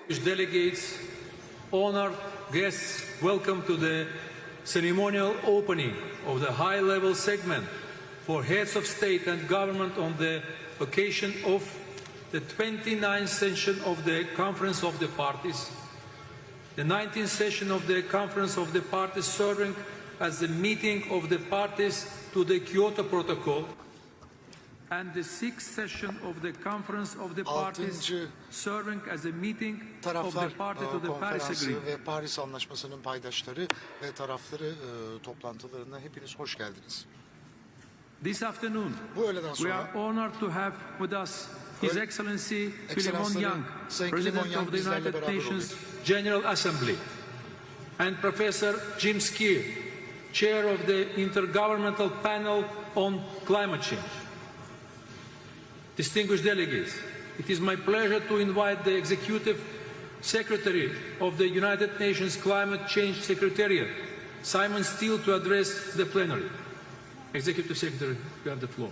Delegates, honored guests, welcome to the ceremonial opening of the high-level segment for heads of state and government on the occasion of the 29th session of the Conference of the Parties, the 19th session of the Conference of the Parties serving as the meeting of the parties to the Kyoto Protocol, and the 6th session of the Conference of the Parties serving as a meeting of the party to the Paris Agreement. Ve Paris Anlaşması'nın paydaşları ve tarafları toplantılarına hepiniz hoş geldiniz. This afternoon, we are honored to have with us His Excellency Philemon Young, President of the United Nations General Assembly, and Professor Jim Skier, Chair of the Intergovernmental Panel on Climate Change. Distinguished delegates, it is my pleasure to invite the Executive Secretary of the United Nations Climate Change Secretariat, Simon Steele, to address the plenary. Executive Secretary, you have the floor.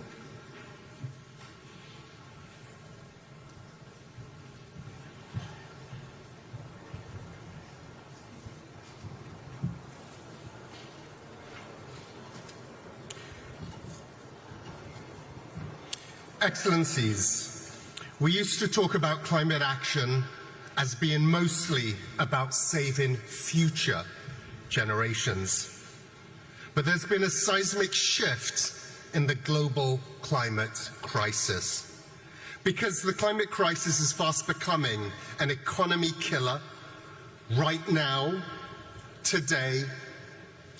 Excellencies, we used to talk about climate action as being mostly about saving future generations. But there's been a seismic shift in the global climate crisis, because the climate crisis is fast becoming an economy killer right now, today,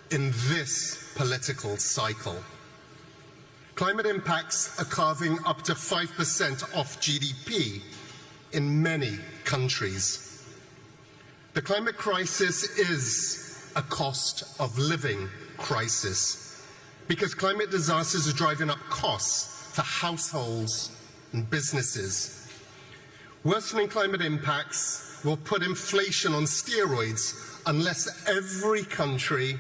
in this political cycle. Climate impacts are carving up to 5% off GDP in many countries. The climate crisis is a cost of living crisis, because climate disasters are driving up costs for households and businesses. Worsening climate impacts will put inflation on steroids unless every country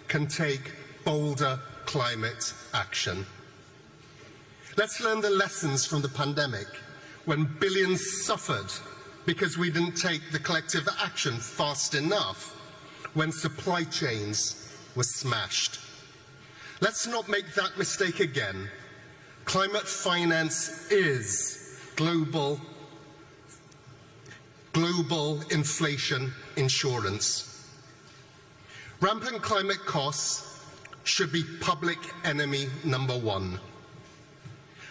can take bolder climate action. Let's learn the lessons from the pandemic, when billions suffered because we didn't take the collective action fast enough, when supply chains were smashed. Let's not make that mistake again. Climate finance is global inflation insurance. Rampant climate costs should be public enemy number one.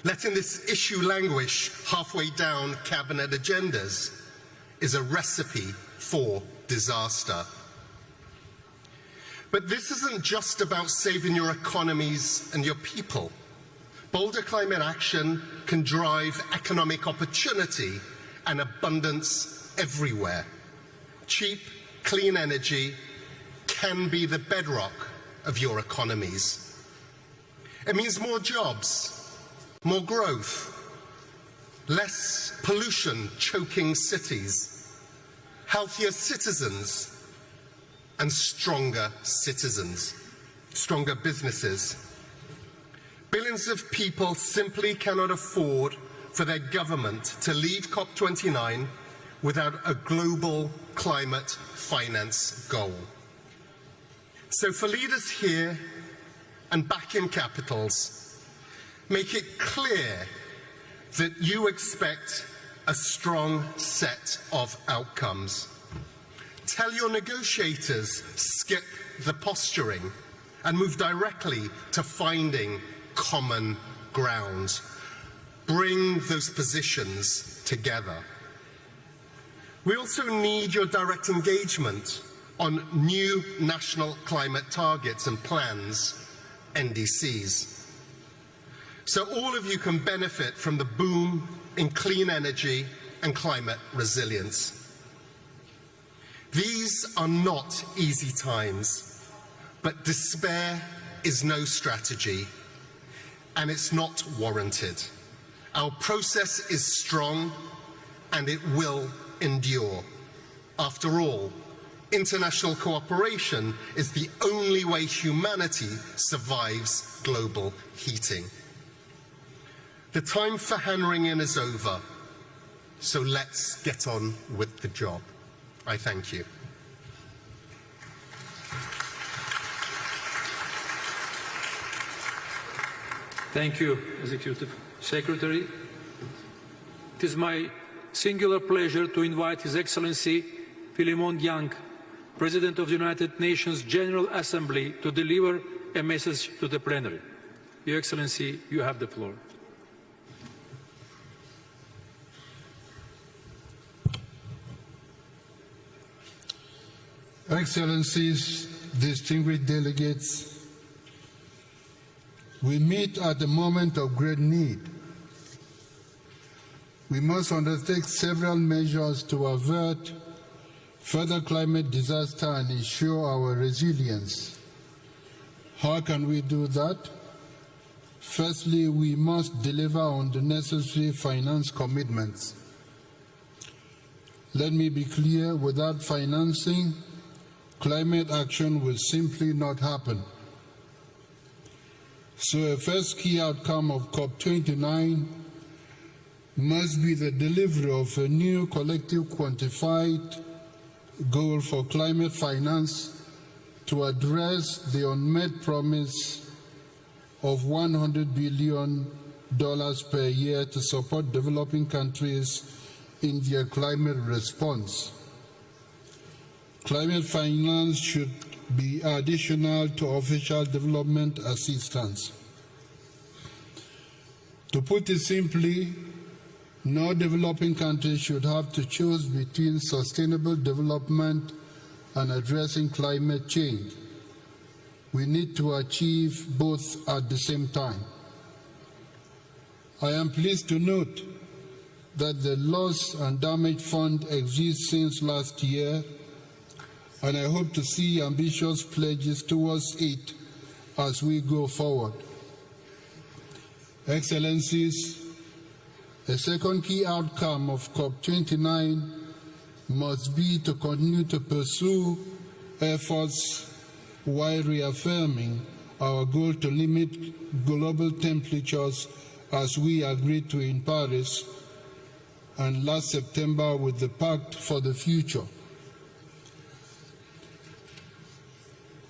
Letting this issue languish halfway down cabinet agendas is a recipe for disaster. But this isn't just about saving your economies and your people. Bolder climate action can drive economic opportunity and abundance everywhere. Cheap, clean energy can be the bedrock of your economies. It means more jobs, more growth, less pollution choking cities, healthier citizens, and stronger businesses. Billions of people simply cannot afford for their government to leave COP29 without a global climate finance goal. So for leaders here and back in capitals, make it clear that you expect a strong set of outcomes. Tell your negotiators, skip the posturing and move directly to finding common ground. Bring those positions together. We also need your direct engagement on new national climate targets and plans, NDCs. So all of you can benefit from the boom in clean energy and climate resilience. These are not easy times, but despair is no strategy, and it's not warranted. Our process is strong, and it will endure. After all, international cooperation is the only way humanity survives global heating. The time for hand-wringing is over. So let's get on with the job. I thank you. Thank you, Executive Secretary. It is my singular pleasure to invite His Excellency Philemon Yang, President of the United Nations General Assembly, to deliver a message to the plenary. Your Excellency, you have the floor. Excellencies, distinguished delegates, we meet at a moment of great need. We must undertake several measures to avert further climate disaster and ensure our resilience. How can we do that? Firstly, we must deliver on the necessary finance commitments. Let me be clear, without financing, climate action will simply not happen. So a first key outcome of COP29 must be the delivery of a new collective quantified goal for climate finance to address the unmet promise of $100 billion per year to support developing countries in their climate response. Climate finance should be additional to official development assistance. To put it simply, no developing country should have to choose between sustainable development and addressing climate change. We need to achieve both at the same time. I am pleased to note that the Loss and Damage Fund exists since last year, and I hope to see ambitious pledges towards it as we go forward. Excellencies, a second key outcome of COP29 must be to continue to pursue efforts while reaffirming our goal to limit global temperatures as we agreed to in Paris and last September with the Pact for the Future.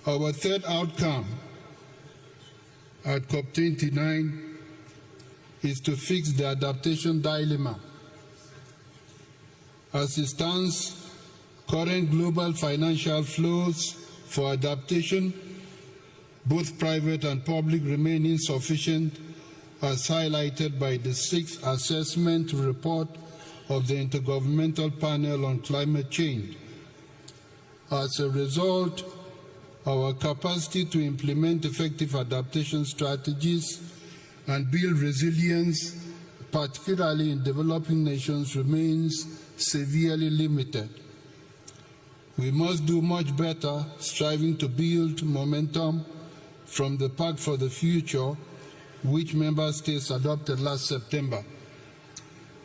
Our third outcome at COP29 is to fix the adaptation dilemma. As it stands, current global financial flows for adaptation, both private and public, remain insufficient, as highlighted by the 6th assessment report of the Intergovernmental Panel on Climate Change. As a result, our capacity to implement effective adaptation strategies and build resilience, particularly in developing nations, remains severely limited. We must do much better, striving to build momentum from the Pact for the Future, which member states adopted last September.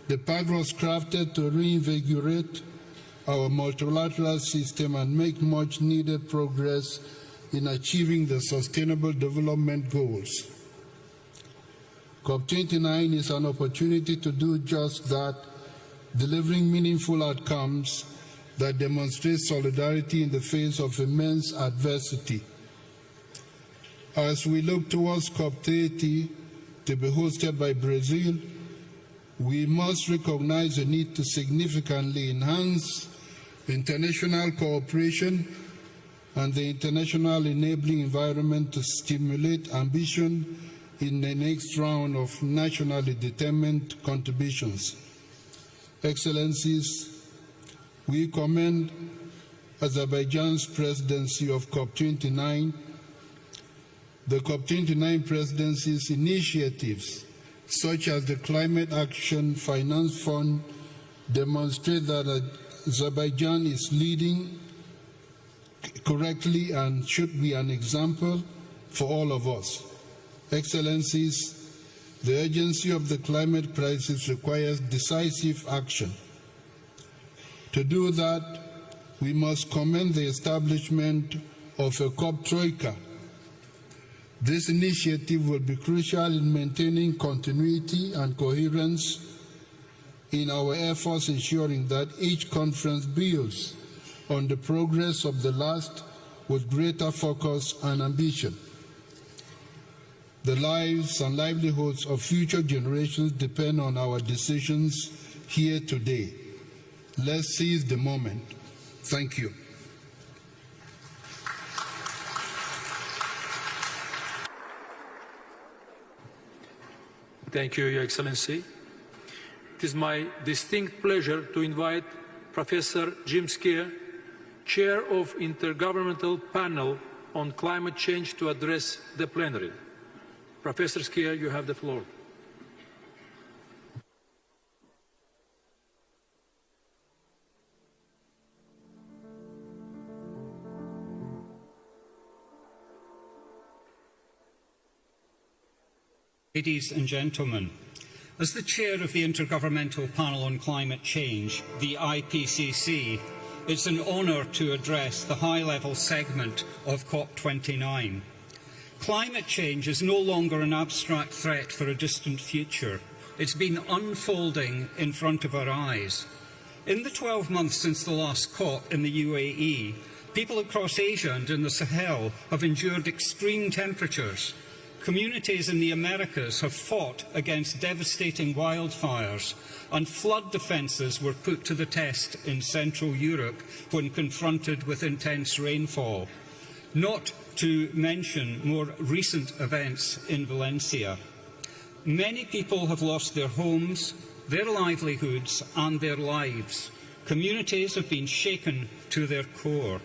The Pact was crafted to reinvigorate our multilateral system and make much needed progress in achieving the Sustainable Development Goals. COP29 is an opportunity to do just that, delivering meaningful outcomes that demonstrate solidarity in the face of immense adversity. As we look towards COP30 to be hosted by Brazil, we must recognize the need to significantly enhance international cooperation and the international enabling environment to stimulate ambition in the next round of nationally determined contributions. Excellencies, we commend Azerbaijan's presidency of COP29. The COP29 presidency's initiatives, such as the Climate Action Finance Fund, demonstrate that Azerbaijan is leading correctly and should be an example for all of us. Excellencies, the urgency of the climate crisis requires decisive action. To do that, we must commend the establishment of a COP Troika. This initiative will be crucial in maintaining continuity and coherence in our efforts ensuring that each conference builds on the progress of the last with greater focus and ambition. The lives and livelihoods of future generations depend on our decisions here today. Let's seize the moment. Thank you. Thank you, Your Excellency. It is my distinct pleasure to invite Professor Jim Skier, Chair of Intergovernmental Panel on Climate Change, to address the plenary. Professor Skier, you have the floor. Ladies and gentlemen, as the chair of the Intergovernmental Panel on Climate Change, the IPCC, it's an honour to address the high-level segment of COP29. Climate change is no longer an abstract threat for a distant future. It's been unfolding in front of our eyes. In the 12 months since the last COP in the UAE, people across Asia and in the Sahel have endured extreme temperatures. Communities in the Americas have fought against devastating wildfires, and flood defences were put to the test in Central Europe when confronted with intense rainfall. Not to mention more recent events in Valencia. Many people have lost their homes, their livelihoods and their lives. Communities have been shaken to their core.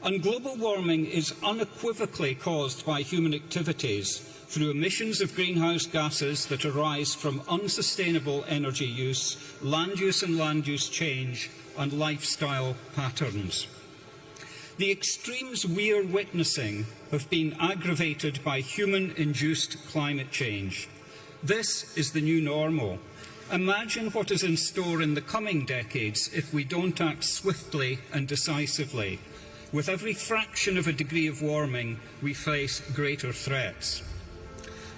And global warming is unequivocally caused by human activities through emissions of greenhouse gases that arise from unsustainable energy use, land use and land use change, and lifestyle patterns. The extremes we are witnessing have been aggravated by human-induced climate change. This is the new normal. Imagine what is in store in the coming decades if we don't act swiftly and decisively. With every fraction of a degree of warming, we face greater threats.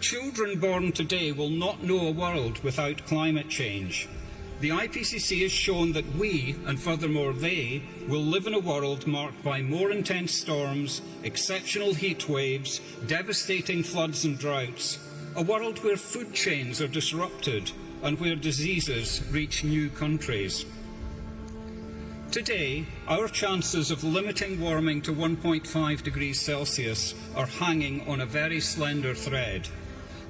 Children born today will not know a world without climate change. The IPCC has shown that we, and furthermore they, will live in a world marked by more intense storms, exceptional heat waves, devastating floods and droughts, a world where food chains are disrupted and where diseases reach new countries. Today, our chances of limiting warming to 1.5 degrees Celsius are hanging on a very slender thread.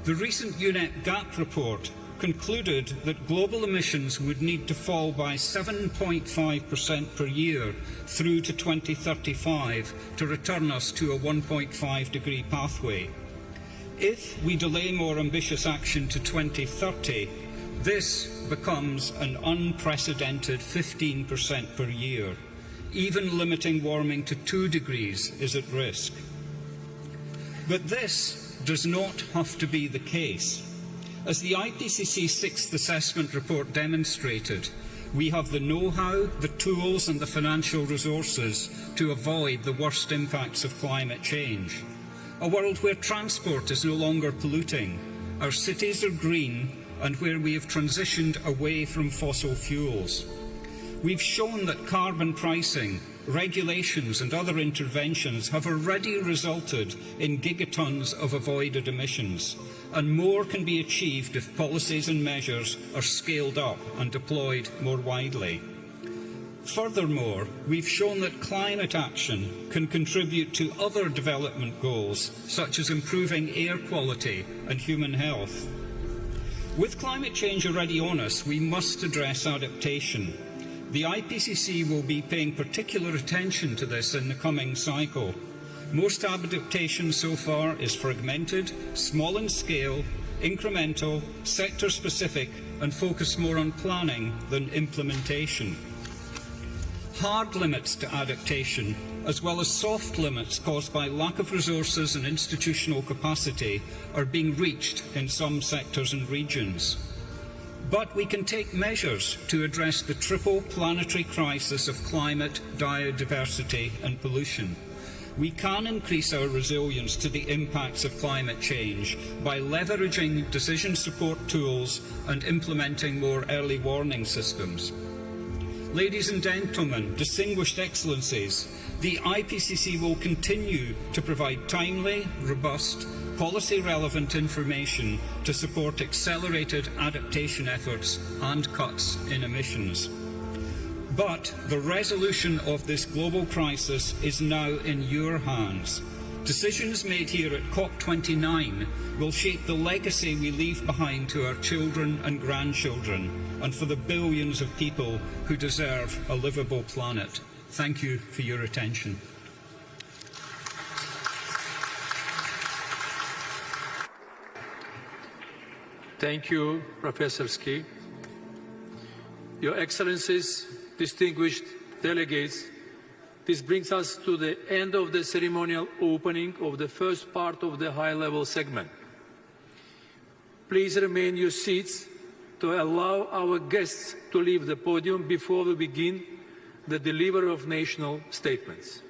The recent UNEP GAP report concluded that global emissions would need to fall by 7.5% per year through to 2035 to return us to a 1.5 degree pathway. If we delay more ambitious action to 2030, this becomes an unprecedented 15% per year. Even limiting warming to 2 degrees is at risk. But this does not have to be the case. As the IPCC 6th Assessment Report demonstrated, we have the know-how, the tools and the financial resources to avoid the worst impacts of climate change. A world where transport is no longer polluting, our cities are green, and where we have transitioned away from fossil fuels. We've shown that carbon pricing, regulations and other interventions have already resulted in gigatons of avoided emissions, and more can be achieved if policies and measures are scaled up and deployed more widely. Furthermore, we've shown that climate action can contribute to other development goals, such as improving air quality and human health. With climate change already on us, we must address adaptation. The IPCC will be paying particular attention to this in the coming cycle. Most adaptation so far is fragmented, small in scale, incremental, sector-specific, and focused more on planning than implementation. Hard limits to adaptation, as well as soft limits caused by lack of resources and institutional capacity, are being reached in some sectors and regions. But we can take measures to address the triple planetary crisis of climate, biodiversity and pollution. we can increase our resilience to the impacts of climate change by leveraging decision support tools and implementing more early warning systems. Ladies and gentlemen, distinguished excellencies, the IPCC will continue to provide timely, robust, policy-relevant information to support accelerated adaptation efforts and cuts in emissions. But the resolution of this global crisis is now in your hands. Decisions made here at COP29 will shape the legacy we leave behind to our children and grandchildren, and for the billions of people who deserve a livable planet. Thank you for your attention. Thank you, Professor Ski. Your Excellencies, distinguished delegates, this brings us to the end of the ceremonial opening of the first part of the high-level segment. Please remain in your seats to allow our guests to leave the podium before we begin the delivery of national statements.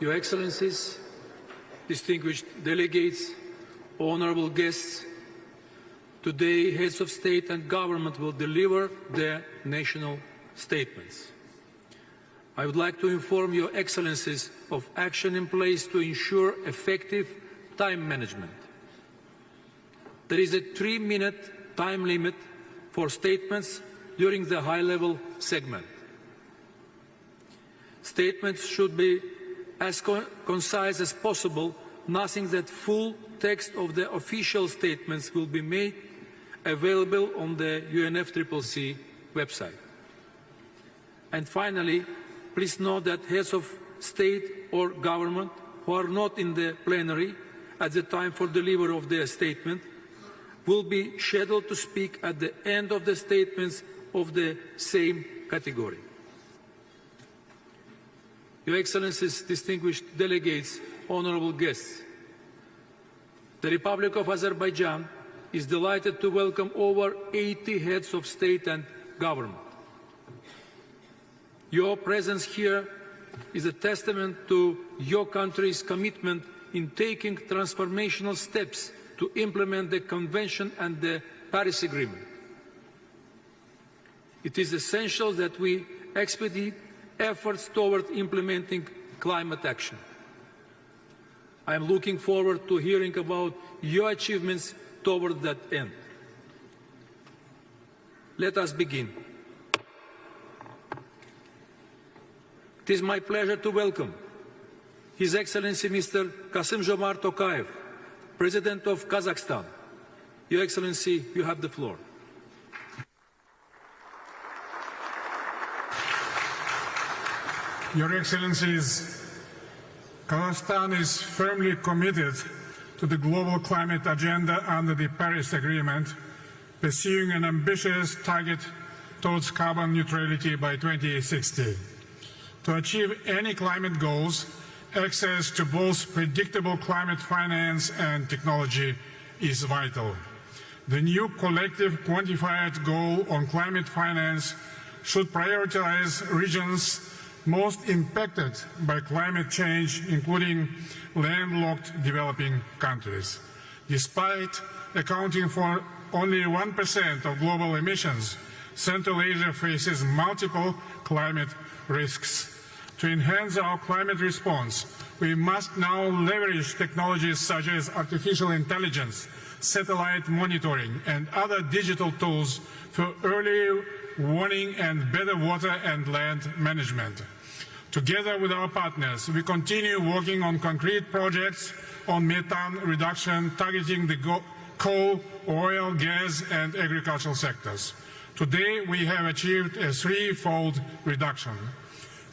Your Excellencies, distinguished delegates, honorable guests, today heads of state and government will deliver their national statements. I would like to inform Your Excellencies of action in place to ensure effective time management. There is a 3-minute time limit for statements during the high-level segment. Statements should be as concise as possible, nothing that full text of the official statements will be made available on the UNFCCC website. And finally, please note that heads of state or government who are not in the plenary at the time for delivery of their statement will be scheduled to speak at the end of the statements of the same category. Your Excellencies, distinguished delegates, honorable guests, the Republic of Azerbaijan is delighted to welcome over 80 heads of state and government. Your presence here is a testament to your country's commitment in taking transformational steps to implement the Convention and the Paris Agreement. It is essential that we expedite efforts toward implementing climate action. I am looking forward to hearing about your achievements toward that end. Let us begin. It is my pleasure to welcome His Excellency Mr. Kassym-Jomart Tokaïev, President of Kazakhstan. Your Excellency, you have the floor. Your Excellencies, Kazakhstan is firmly committed to the global climate agenda under the Paris Agreement, pursuing an ambitious target towards carbon neutrality by 2060. To achieve any climate goals access to both predictable climate finance and technology is vital. The new collective quantified goal on climate finance should prioritize regions most impacted by climate change, including landlocked developing countries. Despite accounting for only 1% of global emissions, Central Asia faces multiple climate risks. To enhance our climate response, we must now leverage technologies such as artificial intelligence, satellite monitoring, and other digital tools for early warning and better water and land management. Together with our partners, we continue working on concrete projects on methane reduction, targeting the coal, oil, gas, and agricultural sectors. Today, we have achieved a threefold reduction.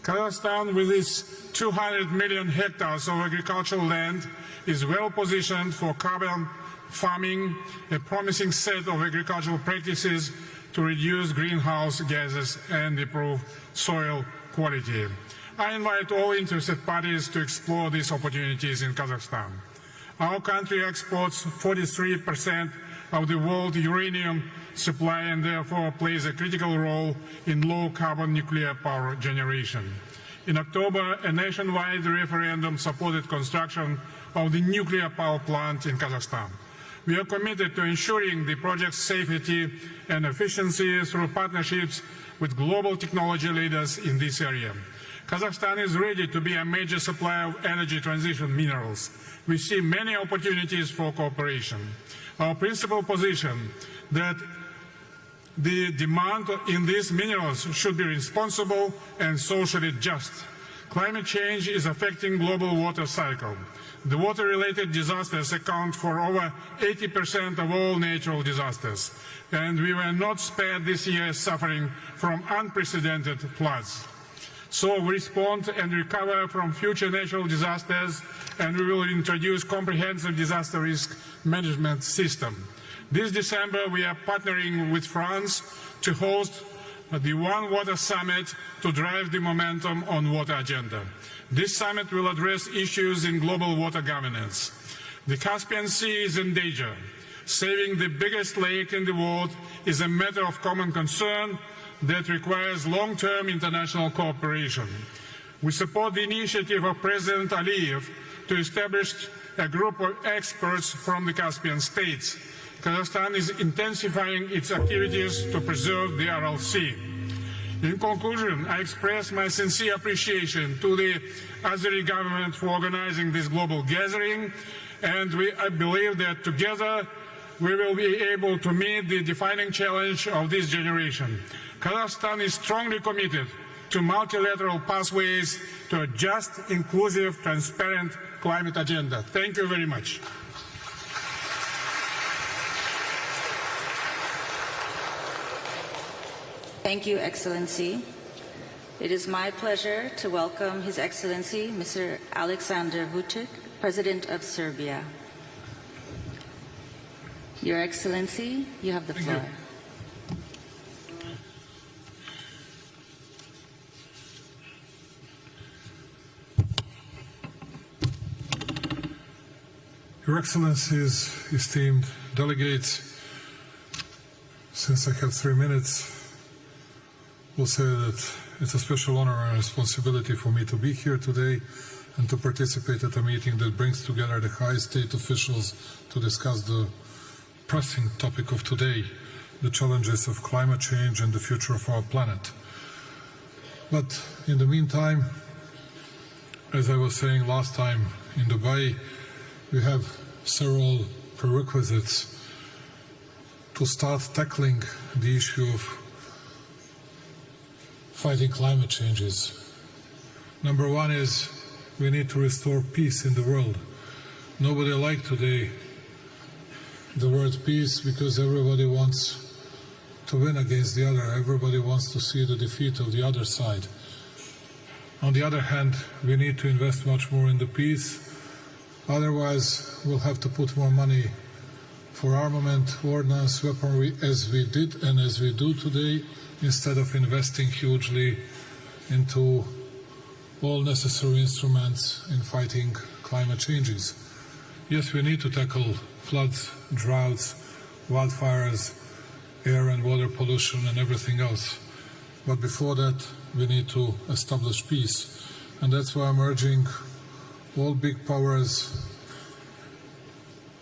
Kazakhstan, with its 200 million hectares of agricultural land, is well positioned for carbon farming, a promising set of agricultural practices to reduce greenhouse gases and improve soil quality. I invite all interested parties to explore these opportunities in Kazakhstan. Our country exports 43% of the world uranium supply and therefore plays a critical role in low-carbon nuclear power generation. In October, a nationwide referendum supported construction of the nuclear power plant in Kazakhstan. We are committed to ensuring the project's safety and efficiency through partnerships with global technology leaders in this area. Kazakhstan is ready to be a major supplier of energy transition minerals. We see many opportunities for cooperation. Our principal position that the demand in these minerals should be responsible and socially just. Climate change is affecting global water cycle. The water-related disasters account for over 80% of all natural disasters, and we were not spared this year suffering from unprecedented floods. So we respond and recover from future natural disasters, and we will introduce comprehensive disaster risk management system. This December, we are partnering with France to host the One Water Summit to drive the momentum on water agenda. This summit will address issues in global water governance. The Caspian Sea is in danger. Saving the biggest lake in the world is a matter of common concern that requires long-term international cooperation. We support the initiative of President Aliyev to establish a group of experts from the Caspian states. Kazakhstan is intensifying its activities to preserve the Aral Sea. In conclusion, I express my sincere appreciation to the Azeri government for organizing this global gathering, and I believe that together we will be able to meet the defining challenge of this generation. Kazakhstan is strongly committed to multilateral pathways to a just, inclusive, transparent climate agenda. Thank you very much. Thank you, Excellency. It is my pleasure to welcome His Excellency, Mr. Aleksandar Vucic, President of Serbia. Your Excellency, you have the floor. Your Excellencies, esteemed delegates, since I have 3 minutes, will say that it's a special honor and responsibility for me to be here today and to participate at a meeting that brings together the high state officials to discuss the pressing topic of today, the challenges of climate change and the future of our planet. But in the meantime, as I was saying last time in Dubai, we have several prerequisites to start tackling the issue of fighting climate changes. Number one is we need to restore peace in the world. Nobody likes today the word peace because everybody wants to win against the other. Everybody wants to see the defeat of the other side. On the other hand, we need to invest much more in the peace. Otherwise, we'll have to put more money for armament, ordnance, weaponry, as we did and as we do today, instead of investing hugely into all necessary instruments in fighting climate changes. Yes, we need to tackle floods, droughts, wildfires, air and water pollution and everything else. But before that, we need to establish peace. And that's why I'm urging all big powers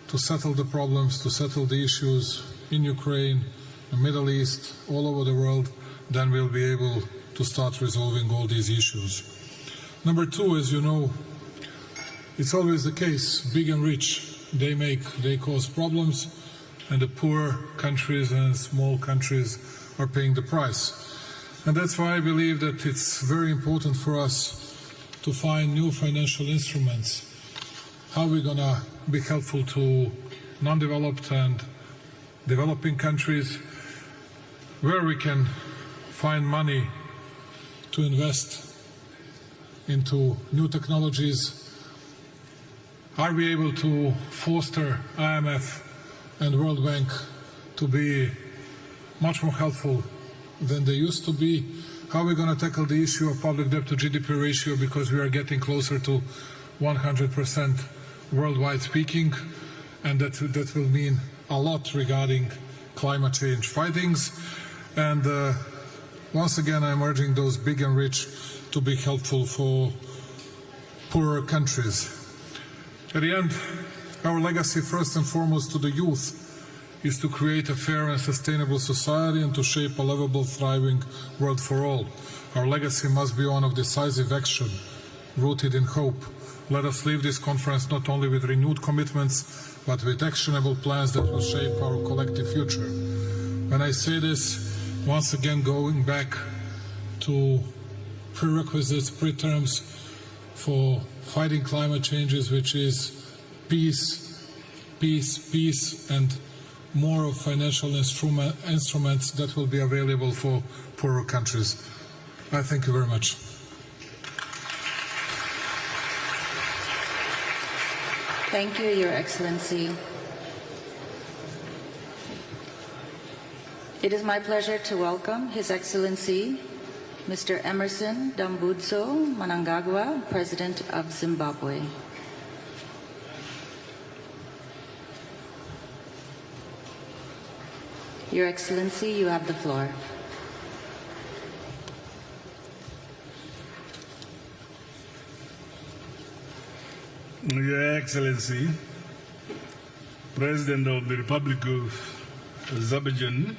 to settle the problems, to settle the issues in Ukraine, the Middle East, all over the world. Then we'll be able to start resolving all these issues. Number two, as you know, it's always the case, big and rich, they cause problems, and the poor countries and small countries are paying the price. And that's why I believe that it's very important for us to find new financial instruments. How we're going to be helpful to non-developed and developing countries, where we can find money to invest into new technologies. Are we able to foster IMF and World Bank to be much more helpful than they used to be? How are we going to tackle the issue of public debt to GDP ratio, because we are getting closer to 100% worldwide speaking, and that will mean a lot regarding climate change fightings. And once again, I'm urging those big and rich to be helpful for poorer countries. At the end, our legacy, first and foremost to the youth, is to create a fair and sustainable society and to shape a livable, thriving world for all. Our legacy must be one of decisive action, rooted in hope. Let us leave this conference not only with renewed commitments, but with actionable plans that will shape our collective future. When I say this, once again going back to prerequisites, pre-terms for fighting climate changes, which is peace, peace, peace, and more of financial instruments that will be available for poorer countries. I thank you very much. Thank you, Your Excellency. It is my pleasure to welcome His Excellency Mr. Emerson Dambudzo Mnangagwa, President of Zimbabwe. Your Excellency, you have the floor. Your Excellency, President of the Republic of Azerbaijan,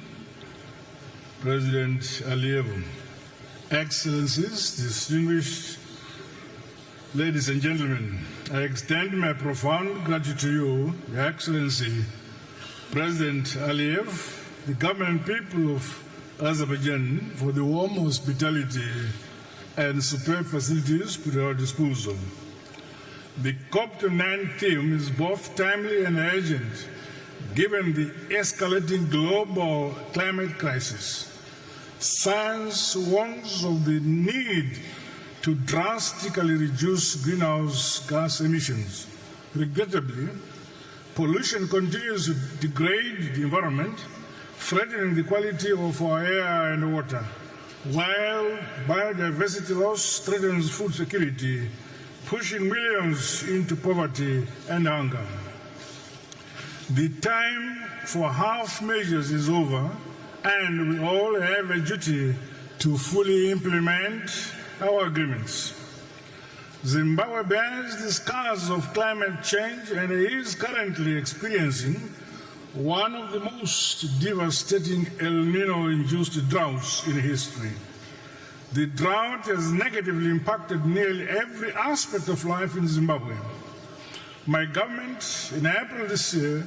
President Aliyev, Excellencies, distinguished ladies and gentlemen, I extend my profound gratitude to you, Your Excellency, President Aliyev, the government and people of Azerbaijan, for the warm hospitality and superb facilities put at our disposal. The COP29 theme is both timely and urgent, given the escalating global climate crisis. Science warns of the need to drastically reduce greenhouse gas emissions. Regrettably, pollution continues to degrade the environment, threatening the quality of our air and water, while biodiversity loss threatens food security, pushing millions into poverty and hunger. The time for half measures is over, and we all have a duty to fully implement our agreements. Zimbabwe bears the scars of climate change and is currently experiencing one of the most devastating El Nino-induced droughts in history. The drought has negatively impacted nearly every aspect of life in Zimbabwe. My government, in April this year,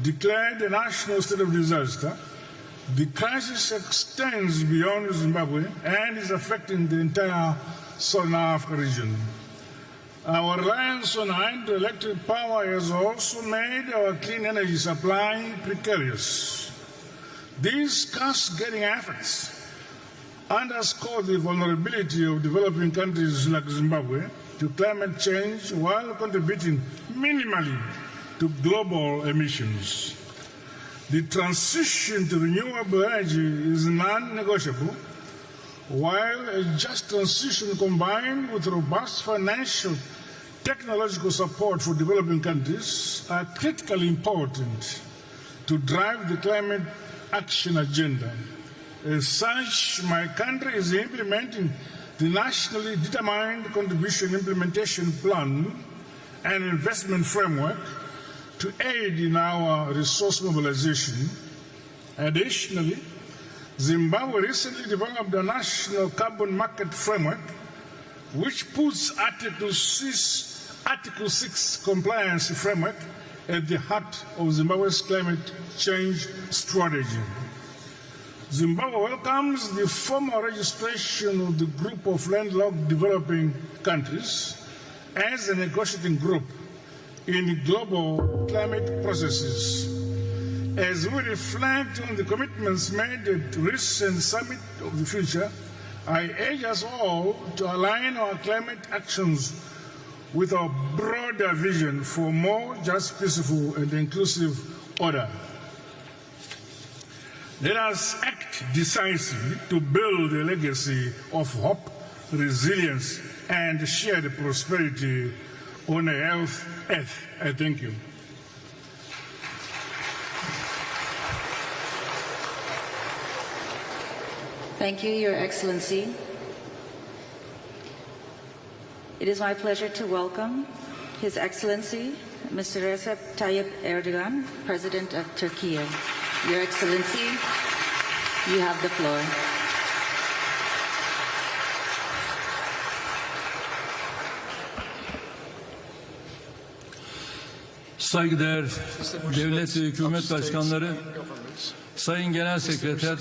declared a national state of disaster. The crisis extends beyond Zimbabwe and is affecting the entire Southern Africa region. Our reliance on hydroelectric power has also made our clean energy supply precarious. These cost-getting efforts underscore the vulnerability of developing countries like Zimbabwe to climate change while contributing minimally to global emissions. The transition to renewable energy is non-negotiable. while a just transition combined with robust financial technological support for developing countries are critically important to drive the climate action agenda. As such, my country is implementing the nationally determined contribution implementation plan and investment framework to aid in our resource mobilization. Additionally, Zimbabwe recently developed a national carbon market framework which puts Article 6 compliance framework at the heart of Zimbabwe's climate change strategy. Zimbabwe welcomes the formal registration of the group of landlocked developing countries as a negotiating group in the global climate processes. As we reflect on the commitments made at the recent Summit of the Future, I urge us all to align our climate actions with our broader vision for more just, peaceful, and inclusive order. Let us act decisively to build a legacy of hope, resilience, and shared prosperity on a healthy earth. I thank you. Thank you, Your Excellency. It is my pleasure to welcome His Excellency, Mr. Recep Tayyip Erdogan, President of Turkey. Your Excellency, you have the floor. Saygıdeğer devlet ve hükümet başkanları, Sayın Genel Sekreter,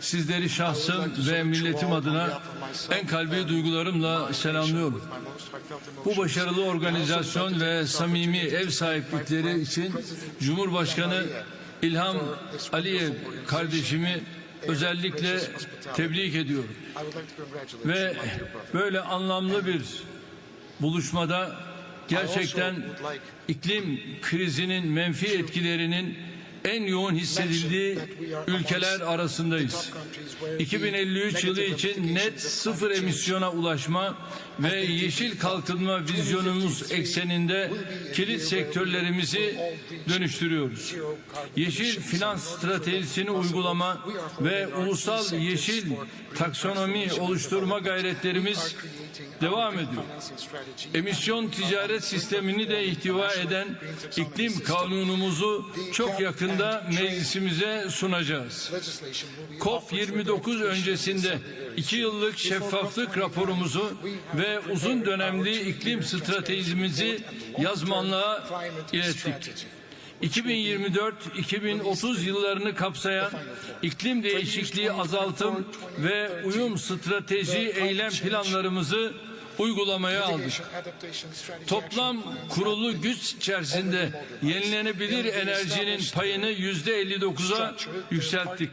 sizleri şahsım ve milletim adına en kalbi duygularımla selamlıyorum. Bu başarılı organizasyon ve samimi ev sahiplikleri için Cumhurbaşkanı İlham Aliyev kardeşimi özellikle tebrik ediyorum. Ve böyle anlamlı bir buluşmada gerçekten iklim krizinin menfi etkilerinin en yoğun hissedildiği ülkeler arasındayız. 2053 yılı için net sıfır emisyona ulaşma ve yeşil kalkınma vizyonumuz ekseninde kilit sektörlerimizi dönüştürüyoruz. Yeşil finans stratejisini uygulama ve ulusal yeşil taksonomi oluşturma gayretlerimiz devam ediyor. Emisyon ticaret sistemini de ihtiva eden iklim kanunumuzu çok yakında meclisimize sunacağız. COP29 öncesinde 2 yıllık şeffaflık raporumuzu ve uzun dönemli iklim stratejimizi yazmanlığa ilettik. 2024-2030 yıllarını kapsayan iklim değişikliği azaltım ve uyum strateji eylem planlarımızı uygulamaya aldık. Toplam kurulu güç içerisinde yenilenebilir enerjinin payını %59'a yükselttik.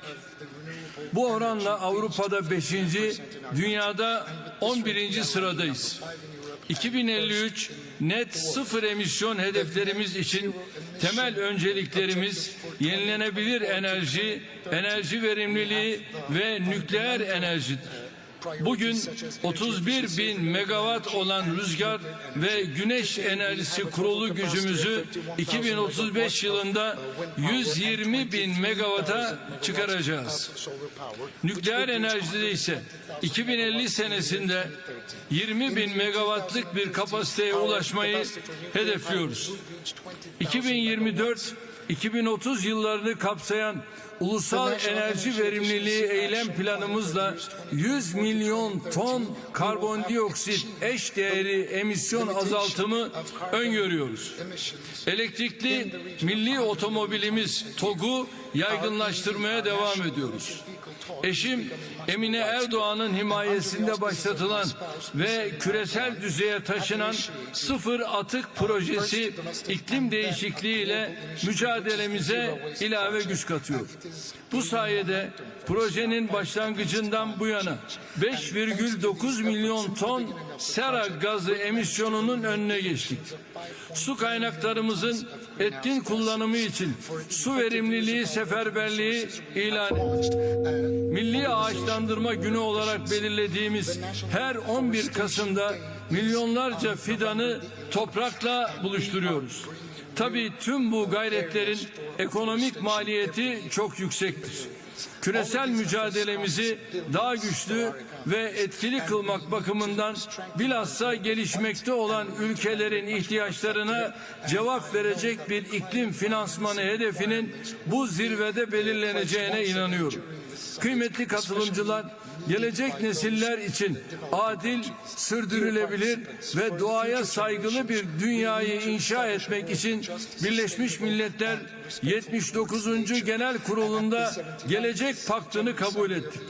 Bu oranla Avrupa'da 5. dünyada 11. sıradayız. 2053 net sıfır emisyon hedeflerimiz için temel önceliklerimiz yenilenebilir enerji, enerji verimliliği ve nükleer enerjidir. Bugün 31 bin megawatt olan rüzgar ve güneş enerjisi kurulu gücümüzü 2035 yılında 120 bin megawatt'a çıkaracağız. Nükleer enerjide ise 2050 senesinde 20 bin megawattlık bir kapasiteye ulaşmayı hedefliyoruz. 2024-2030 yıllarını kapsayan ulusal enerji verimliliği eylem planımızla 100 milyon ton karbondioksit eş değeri emisyon azaltımı öngörüyoruz. Elektrikli milli otomobilimiz TOG'u yaygınlaştırmaya devam ediyoruz. Eşim Emine Erdoğan'ın himayesinde başlatılan ve küresel düzeye taşınan sıfır atık projesi iklim değişikliği ile mücadelemize ilave güç katıyor. Bu sayede projenin başlangıcından bu yana 5,9 milyon ton sera gazı emisyonunun önüne geçtik. Su kaynaklarımızın etkin kullanımı için su verimliliği seferberliği ilan ettik. Milli Ağaçlandırma Günü olarak belirlediğimiz her 11 Kasım'da milyonlarca fidanı toprakla buluşturuyoruz. Tabii tüm bu gayretlerin ekonomik maliyeti çok yüksektir. Küresel mücadelemizi daha güçlü ve etkili kılmak bakımından bilhassa gelişmekte olan ülkelerin ihtiyaçlarına cevap verecek bir iklim finansmanı hedefinin bu zirvede belirleneceğine inanıyorum. Kıymetli katılımcılar, gelecek nesiller için adil, sürdürülebilir ve doğaya saygılı bir dünyayı inşa etmek için Birleşmiş Milletler 79. Genel Kurulu'nda Gelecek Paktı'nı kabul ettik.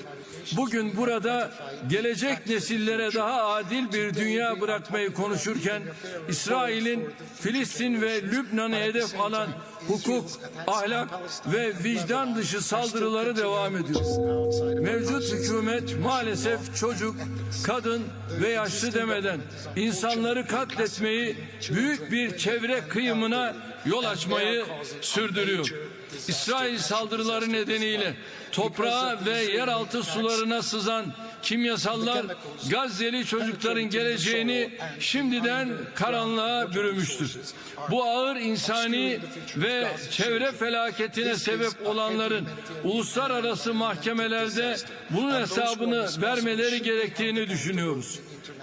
Bugün burada gelecek nesillere daha adil bir dünya bırakmayı konuşurken İsrail'in Filistin ve Lübnan'ı hedef alan hukuk, ahlak ve vicdan dışı saldırıları devam ediyor. Mevcut hükümet maalesef çocuk, kadın ve yaşlı demeden insanları katletmeyi, büyük bir çevre kıyımına yol açmayı sürdürüyor. İsrail saldırıları nedeniyle toprağa ve yeraltı sularına sızan kimyasallar Gazze'li çocukların geleceğini şimdiden karanlığa bürümüştür. Bu ağır insani ve çevre felaketine sebep olanların uluslararası mahkemelerde bunun hesabını vermeleri gerektiğini düşünüyoruz.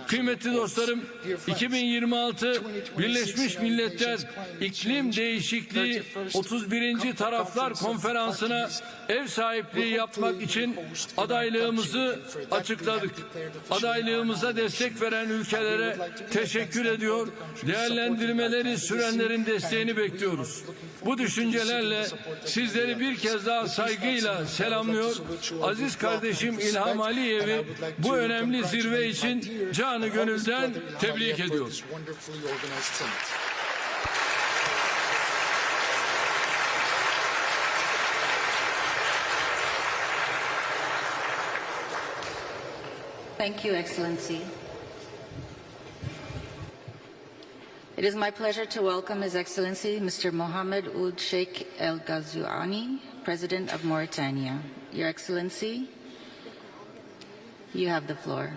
Kıymetli dostlarım, 2026 Birleşmiş Milletler İklim Değişikliği 31. Taraflar Konferansı'na ev sahipliği yapmak için adaylığımızı açıkladık. Adaylığımıza destek veren ülkelere teşekkür ediyor, değerlendirmeleri sürenlerin desteğini bekliyoruz. Bu düşüncelerle sizleri bir kez daha saygıyla selamlıyor. Aziz kardeşim İlham Aliyev'i bu önemli zirve için canı gönülden tebrik ediyorum. Thank you, Excellency. It is my pleasure to welcome His Excellency Mr. Mohammed Ould Sheikh El Ghazouani, President of Mauritania. Your Excellency, you have the floor.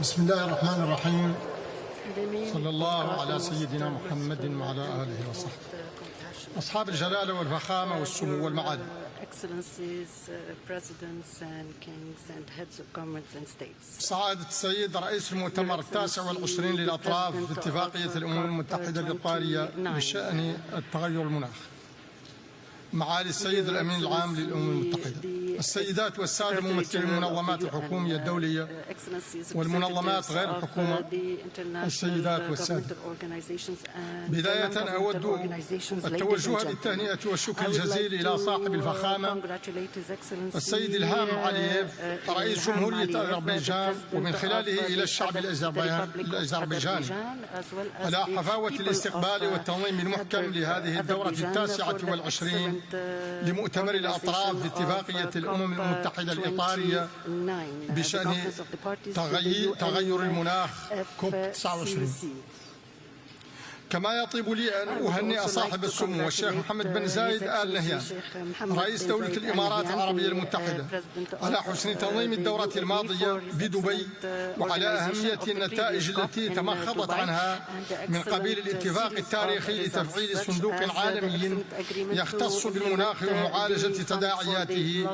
بسم الله الرحمن الرحيم صلى الله على سيدنا محمد وعلى آله وصحبه أصحاب الجلالة والفخامة والسمو والمعالي Excellencies, presidents and kings and heads of governments and states. سعادة السيد رئيس المؤتمر التاسع والعشرين للأطراف باتفاقية الأمم المتحدة الإطارية بشأن التغير المناخي، معالي السيد الأمين العام للأمم المتحدة، السيدات والسادة ممثلي المنظمات الحكومية الدولية والمنظمات غير الحكومة، السيدات والسادة، بداية أود التوجه بالتهنئة والشكر الجزيل إلى صاحب الفخامة السيد إلهام علييف رئيس جمهورية أذربيجان ومن خلاله إلى الشعب الأذربيجاني على حفاوة الاستقبال والتنظيم المحكم لهذه الدورة التاسعة والعشرين لمؤتمر الأطراف باتفاقية الأمم المتحدة الإطارية بشأن تغير المناخ COP29. كما يطيب لي أن أهنئ صاحب السمو والشيخ محمد بن زايد آل نهيان رئيس دولة الإمارات العربية المتحدة على حسن تنظيم الدورة الماضية بدبي وعلى أهمية النتائج التي تمخضت عنها من قبيل الاتفاق التاريخي لتفعيل صندوق عالمي يختص بالمناخ ومعالجة تداعياته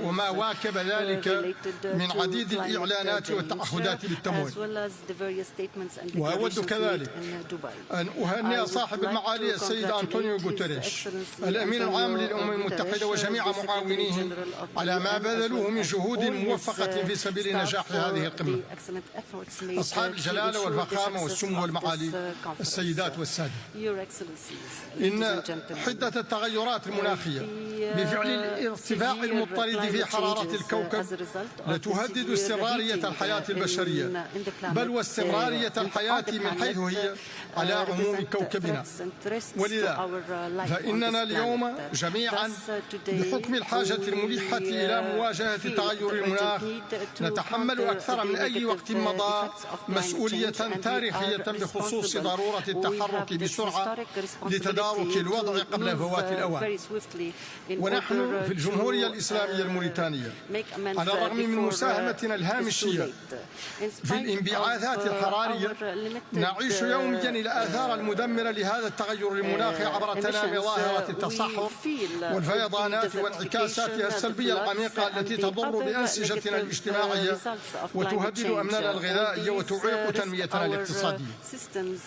وما واكب ذلك من عديد الإعلانات والتعهدات بالتمويل. وأود كذلك أن أهنئ صاحب المعالي السيد أنطونيو غوتيريش الأمين العام للأمم المتحدة وجميع معاونيهم على ما بذلوه من جهود موفقة في سبيل نجاح هذه القمة. أصحاب الجلالة والفخامة والسمو والمعالي، السيدات والسادة، إن حدة التغيرات المناخية بفعل الارتفاع المضطرد في حرارة الكوكب لتهدد استمرارية الحياة البشرية، بل واستمرارية الحياة من حيث هي على عموم كوكبنا. ولذا فإننا اليوم جميعا بحكم الحاجة الملحة إلى مواجهة تغير المناخ نتحمل أكثر من أي وقت مضى مسؤولية تاريخية بخصوص ضرورة التحرك بسرعة لتدارك الوضع قبل فوات الأوان. ونحن في الجمهورية الإسلامية الموريتانية على الرغم من مساهمتنا الهامشية في الانبعاثات الحرارية نعيش يوميا الآثار المدمرة لهذا التغير المناخي عبر تنامي ظاهرة التصحر والفيضانات وانعكاساتها السلبية العميقة التي تضر بأنسجتنا الاجتماعية وتهدد أمننا الغذائي وتعيق تنميتنا الاقتصادية.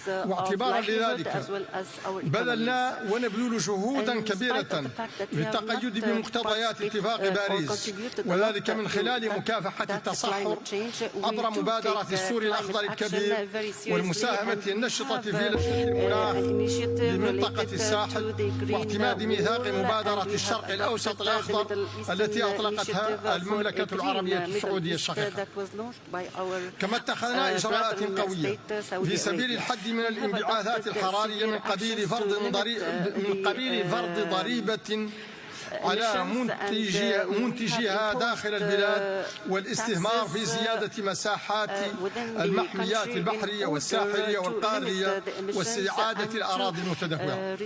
واعتبارا لذلك بذلنا ونبذل جهودا كبيرة للتقيد بمقتضيات اتفاق باريس، وذلك من خلال مكافحة التصحر عبر مبادرة السور الأخضر الكبير والمساهمة النشطة في لجنة المناخ لمنطقة الساحل واعتماد ميثاق مبادرة الشرق الأوسط الأخضر التي أطلقتها المملكة العربية السعودية الشقيقة. كما اتخذنا إجراءات قوية في سبيل الحد من الانبعاثات الحرارية من قبيل فرض ضريبة على منتجيها داخل البلاد والاستثمار في زيادة مساحات المحميات البحرية والساحلية والقارية واستعادة الأراضي المتدهورة.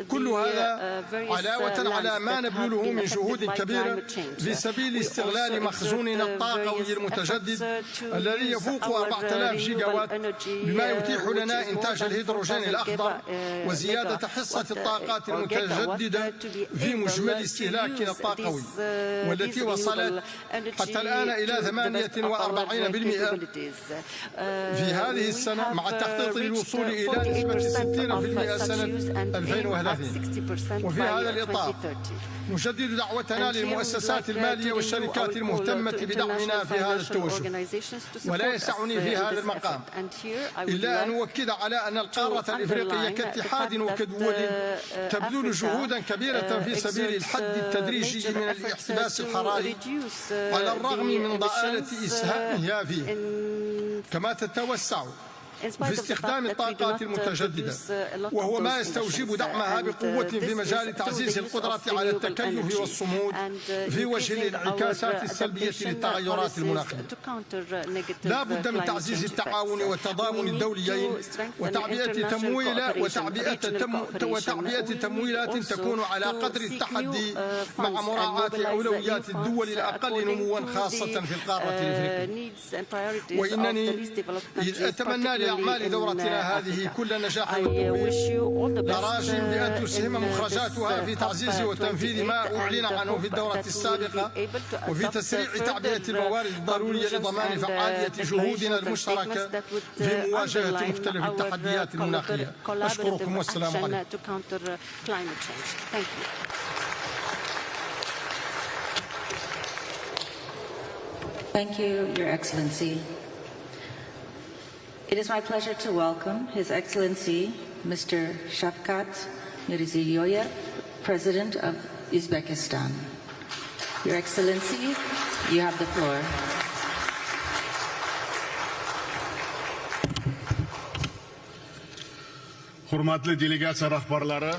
كل هذا علاوة على ما نبذله من جهود كبيرة في سبيل استغلال مخزوننا الطاقوي المتجدد الذي يفوق 4000 جيجا وات بما يتيح لنا إنتاج الهيدروجين الأخضر وزيادة حصة الطاقات المتجددة في مجمل استهلاكنا الطاقوي والتي وصلت حتى الآن إلى 48% في هذه السنة مع التخطيط للوصول إلى نسبة 60% سنة 2030. وفي هذا الإطار نجدد دعوتنا للمؤسسات المالية والشركات المهتمة بدعمنا في هذا التوجه. ولا يسعني في هذا المقام إلا أن أؤكد على أن القارة الإفريقية كاتحاد وكدول تبذل جهودا كبيرة في سبيل الحد التدريجي من الاحتباس الحراري على الرغم من ضآلة إسهامها فيه، كما تتوسع في استخدام الطاقات المتجددة، وهو ما يستوجب دعمها بقوة في مجال تعزيز القدرة على التكيف والصمود في وجه الانعكاسات السلبية للتغيرات المناخية. لا بد من تعزيز التعاون والتضامن الدوليين وتعبئة تمويلات تكون على قدر التحدي مع مراعاة أولويات الدول الأقل نموا خاصة في القارة الإفريقية. وإنني أتمنى لأعمال دورتنا هذه كل نجاح والتوفيق، لراجٍ بأن تسهم مخرجاتها في تعزيز وتنفيذ ما أعلن عنه في الدورة السابقة وفي تسريع تعبئة الموارد الضرورية لضمان فعالية جهودنا المشتركة في مواجهة مختلف التحديات المناخية. أشكركم والسلام عليكم. Thank you, Your Excellency. It is my pleasure to welcome His Excellency Mr. Shavkat Mirziyoyev, President of Uzbekistan. Your Excellency, you have the floor. Hurmatli delegatsiya rahbarlari,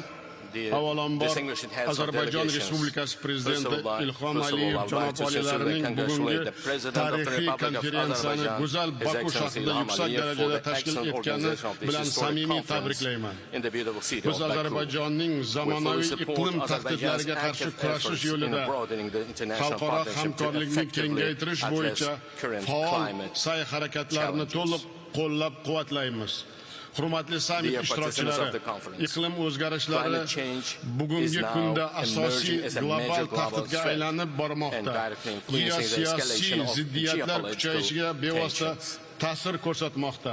avvalambor Azerbaiyjon Respublikasi Prezidenti Ilhom Aliyev janob olilarining bugungi tarixiy konferensiyani go'zal Baku shahrida yuksak darajada tashkil etgani bilan samimiy tabriklayman. Biz Ozarbayjonning zamonaviy iqlim tahdidlariga qarshi kurashish yo'lida xalqaro hamkorlikni kengaytirish bo'yicha faol sa'y-harakatlarni to'liq qo'llab-quvvatlaymiz. Hurmatli sammit ishtirokchilari, iqlim o'zgarishlari bugungi kunda asosiy global tahdidga aylanib bormoqda. Geosiyosiy ziddiyatlar kuchayishiga bevosita ta'sir ko'rsatmoqda.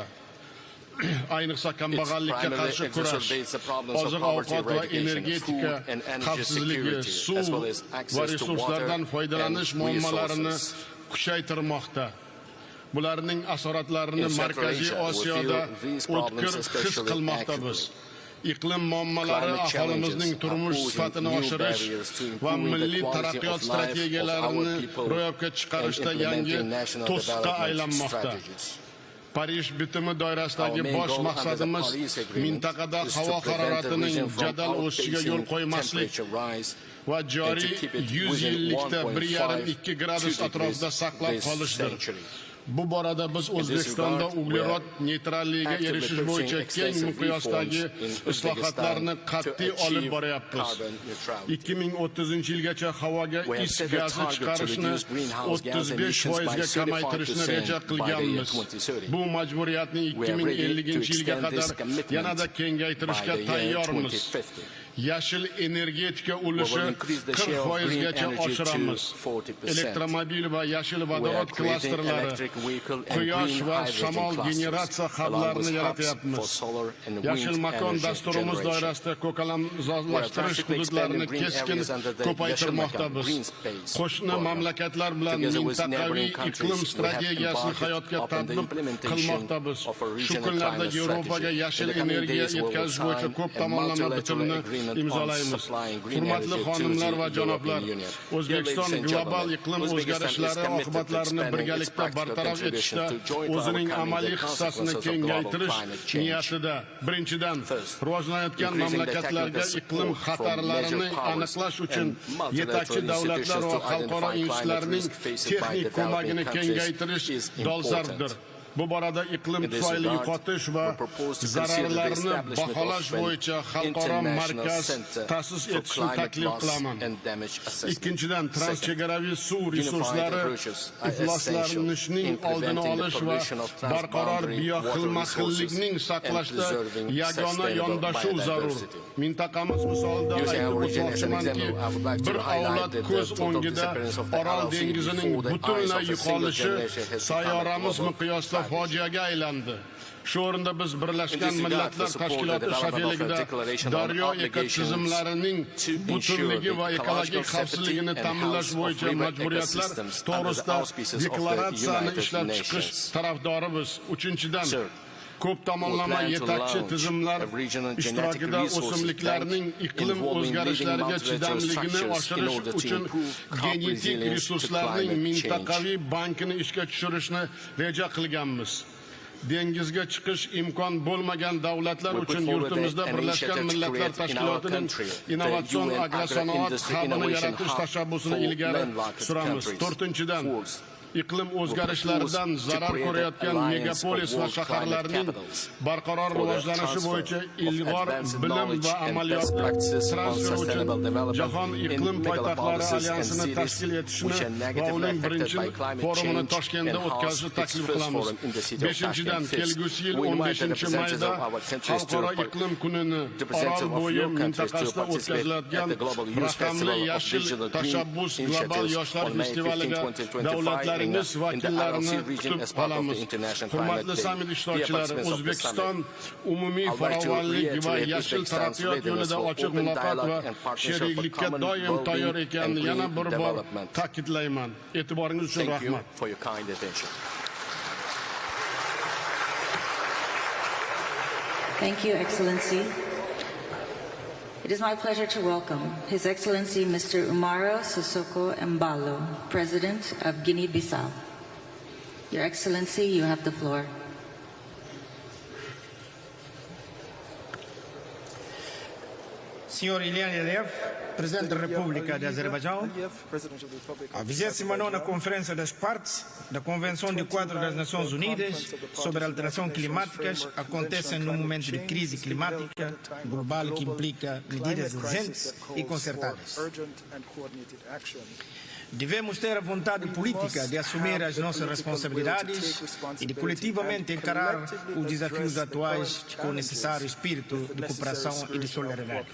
Ayniqsa kambag'allikka qarshi kurash, oziq-ovqat va energetika xavfsizligi, suv va resurslardan foydalanish muammolarini kuchaytirmoqda. Bularning asoratlarini Markaziy Osiyoda o'tkir his qilmoqdamiz. Iqlim muammolari aholimizning turmush sifatini oshirish va milliy taraqqiyot strategiyalarini ro'yobga chiqarishda yangi to'siqqa aylanmoqda. Parij bitimi doirasidagi bosh maqsadimiz mintaqada havo haroratining jadal o'sishiga yo'l qo'ymaslik va joriy 100 yillikda 1,5-2 gradus atrofida saqlab qolishdir. Bu borada biz O'zbekistonda uglerod neytralligiga erishish bo'yicha keng miqyosdagi islohotlarni qat'iy olib boryapmiz. 2030-yilgacha havoga is gazi chiqarishni 35% ga kamaytirishni reja qilganmiz. Bu majburiyatni 2050-yilga qadar yanada kengaytirishga tayyormiz. Yashil energetika ulushi 40% gacha oshiramiz. Elektromobil va yashil vodorod klasterlari, quyosh va shamol generatsiya hublarini yaratyapmiz. Yashil makon dasturimiz doirasida ko'kalamzorlashtirish hududlarini keskin ko'paytirmoqdamiz. Qo'shni mamlakatlar bilan mintaqaviy iqlim strategiyasini hayotga tatbiq qilmoqdamiz. Shu kunlarda Yevropaga yashil energiya yetkazish bo'yicha ko'p tomonlama bitimni imzolaymiz. Hurmatli xonimlar va janoblar, O'zbekiston global iqlim o'zgarishlari oqibatlarini birgalikda bartaraf etishda o'zining amaliy hissasini kengaytirish niyatida. Birinchidan, rivojlanayotgan mamlakatlarga iqlim xatarlarini aniqlash uchun yetakchi davlatlar va xalqaro institutlarning texnik ko'magini kengaytirish dolzarbdir. Bu borada iqlim tufayli yo'qotish va zararlarni baholash bo'yicha xalqaro markaz ta'sis etishni taklif qilaman. Ikkinchidan, transchegaraviy suv resurslari ifloslanishning oldini olish va barqaror bioxilma-xillikning saqlashda yagona yondashuv zarur. Mintaqamiz misolida aytib o'tmoqchimanki, bir avlod ko'z o'ngida Orol dengizining butunlay yo'qolishi sayyoramiz miqyosida fojiaga aylandi. Shu o'rinda biz Birlashgan Millatlar Tashkiloti shafeligida daryo ekotizimlarining butunligi va ekologik xavfsizligini ta'minlash bo'yicha majburiyatlar to'g'risida deklaratsiyani ishlab chiqish tarafdorimiz. Uchinchidan, ko'p tomonlama yetakchi tizimlar ishtirokida o'simliklarning iqlim o'zgarishlariga chidamligini oshirish uchun genetik resurslarning mintaqaviy bankini ishga tushirishni reja qilganmiz. Dengizga chiqish imkon bo'lmagan davlatlar uchun yurtimizda Birlashgan Millatlar Tashkilotining innovatsion agrosanoat hubini yaratish tashabbusini ilgari suramiz. To'rtinchidan, iqlim o'zgarishlaridan zarar ko'rayotgan megapolis va shaharlarning barqaror rivojlanishi bo'yicha ilg'or bilim va amaliyotni transfer uchun Jahon iqlim poytaxtlari alyansini tashkil etishni va uning birinchi forumini Toshkentda o'tkazishni taklif qilamiz. Beshinchidan, kelgusi yil 15-mayda Xalqaro iqlim kunini Orol bo'yi mintaqasida o'tkaziladigan raqamli yashil tashabbus global yoshlar festivaliga davlatlar vakillarini kutib qolamiz. Hurmatli sammit ishtirokchilari, O'zbekiston umumiy farovonlik va yashil taraqqiyot yo'lida ochiq muloqot va sheriklikka doim tayyor ekanini yana bir bor ta'kidlayman. E'tiboringiz uchun rahmat. Thank you, Excellency. It is my pleasure to welcome His Excellency Mr. Umaro Sissoco Embalo, President of Guinea-Bissau. Your Excellency, you have the floor. Senhor Ilhan Aliyev, Presidente da República de Azerbaijão, a 29ª Conferência das Partes da Convenção de Quadro das Nações Unidas sobre alterações climáticas acontece num momento de crise climática global que implica medidas urgentes e concertadas. Devemos ter a vontade política de assumir as nossas responsabilidades e de coletivamente encarar os desafios atuais com o necessário espírito de cooperação e de solidariedade.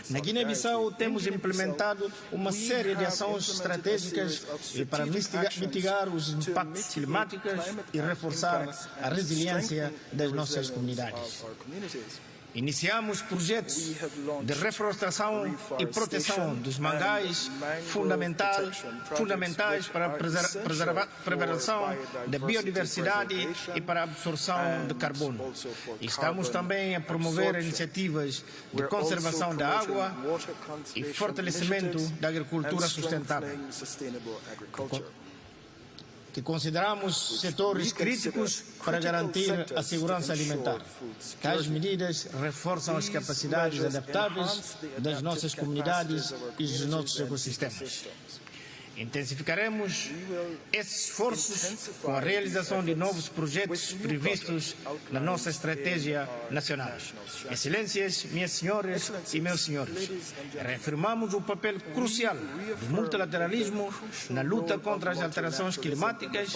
Na Guiné-Bissau temos implementado uma série de ações estratégicas para mitigar os impactos climáticos e reforçar a resiliência das nossas comunidades. Iniciamos projetos de reflorestação e proteção dos mangás fundamentais para a preservação da biodiversidade e para a absorção de carbono. Estamos também a promover iniciativas de conservação da água e fortalecimento da agricultura sustentável. que consideramos setores críticos para garantir a segurança alimentar. Tais medidas reforçam as capacidades adaptáveis das nossas comunidades e dos nossos ecossistemas. Intensificaremos esses esforços com a realização de novos projetos previstos na nossa estratégia nacional. Excelências, minhas senhoras e meus senhores, reafirmamos o papel crucial do multilateralismo na luta contra as alterações climáticas.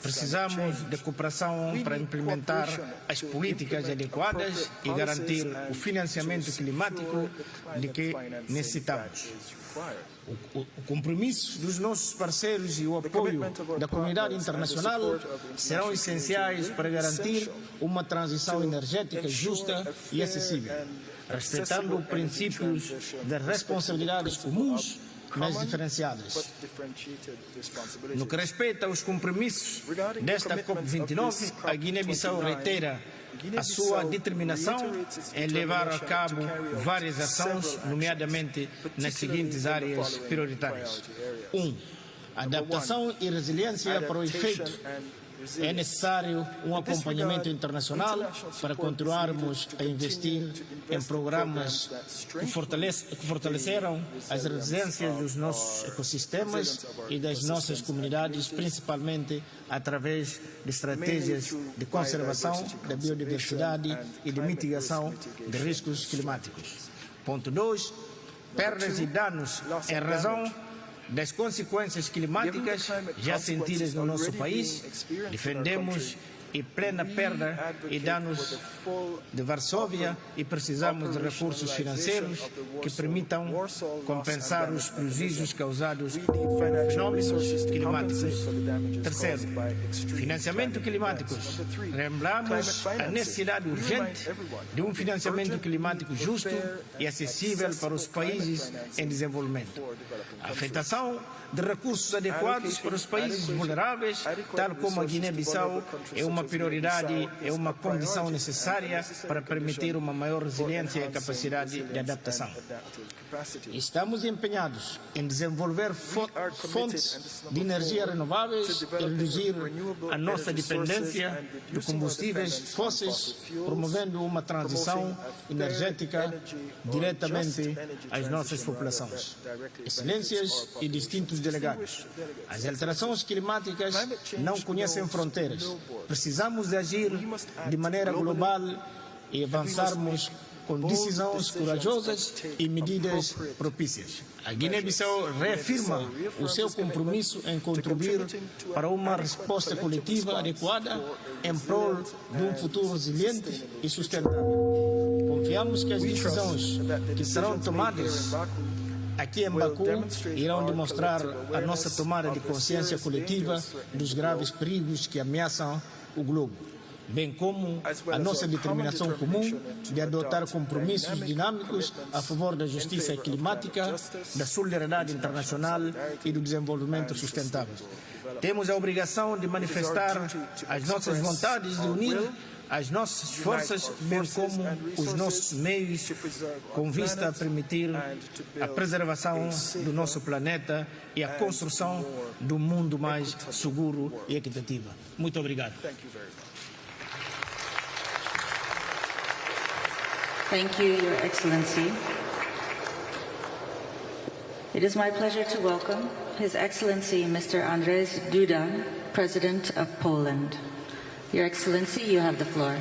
Precisamos de cooperação para implementar as políticas adequadas e garantir o financiamento climático de que necessitamos. O compromisso dos nossos parceiros e o apoio da comunidade internacional serão essenciais para garantir uma transição energética justa e acessível, respeitando princípios de responsabilidades comuns, mas diferenciadas. No que respeita aos compromissos desta COP29, a Guiné-Bissau reitera a sua determinação em levar a cabo várias ações, nomeadamente nas seguintes áreas prioritárias. 1. Adaptação e resiliência para o efeito. É necessário um acompanhamento internacional para continuarmos a investir em programas que fortalecerão as resiliências dos nossos ecossistemas e das nossas comunidades, principalmente através de estratégias de conservação da biodiversidade e de mitigação de riscos climáticos. Ponto 2. Perdas e danos em razão das consequências climáticas já sentidas no nosso país. Defendemos e plena perda e danos de Varsóvia e precisamos de recursos financeiros que permitam compensar os prejuízos causados por fenómenos climáticos. Terceiro, financiamento climático. Lembramos a necessidade urgente de um financiamento climático justo e acessível para os países em desenvolvimento. A afetação de recursos adequados para os países vulneráveis, tal como a Guiné-Bissau, é uma prioridade, é uma condição necessária para permitir uma maior resiliência e capacidade de adaptação. Estamos empenhados em desenvolver fontes de energia renováveis e reduzir a nossa dependência de combustíveis fósseis, promovendo uma transição energética diretamente às nossas populações. Excelências e distintos delegados, as alterações climáticas não conhecem fronteiras. Precisamos de agir de maneira global e avançarmos com decisões corajosas e medidas propícias. A Guiné-Bissau reafirma o seu compromisso em contribuir para uma resposta coletiva adequada em prol de um futuro resiliente e sustentável. Confiamos que as decisões que serão tomadas aqui em Baku irão demonstrar a nossa tomada de consciência coletiva dos graves perigos que ameaçam o globo, bem como a nossa determinação comum de adotar compromissos dinâmicos a favor da justiça climática, da solidariedade internacional e do desenvolvimento sustentável. Temos a obrigação de manifestar as nossas vontades de unir as nossas forças, bem como os nossos meios, com vista a permitir a preservação do nosso planeta e a construção de um mundo mais seguro e equitativo. Muito obrigado. Thank you, Your Excellency. It is my pleasure to welcome His Excellency Mr. Andrzej Duda, President of Poland. Your Excellency, you have the floor.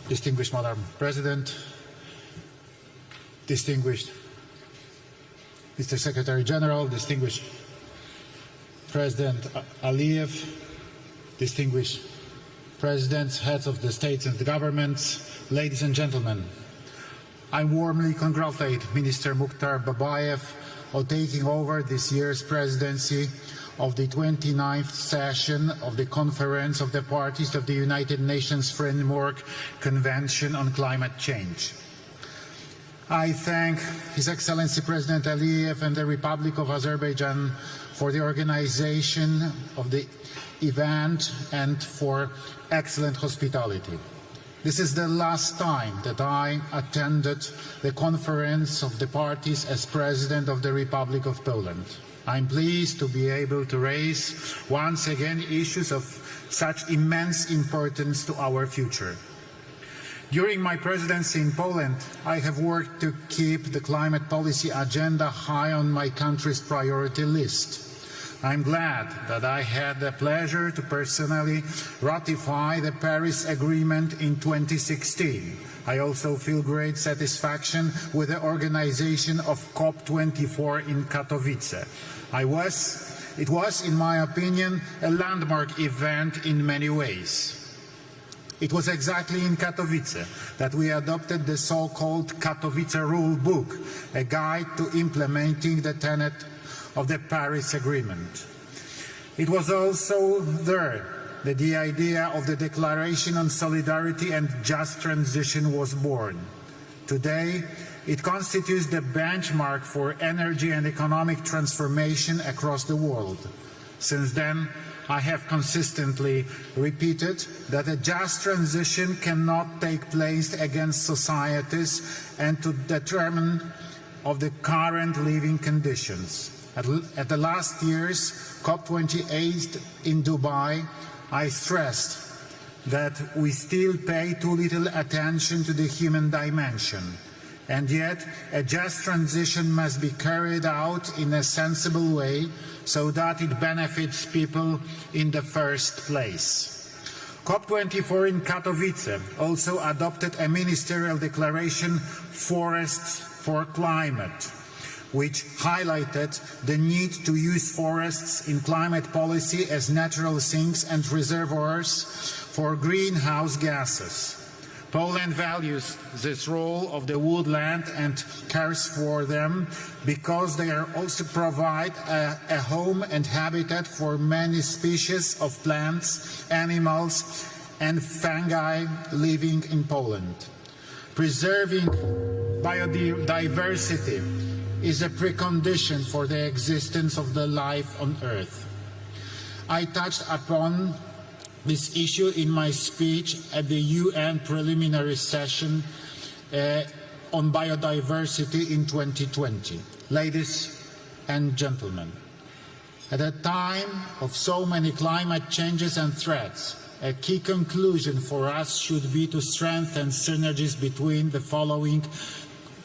Distinguished Madam President, distinguished Mr. Secretary General, distinguished President Aliyev, distinguished Presidents, heads of the states and the governments, ladies and gentlemen, I warmly congratulate Minister Mukhtar Babayev on taking over this year's presidency of the 29th session of the Conference of the Parties of the United Nations Framework Convention on Climate Change. I thank His Excellency President Aliyev and the Republic of Azerbaijan for the organization of the event and for excellent hospitality. This is the last time that I attended the conference of the parties as President of the Republic of Poland. I'm pleased to be able to raise once again issues of such immense importance to our future. During my presidency in Poland, I have worked to keep the climate policy agenda high on my country's priority list. I'm glad that I had the pleasure to personally ratify the Paris Agreement in 2016. I also feel great satisfaction with the organization of COP29 in Katowice. It was, in my opinion, a landmark event in many ways. It was exactly in Katowice that we adopted the so-called Katowice Rule Book, a guide to implementing the tenet of the Paris Agreement. It was also there that the idea of the Declaration on Solidarity and Just Transition was born. Today, it constitutes the benchmark for energy and economic transformation across the world. Since then, I have consistently repeated that a just transition cannot take place against societies and to determine of the current living conditions. At the last year's COP28 in Dubai, I stressed that we still pay too little attention to the human dimension, and yet a just transition must be carried out in a sensible way so that it benefits people in the first place. COP24 in Katowice also adopted a ministerial declaration, Forests for Climate, which highlighted the need to use forests in climate policy as natural sinks and reservoirs for greenhouse gases. Poland values this role of the woodland and cares for them because they also provide a home and habitat for many species of plants, animals, and fungi living in Poland. Preserving biodiversity is a precondition for the existence of the life on Earth. I touched upon this issue in my speech at the UN preliminary session on biodiversity in 2020. Ladies and gentlemen, at a time of so many climate changes and threats, a key conclusion for us should be to strengthen synergies between the following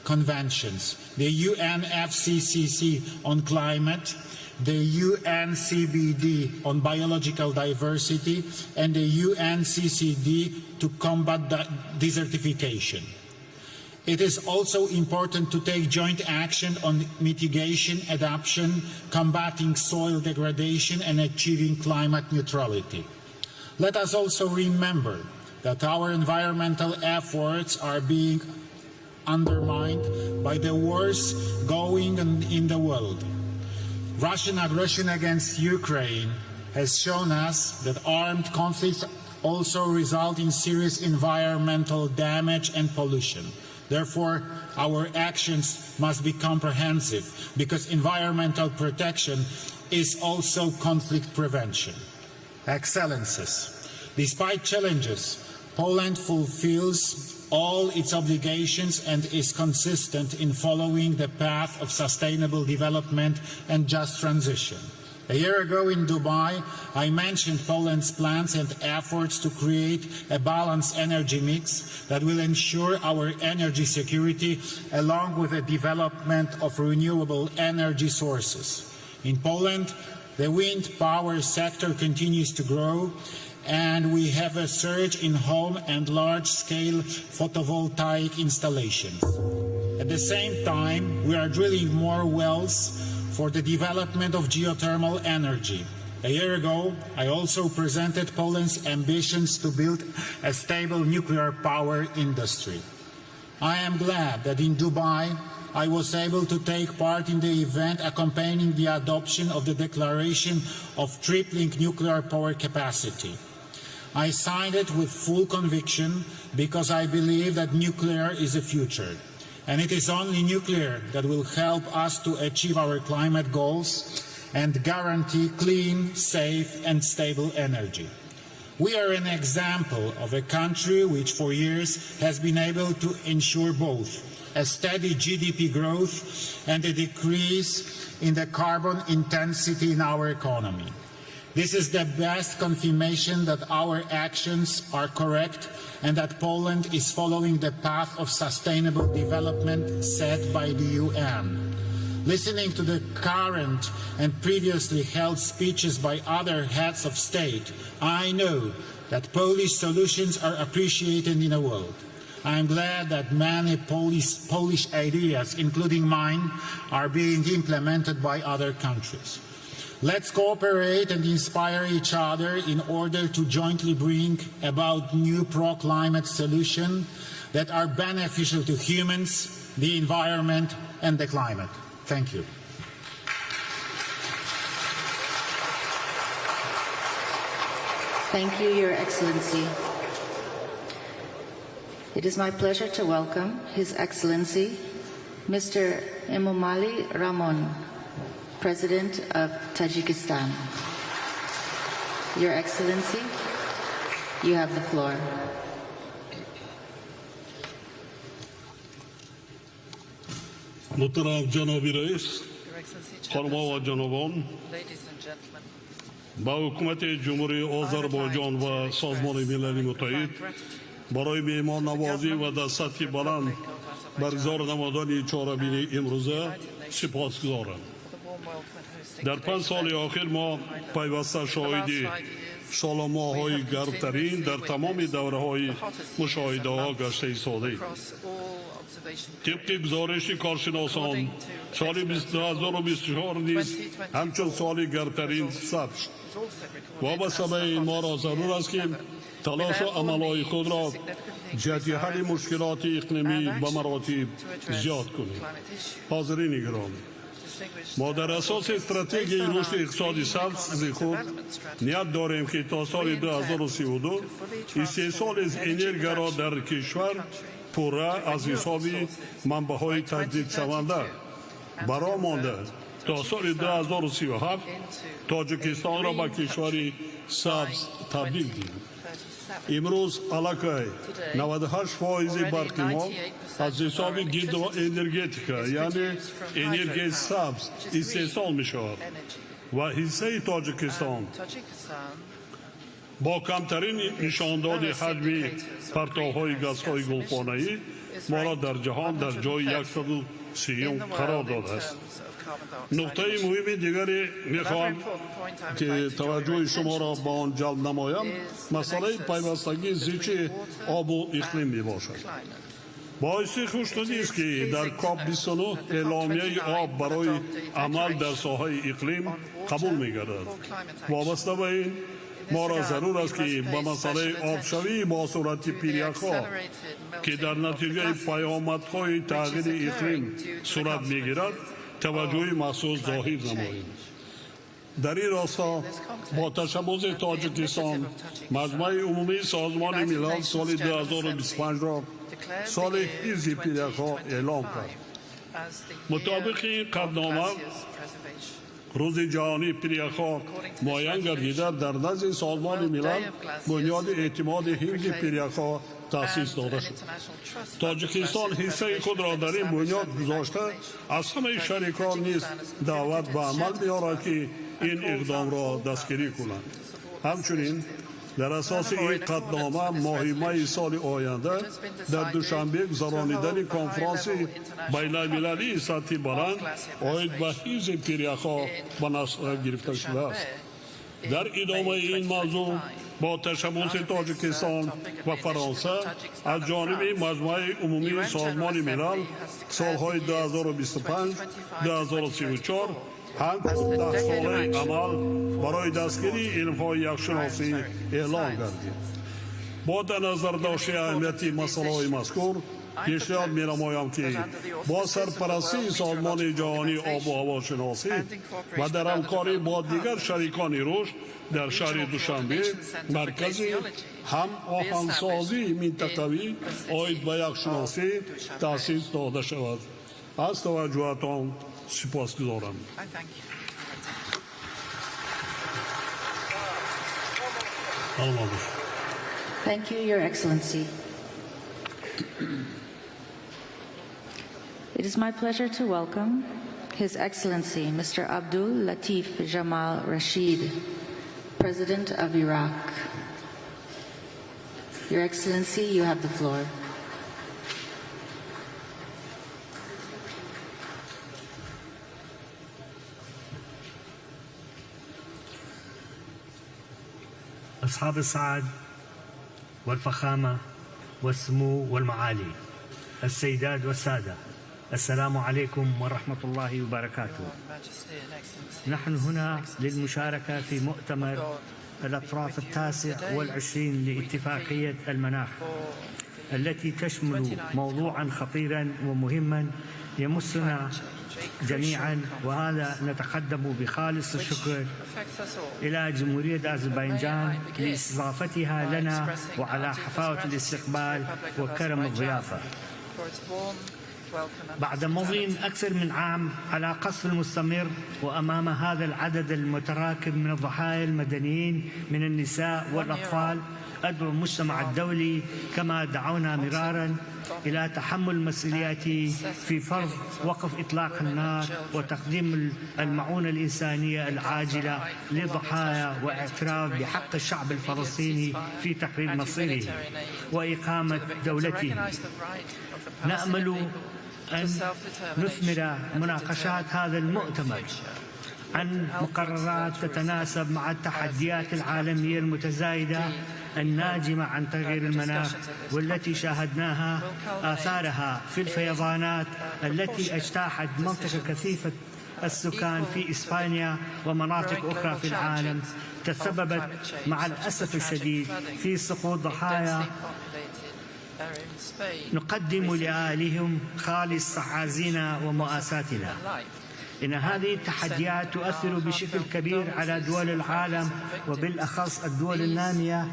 conventions: the UNFCCC on climate, the UNCBD on biological diversity, and the UNCCD to combat desertification. It is also important to take joint action on mitigation, adaptation, combating soil degradation, and achieving climate neutrality. Let us also remember that our environmental efforts are being undermined by the wars going on in the world. Russian aggression against Ukraine has shown us that armed conflicts also result in serious environmental damage and pollution. Therefore, our actions must be comprehensive, because environmental protection is also conflict prevention. Excellencies, despite challenges, Poland fulfills all its obligations and is consistent in following the path of sustainable development and just transition. A year ago in Dubai, I mentioned Poland's plans and efforts to create a balanced energy mix that will ensure our energy security, along with the development of renewable energy sources. In Poland, the wind power sector continues to grow, and we have a surge in home and large-scale photovoltaic installations. At the same time, we are drilling more wells for the development of geothermal energy. A year ago, I also presented Poland's ambitions to build a stable nuclear power industry. I am glad that in Dubai, I was able to take part in the event accompanying the adoption of the declaration of tripling nuclear power capacity. I signed it with full conviction because I believe that nuclear is the future. And it is only nuclear that will help us to achieve our climate goals and guarantee clean, safe, and stable energy. We are an example of a country which for years has been able to ensure both a steady GDP growth and a decrease in the carbon intensity in our economy. This is the best confirmation that our actions are correct and that Poland is following the path of sustainable development set by the UN. Listening to the current and previously held speeches by other heads of state, I know that Polish solutions are appreciated in the world. I am glad that many Polish ideas, including mine, are being implemented by other countries. Let's cooperate and inspire each other in order to jointly bring about new pro-climate solutions that are beneficial to humans, the environment, and the climate. Thank you. Thank you, Your Excellency. It is my pleasure to welcome His Excellency, Mr. Emomali Rahmon, President of Tajikistan. Your Excellency, you have the floor. Muhtaram Janobi Rais, Xonmo va Janobon, با حکومت جمهوری آذربایجان و سازمان ملل متحد برای مهمان نوازی و در سطح بلند برگزار نمودن چهارمین امروزه سپاسگزارم. در 5 سال آخر ما پیوسته شاهد سالماهای گرمترین در تمام دوره‌های مشاهده ها گشته ایستاده‌ایم. طبق گزارش کارشناسان سال 2024 نیز همچون سال گرمترین ثبت شد. وابسته به این ما را ضرور است که تلاش و عملهای خود را جهت حل مشکلات اقلیمی به مراتب زیاد کنیم. حاضرین گرامی، ما در اساس استراتژی رشد اقتصادی سبز خود نیت داریم که تا سال 2032 استحصال از انرژی را در کشور پوره از حساب منبع‌های تجدید شونده برآمده تا سال 2037 تاجیکستان را به کشوری سبز تبدیل کنیم. امروز علاقه 98% برق ما از حساب گرد و انرژتیکا یعنی انرژی سبز استحصال می شود و حصه تاجیکستان با کمترین نشانداد حجم پرتوهای گازهای گلخانه‌ای ما را در جهان در جای 130 قرار داده است. نقطه مهم دیگری میخوام که توجه شما را به آن جلب نمایم مسئله پیوستگی زیچ آب و اقلیم می باشد. باعث خوشنودی است که در کاپ 29 اعلامیه آب برای عمل در ساحه اقلیم قبول می گردد. وابسته به این ما را ضرور است که به مسئله آبشوی با صورت پیریک‌ها که در نتیجه پیامدهای تغییر اقلیم صورت می گیرد توجه مخصوص ظاهر نماییم. در این راستا با تشبث تاجیکستان مجمع عمومی سازمان ملل سال 2025 را سال حفظ پیریک‌ها اعلام کرد. مطابق این قطعنامه روز جهانی پیریک‌ها معین گردیده در نزد سازمان ملل بنیاد اعتماد حفظ پیریک‌ها تأسیس داده شد. تاجیکستان حصه خود را در این بنیاد گذاشته از همه شریکان نیز دعوت به عمل می‌آورد که این اقدام را دستگیری کنند. همچنین در اساس این قطعنامه ماه می سال آینده در دوشنبه گذرانیدن کنفرانس بین‌المللی سطح بلند عاید به حفظ پیریک‌ها به نظر گرفته شده است. در ادامه این موضوع با تشبث تاجیکستان و فرانسه از جانب مجمع عمومی سازمان ملل سالهای 2025 2034 هم 10 ساله عمل برای دستگیری علم‌های یخشناسی اعلام گردید. با در نظر داشته اهمیت مسائل مذکور پیشنهاد می‌نمایم که با سرپرستی سازمان جهانی آب و هوا شناسی و در همکاری با دیگر شریکان رشد در شهر دوشنبه مرکز هم آهنگسازی منطقوی عاید به یخشناسی تأسیس داده شود. از توجهتان سپاسگزارم. Thank you, Your Excellency. It is my pleasure to welcome His Excellency Mr. Abdul Latif Jamal Rashid, President of Iraq. Your Excellency, you have the floor. أصحاب السعادة والفخامة والسمو والمعالي، السيدات والسادة، السلام عليكم ورحمة الله وبركاته. نحن هنا للمشاركة في مؤتمر الأطراف 29 لاتفاقية المناخ، التي تشمل موضوعا خطيرا ومهما يمسنا جميعا، وهذا نتقدم بخالص الشكر إلى جمهورية أذربيجان لاستضافتها لنا وعلى حفاوة الاستقبال وكرم الضيافة. بعد مضي أكثر من عام على قصف المستمر وأمام هذا العدد المتراكم من الضحايا المدنيين من النساء والأطفال، أدعو المجتمع الدولي كما دعونا مرارا إلى تحمل مسؤولياته في فرض وقف إطلاق النار وتقديم المعونة الإنسانية العاجلة للضحايا واعتراف بحق الشعب الفلسطيني في تقرير مصيره وإقامة دولته. نأمل أن نثمر مناقشات هذا المؤتمر عن مقررات تتناسب مع التحديات العالمية المتزايدة الناجمة عن تغيير المناخ، والتي شاهدناها آثارها في الفيضانات التي اجتاحت منطقة كثيفة السكان في إسبانيا ومناطق أخرى في العالم، تسببت مع الأسف الشديد في سقوط ضحايا. نقدم لأهاليهم خالص تعازينا ومؤاساتنا. إن هذه التحديات تؤثر بشكل كبير على دول العالم وبالأخص الدول النامية،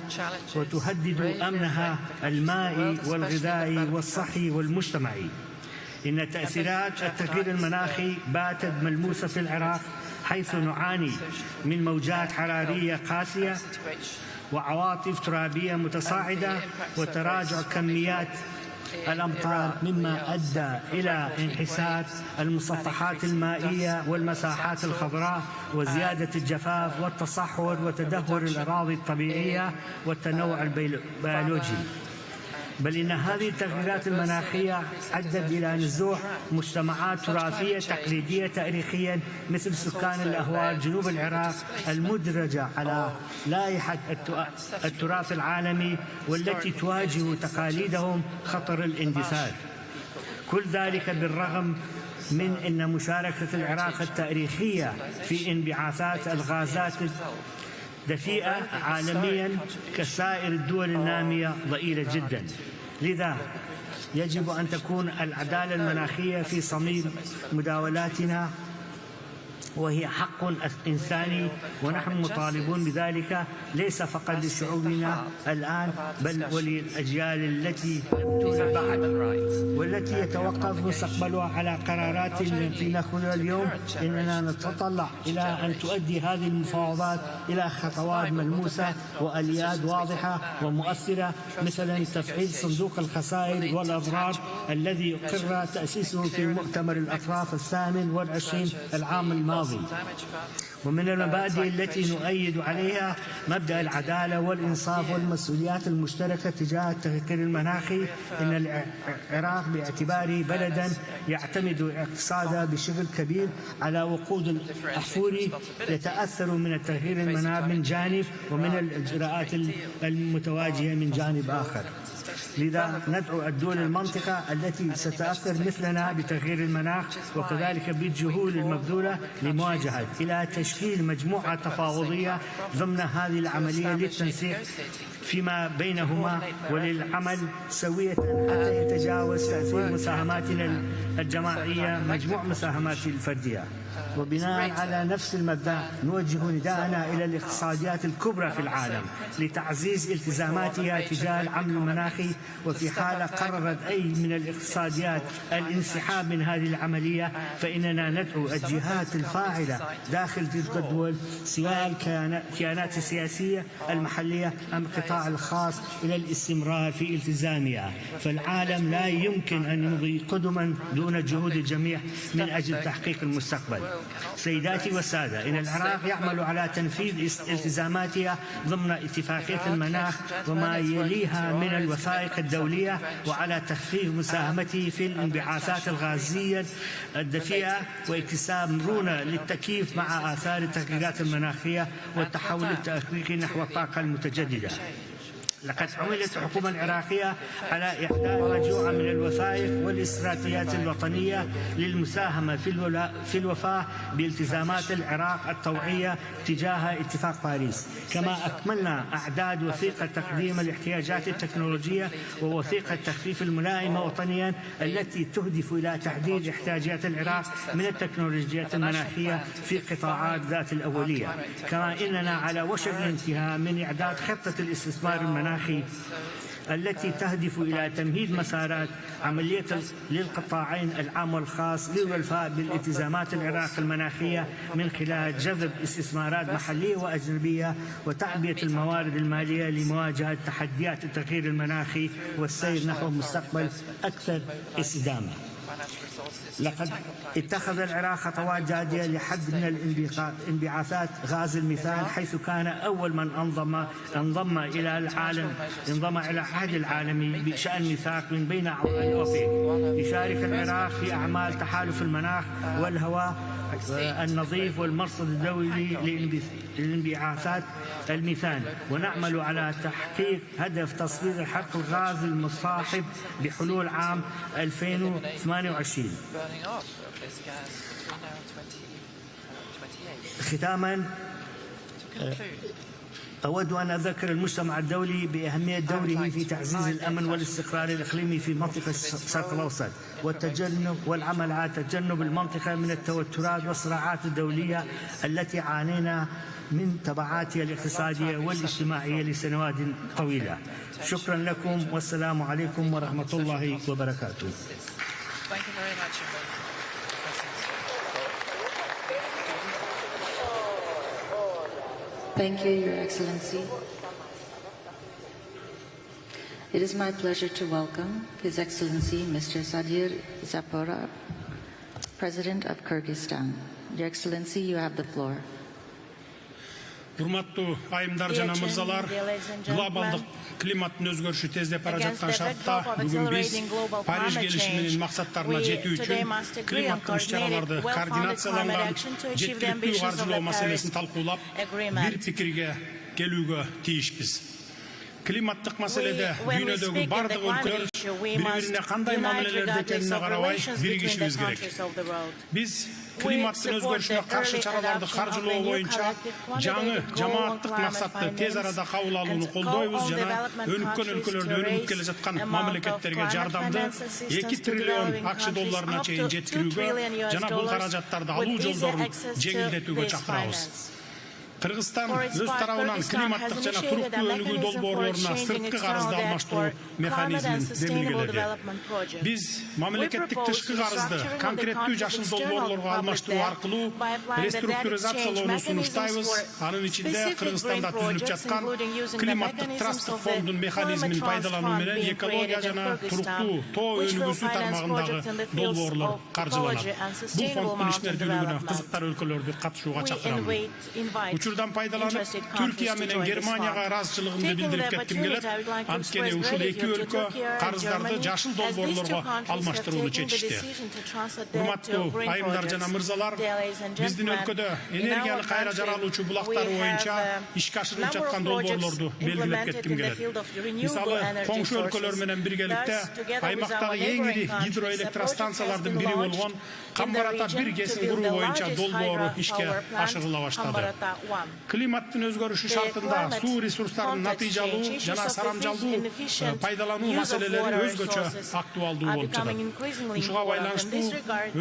وتهدد أمنها المائي والغذائي والصحي والمجتمعي. إن تأثيرات التغيير المناخي باتت ملموسة في العراق، حيث نعاني من موجات حرارية قاسية وعواصف ترابية متصاعدة وتراجع كميات الأمطار، مما أدى إلى انحسار المسطحات المائية والمساحات الخضراء وزيادة الجفاف والتصحر وتدهور الأراضي الطبيعية والتنوع البيولوجي. بل إن هذه التغييرات المناخية أدت إلى نزوح مجتمعات تراثية تقليدية تاريخيا مثل سكان الأهوار جنوب العراق المدرجة على لائحة التراث العالمي، والتي تواجه تقاليدهم خطر الاندثار. كل ذلك بالرغم من أن مشاركة العراق التاريخية في انبعاثات الغازات دفيئة عالميا كسائر الدول النامية ضئيلة جدا. لذا يجب أن تكون العدالة المناخية في صميم مداولاتنا، وهي حق إنساني، ونحن مطالبون بذلك ليس فقط لشعوبنا الآن بل وللأجيال التي تأتون بعد، والتي يتوقف مستقبلها على قرارات التي نأخذها اليوم. إننا نتطلع إلى أن تؤدي هذه المفاوضات إلى خطوات ملموسة وآليات واضحة ومؤثرة، مثلا تفعيل صندوق الخسائر والأضرار الذي أقر تأسيسه في مؤتمر الأطراف 28 العام الماضي. ومن المبادئ التي نؤيد عليها مبدأ العدالة والإنصاف والمسؤوليات المشتركة تجاه التغيير المناخي. إن العراق باعتباره بلدا يعتمد اقتصاده بشكل كبير على وقود الأحفوري يتأثر من التغيير المناخ من جانب، ومن الإجراءات المتواجهة من جانب آخر. لذا ندعو الدول المنطقة التي ستتأثر مثلنا بتغيير المناخ وكذلك بالجهود المبذولة لمواجهة إلى تشكيل مجموعة تفاوضية ضمن هذه العملية للتنسيق فيما بينهما وللعمل سوية حتى يتجاوز تأثير مساهماتنا الجماعية مجموع مساهمات الفردية. وبناء على نفس المبدأ نوجه نداءنا إلى الاقتصاديات الكبرى في العالم لتعزيز التزاماتها تجاه العمل المناخي، وفي حالة قررت أي من الاقتصاديات الانسحاب من هذه العملية فإننا ندعو الجهات الفاعلة داخل تلك الدول سواء الكيانات السياسية المحلية أم القطاع الخاص إلى الاستمرار في التزامها، فالعالم لا يمكن أن يمضي قدما دون جهود الجميع من أجل تحقيق المستقبل. سيداتي والسادة، إن العراق يعمل على تنفيذ التزاماتها ضمن اتفاقية المناخ وما يليها من الوثائق الدولية، وعلى تخفيف مساهمته في الانبعاثات الغازية الدفيئة واكتساب مرونة للتكييف مع آثار التغييرات المناخية والتحول التأكيدي نحو الطاقة المتجددة. لقد عملت الحكومة العراقية على إعداد مجموعة من الوثائق والاستراتيجيات الوطنية للمساهمة في الوفاء بالتزامات العراق الطوعية تجاه اتفاق باريس، كما أكملنا أعداد وثيقة تقديم الاحتياجات التكنولوجية ووثيقة تخفيف الملائمة وطنيا التي تهدف إلى تحديد احتياجات العراق من التكنولوجيات المناخية في قطاعات ذات الأولية. كما إننا على وشك الانتهاء من إعداد خطة الاستثمار المناخي التي تهدف إلى تمهيد مسارات عملية للقطاعين العام والخاص للوفاء بالالتزامات العراق المناخية من خلال جذب استثمارات محلية وأجنبية وتعبئة الموارد المالية لمواجهة تحديات التغيير المناخي والسير نحو مستقبل أكثر استدامة. لقد اتخذ العراق خطوات جادية لحد من انبعاثات غاز الميثان، حيث كان أول من انضم إلى العهد العالمي بشأن ميثاق من بين أعضاء الأوبك. يشارك العراق في أعمال تحالف المناخ والهواء النظيف والمرصد الدولي لانبعاثات الميثان، ونعمل على تحقيق هدف تصفير الحرق الغازي المصاحب بحلول عام 2028. ختاما أود أن أذكر المجتمع الدولي بأهمية دوره في تعزيز الأمن والاستقرار الإقليمي في منطقة الشرق الأوسط والعمل على تجنب المنطقة من التوترات والصراعات الدولية التي عانينا من تبعاتها الاقتصادية والاجتماعية لسنوات طويلة. شكرا لكم والسلام عليكم ورحمة الله وبركاته. Thank you, Your Excellency. It is my pleasure to welcome His Excellency Mr. Sadir Zaporov, President of Kyrgyzstan. Your Excellency, you have the floor. Урматтуу айымдар жана мырзалар, глобалдык климаттын өзгөрүшү тездеп бара жаткан шартта бүгүн биз Париж келишиминин максаттарына жетүү үчүн климаттык иш-чараларды координацияланган жеткиликтүү каржылоо маселесин талкуулап бир пикирге келүүгө тийишпиз. Климаттык маселеде дүйнөдөгү бардык өлкөлөр бири-бирине кандай мамилелерде экенине карабай биригишибиз керек. Биз климаттын өзгөрүшүнө каршы чараларды каржылоо боюнча жаңы жамааттык максатты тез арада кабыл алууну колдойбуз жана өнүккөн өлкөлөрдө өнүгүп келе жаткан мамлекеттерге жардамды 2 триллион акч долларына чейин жеткирүүгө жана бул каражаттарды алуу жолдорун жеңилдетүүгө чакырабыз. Кыргызстан өз тарабынан климаттык жана туруктуу өнүгүү долбоорлоруна сырткы карызды алмаштыруу механизмин демилгеледи. Биз мамлекеттик тышкы карызды конкреттүү жашыл долбоорлорго алмаштыруу аркылуу реструктуризациялоону сунуштайбыз. Анын ичинде Кыргызстанда түзүлүп жаткан климаттык трасттык фондун механизмин пайдалануу менен экология жана туруктуу тоо өнүгүүсү тармагындагы долбоорлор каржыланат. Бул фонддун ишмердүүлүгүнө кызыктар өлкөлөрдү катышууга чакырам. Учурдан пайдаланып, Түркия менен Германияга ыраазычылыгымды билдирип кетким келет. Анткени ушул эки өлкө карыздарды жашыл долбоорлорго алмаштырууну чечишти. Урматтуу айымдар жана мырзалар, биздин өлкөдө энергияны кайра жаралуучу булактары боюнча ишке ашырылып жаткан долбоорлорду белгилеп кетким келет. Мисалы, коңшу өлкөлөр менен биргеликте аймактагы эң ири гидроэлектростанциялардын бири болгон Камбарата 1 кесин куруу боюнча долбоору ишке ашырыла баштады. Климаттын өзгөрүшү шартында суу ресурстарынын натыйжалуу жана сарамжалдуу пайдалануу маселелери өзгөчө актуалдуу болуп жатат. Ушуга байланыштуу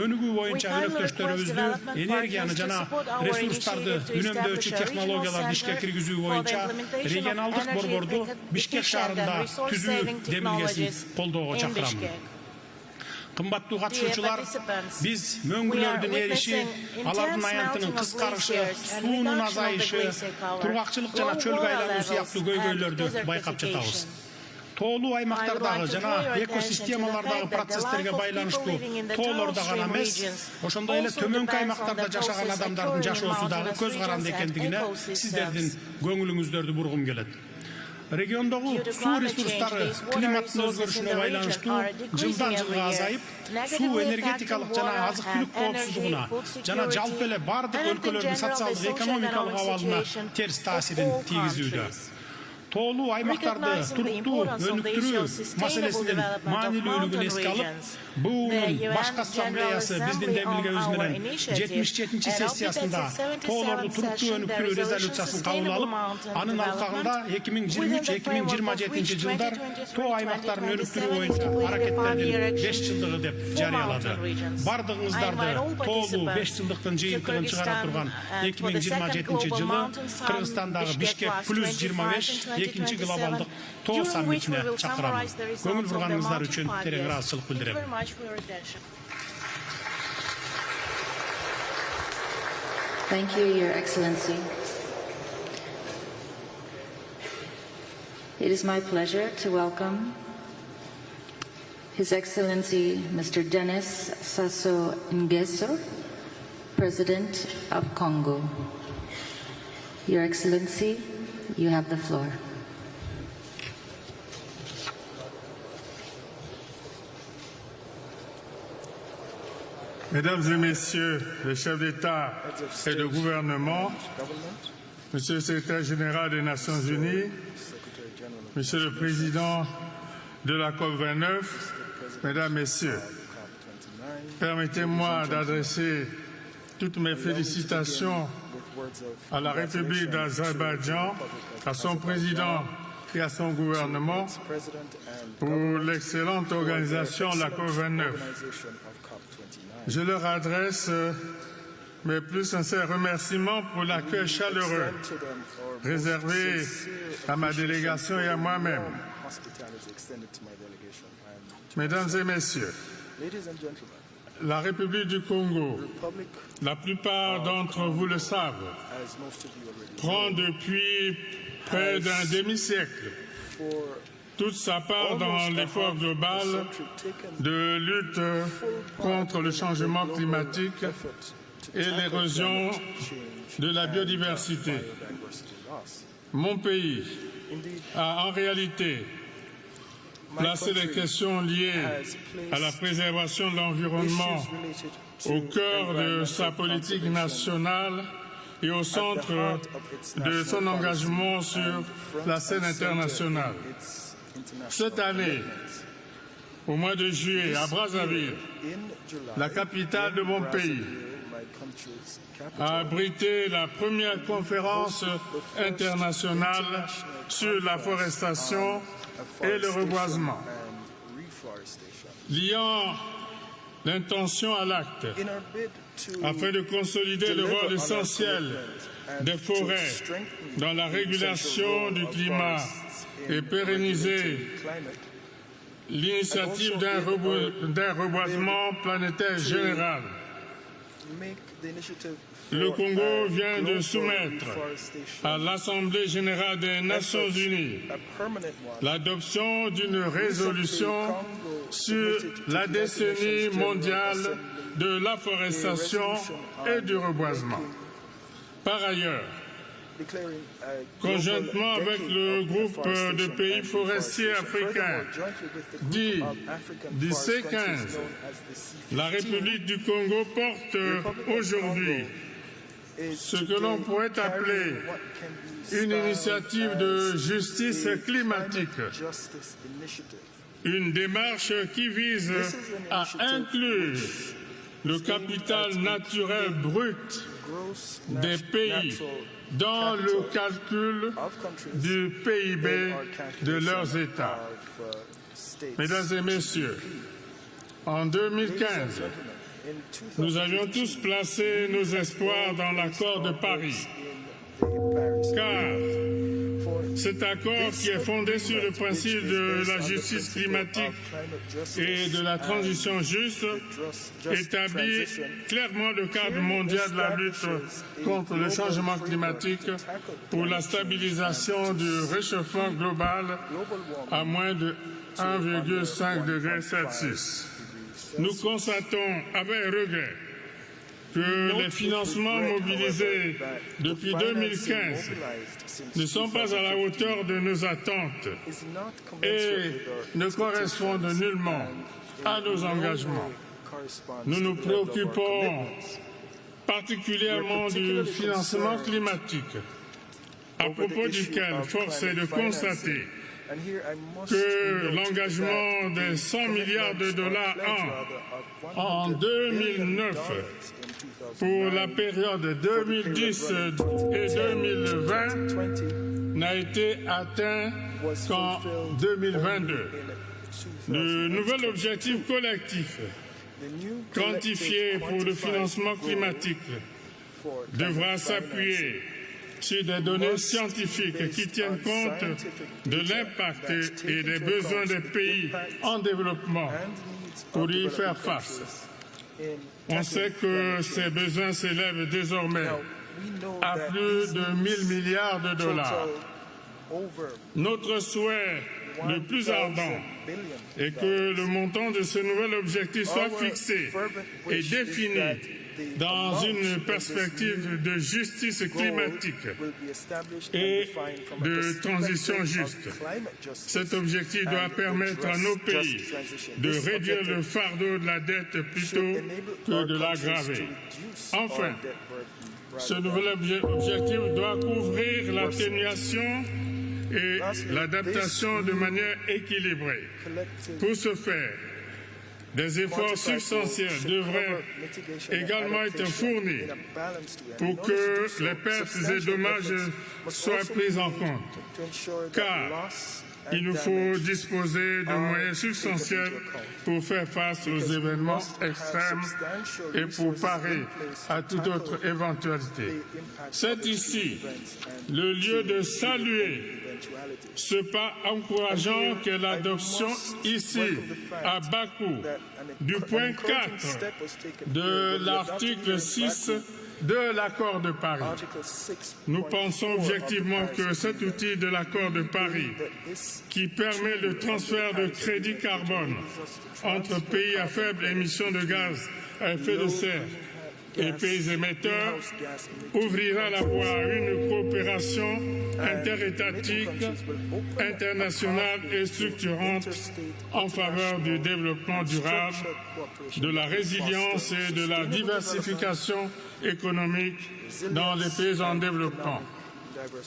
өнүгүү боюнча өнөктөштөрүбүздү энергияны жана ресурстарды үнөмдөөчү технологияларды ишке киргизүү боюнча регионалдык борборду Бишкек шаарында түзүү демилгесин колдоого чакырамын. Кымбаттуу катышуучулар, биз мөңгүлөрдүн эриши, алардын аянтынын кыскарышы, суунун азайышы, тургакчылык жана чөлгө айлануу сыяктуу көйгөйлөрдү байкап жатабыз. Тоолуу аймактардагы жана экосистемалардагы процесстерге байланыштуу тоолордо гана эмес, ошондой эле төмөнкү аймактарда жашаган адамдардын жашоосу дагы көз каранды экендигине сиздердин көңүлүңүздөрдү бургум келет. Региондогу суу ресурстары климаттын өзгөрүшүнө байланыштуу жылдан жылга азайып, суу энергетикалык жана азык-түлүк коопсуздугуна жана жалпы эле бардык өлкөлөрдүн социалдык экономикалык абалына терс таасирин тийгизүүдө. Тоолуу аймактарды туруктуу өнүктүрүү маселесинин маанилүүлүгүн эске алып, БУнун башкы ассамблеясы биздин демилгебиз менен 77-сессиясында тоолорду туруктуу өнүктүрүү резолюциясын кабыл алып, анын алкагында 2023-2027 жылдар тоо аймактарын өнүктүрүү боюнча аракеттердин 5 жылдыгы деп жарыялады. Бардыгыңыздарды тоолуу 5 жылдыктын жыйынтыгын чыгара турган 2027 жылы Кыргызстандагы Бишкек плюс 25 экинчи глобалдык тоо саммитине чакырамын. Көңүл бурганыңыздар үчүн терең ыраазычылык билдирем. Thank you, Your Excellency. It is my pleasure to welcome His Excellency Mr. Denis Sassou Nguesso, President of Congo. Your Excellency, you have the floor. Mesdames et Messieurs les chefs d'État et de gouvernement, Monsieur le Secrétaire général des Nations Unies, Monsieur le Président de la COP29, Mesdames, Messieurs, permettez-moi d'adresser toutes mes félicitations à la République d'Azerbaïdjan, à son président et à son gouvernement pour l'excellente organisation de la COP29. Je leur adresse mes plus sincères remerciements pour l'accueil chaleureux réservé à ma délégation et à moi-même. Mesdames et Messieurs, la République du Congo, la plupart d'entre vous le savent, prend depuis près d'un demi-siècle toute sa part dans l'effort global de lutte contre le changement climatique et l'érosion de la biodiversité. Mon pays a en réalité placé les questions liées à la préservation de l'environnement au cœur de sa politique nationale et au centre de son engagement sur la scène internationale. Cette année, au mois de juillet, à Brazzaville, la capitale de mon pays, a abrité la première conférence internationale sur la forestation et le reboisement. Liant l'intention à l'acte, afin de consolider le rôle essentiel des forêts dans la régulation du climat et pérenniser l'initiative d'un reboisement planétaire général. Le Congo vient de soumettre à l'Assemblée générale des Nations unies l'adoption d'une résolution sur la décennie mondiale de l'afforestation et du reboisement. Par ailleurs, conjointement avec le groupe de pays forestiers africains, dit du C15, la République du Congo porte aujourd'hui ce que l'on pourrait appeler une initiative de justice climatique, une démarche qui vise à inclure le capital naturel brut des pays dans le calcul du PIB de leurs États. Mesdames et messieurs, en 2015, nous avions tous placé nos espoirs dans l'accord de Paris, car cet accord qui est fondé sur le principe de la justice climatique et de la transition juste établit clairement le cadre mondial de la lutte contre le changement climatique pour la stabilisation du réchauffement global à moins de 1,5 degré Celsius. Nous constatons avec regret que les financements mobilisés depuis 2015 ne sont pas à la hauteur de nos attentes et ne correspondent nullement à nos engagements. Nous nous préoccupons particulièrement du financement climatique, à propos duquel force est de constater que l'engagement des 100 milliards de dollars en 2009 pour la période 2010 et 2020 n'a été atteint qu'en 2022. Le nouvel objectif collectif quantifié pour le financement climatique devra s'appuyer sur des données scientifiques qui tiennent compte de l'impact et des besoins des pays en développement pour y faire face. On sait que ces besoins s'élèvent désormais à plus de 1 000 milliards de dollars. Notre souhait le plus ardent est que le montant de ce nouvel objectif soit fixé et défini dans une perspective de justice climatique et de transition juste. Cet objectif doit permettre à nos pays de réduire le fardeau de la dette plutôt que de l'aggraver. Enfin, ce nouvel objectif doit couvrir l'atténuation et l'adaptation de manière équilibrée. Pour ce faire, des efforts substantiels devraient également être fournis pour que les pertes et dommages soient pris en compte, car il nous faut disposer de moyens substantiels pour faire face aux événements extrêmes et pour parer à toute autre éventualité. C'est ici le lieu de saluer ce pas encourageant qu'est l'adoption ici, à Bakou, du point 4 de l'article 6 de l'accord de Paris. Nous pensons objectivement que cet outil de l'accord de Paris, qui permet le transfert de crédits carbone entre pays à faible émission de gaz à effet de serre et pays émetteurs, ouvrira la voie à une coopération interétatique, internationale et structurante en faveur du développement durable, de la résilience et de la diversification économique dans les pays en développement.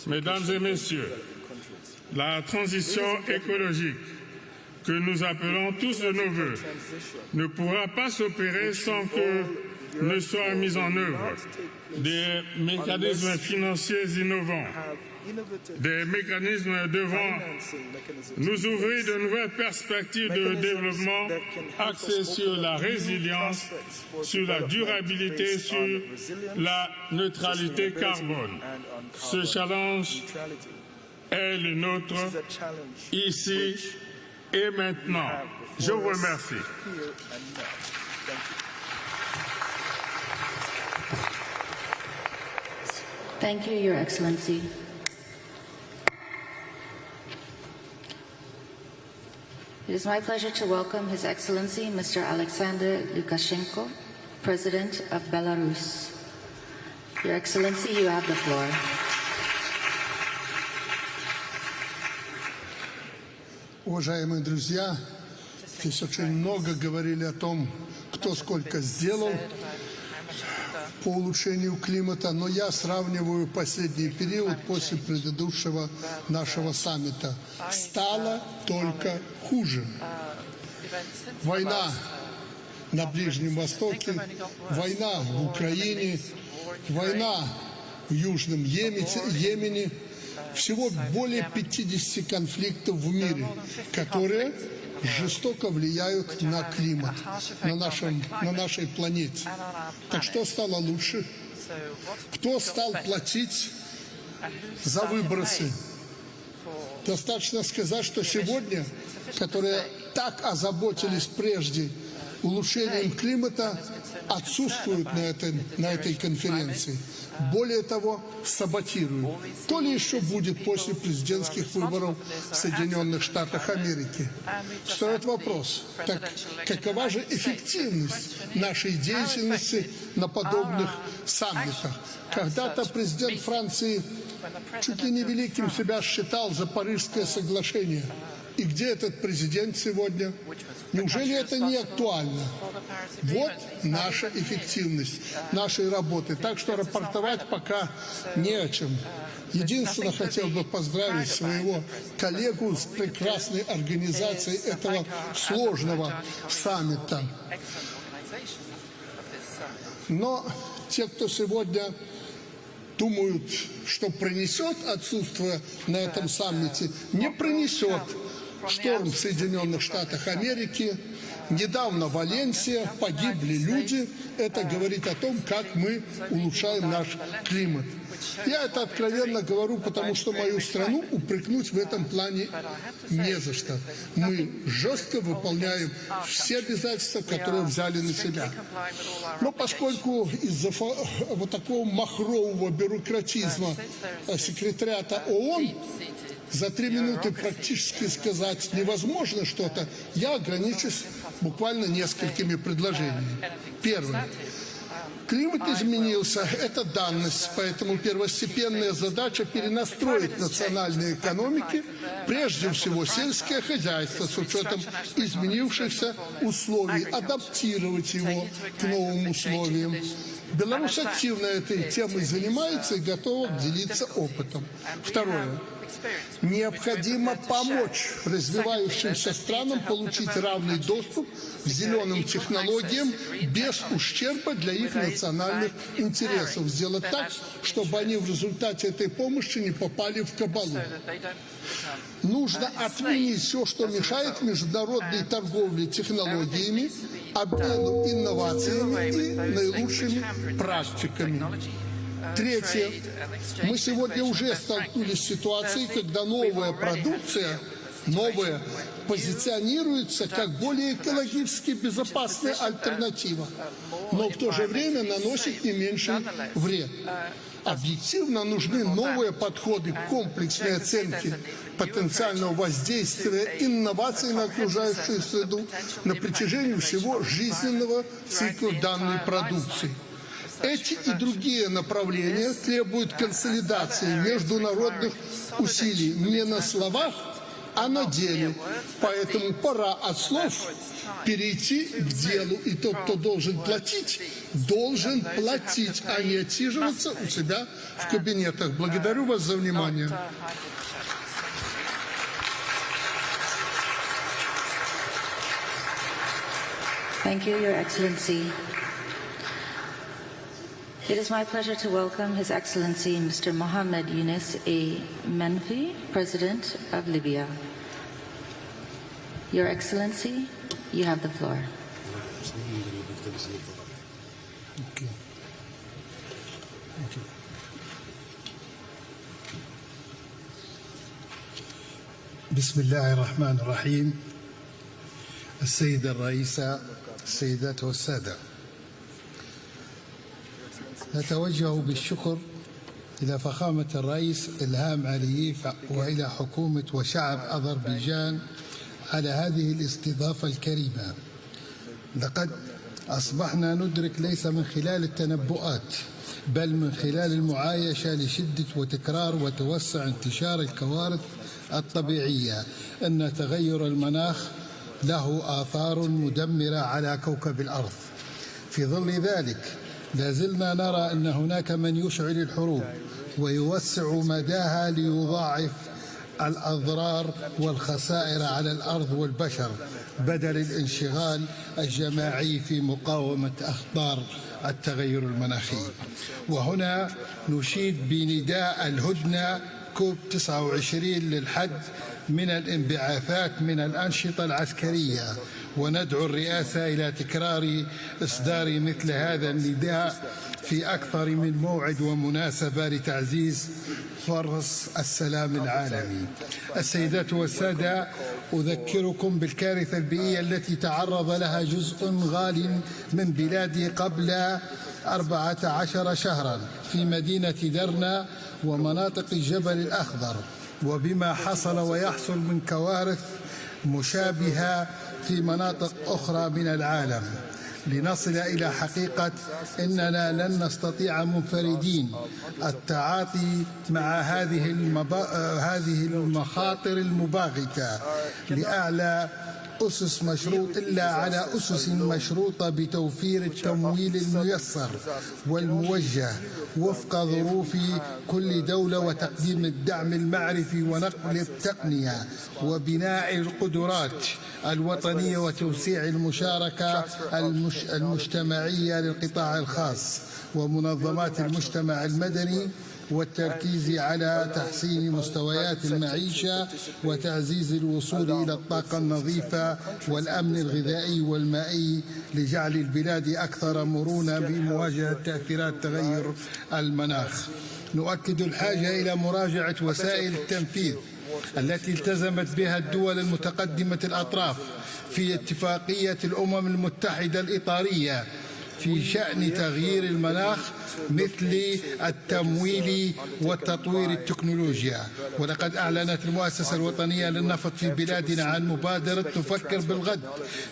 Mesdames et messieurs, la transition écologique que nous appelons tous de nos vœux ne pourra pas s'opérer sans que ne soient mis en œuvre des mécanismes financiers innovants, des mécanismes devant nous ouvrir de nouvelles perspectives de développement axées sur la résilience, sur la durabilité, sur la neutralité carbone. Ce challenge est le nôtre ici et maintenant. Je vous remercie. Thank you, Your Excellency. It is my pleasure to welcome His Excellency Mr. Aleksandar Lukashenko, President of Belarus. Your Excellency, you have the floor. Уважаемые друзья, здесь очень много говорили о том, кто сколько сделал по улучшению климата, но я сравниваю последний период после предыдущего нашего саммита. Стало только хуже. Война на Ближнем Востоке, война в Украине, война в Южном Йемене, всего более 50 конфликтов в мире, которые жестоко влияют на климат, на нашей планете. Так что стало лучше? Кто стал платить за выбросы? Достаточно сказать, что сегодня, которые так озаботились прежде улучшением климата, отсутствуют на этой конференции. Более того, саботируют. То ли еще будет после президентских выборов в Соединенных Штатах Америки. Встает вопрос, так какова же эффективность нашей деятельности на подобных саммитах? Когда-то президент Франции чуть ли не великим себя считал за Парижское соглашение. И где этот президент сегодня? Неужели это не актуально? Вот наша эффективность нашей работы. Так что рапортовать пока не о чем. Единственное, хотел бы поздравить своего коллегу с прекрасной организацией этого сложного саммита. Но те, кто сегодня думают, что принесет отсутствие на этом саммите, не принесет. Шторм в Соединенных Штатах Америки, недавно в Валенсии погибли люди. Это говорит о том, как мы улучшаем наш климат. Я это откровенно говорю, потому что мою страну упрекнуть в этом плане не за что. Мы жестко выполняем все обязательства, которые взяли на себя. Но поскольку из-за вот такого махрового бюрократизма секретариата ООН за 3 минуты практически сказать невозможно что-то, я ограничусь буквально несколькими предложениями. Первое. Климат изменился, это данность, поэтому первостепенная задача перенастроить национальные экономики, прежде всего сельское хозяйство с учетом изменившихся условий, адаптировать его к новым условиям. Беларусь активно этой темой занимается и готова делиться опытом. Второе. Необходимо помочь развивающимся странам получить равный доступ к зеленым технологиям без ущерба для их национальных интересов. Сделать так, чтобы они в результате этой помощи не попали в кабалу. Нужно отменить все, что мешает международной торговле технологиями, обмену инновациями и наилучшими практиками. Третье. Мы сегодня уже столкнулись с ситуацией, когда новая продукция, позиционируется как более экологически безопасная альтернатива, но в то же время наносит не меньший вред. Объективно нужны новые подходы к комплексной оценке потенциального воздействия инноваций на окружающую среду на протяжении всего жизненного цикла данной продукции. Эти и другие направления требуют консолидации международных усилий не на словах, а на деле. Поэтому пора от слов перейти к делу. И тот, кто должен платить, а не отсиживаться у себя в кабинетах. Благодарю вас за внимание. Thank you, Your Excellency. It is my pleasure to welcome His Excellency Mr. Mohammed Yunus A. Menfi, President of Libya. Your Excellency, you have the floor. بسم الله الرحمن الرحيم. السيدة الرئيسة، السيدات والسادة، نتوجه بالشكر إلى فخامة الرئيس إلهام علييف وإلى حكومة وشعب أذربيجان على هذه الاستضافة الكريمة. لقد أصبحنا ندرك ليس من خلال التنبؤات بل من خلال المعايشة لشدة وتكرار وتوسع انتشار الكوارث الطبيعية أن تغير المناخ له آثار مدمرة على كوكب الأرض. في ظل ذلك لازلنا نرى أن هناك من يشعل الحروب ويوسع مداها ليضاعف الأضرار والخسائر على الأرض والبشر بدل الانشغال الجماعي في مقاومة أخطار التغير المناخي. وهنا نشيد بنداء الهدنة كوب 29 للحد من الانبعاثات من الأنشطة العسكرية، وندعو الرئاسة إلى تكرار إصدار مثل هذا النداء في أكثر من موعد ومناسبة لتعزيز فرص السلام العالمي. السيدات والسادة، أذكركم بالكارثة البيئية التي تعرض لها جزء غال من بلادي قبل 14 شهرا في مدينة درنا ومناطق الجبل الأخضر، وبما حصل ويحصل من كوارث مشابهة في مناطق أخرى من العالم. لنصل إلى حقيقة أننا لن نستطيع منفردين التعاطي مع هذه المخاطر المباغتة لأعلى أسس مشروط إلا على أسس مشروطة بتوفير التمويل الميسر والموجه وفق ظروف كل دولة، وتقديم الدعم المعرفي ونقل التقنية وبناء القدرات الوطنية وتوسيع المشاركة المجتمعية للقطاع الخاص ومنظمات المجتمع المدني، والتركيز على تحسين مستويات المعيشة وتعزيز الوصول إلى الطاقة النظيفة والأمن الغذائي والمائي لجعل البلاد أكثر مرونة بمواجهة تأثيرات تغير المناخ. نؤكد الحاجة إلى مراجعة وسائل التنفيذ التي التزمت بها الدول المتقدمة الأطراف في اتفاقية الأمم المتحدة الإطارية في شأن تغيير المناخ، مثل التمويل وتطوير التكنولوجيا. ولقد أعلنت المؤسسة الوطنية للنفط في بلادنا عن مبادرة تفكر بالغد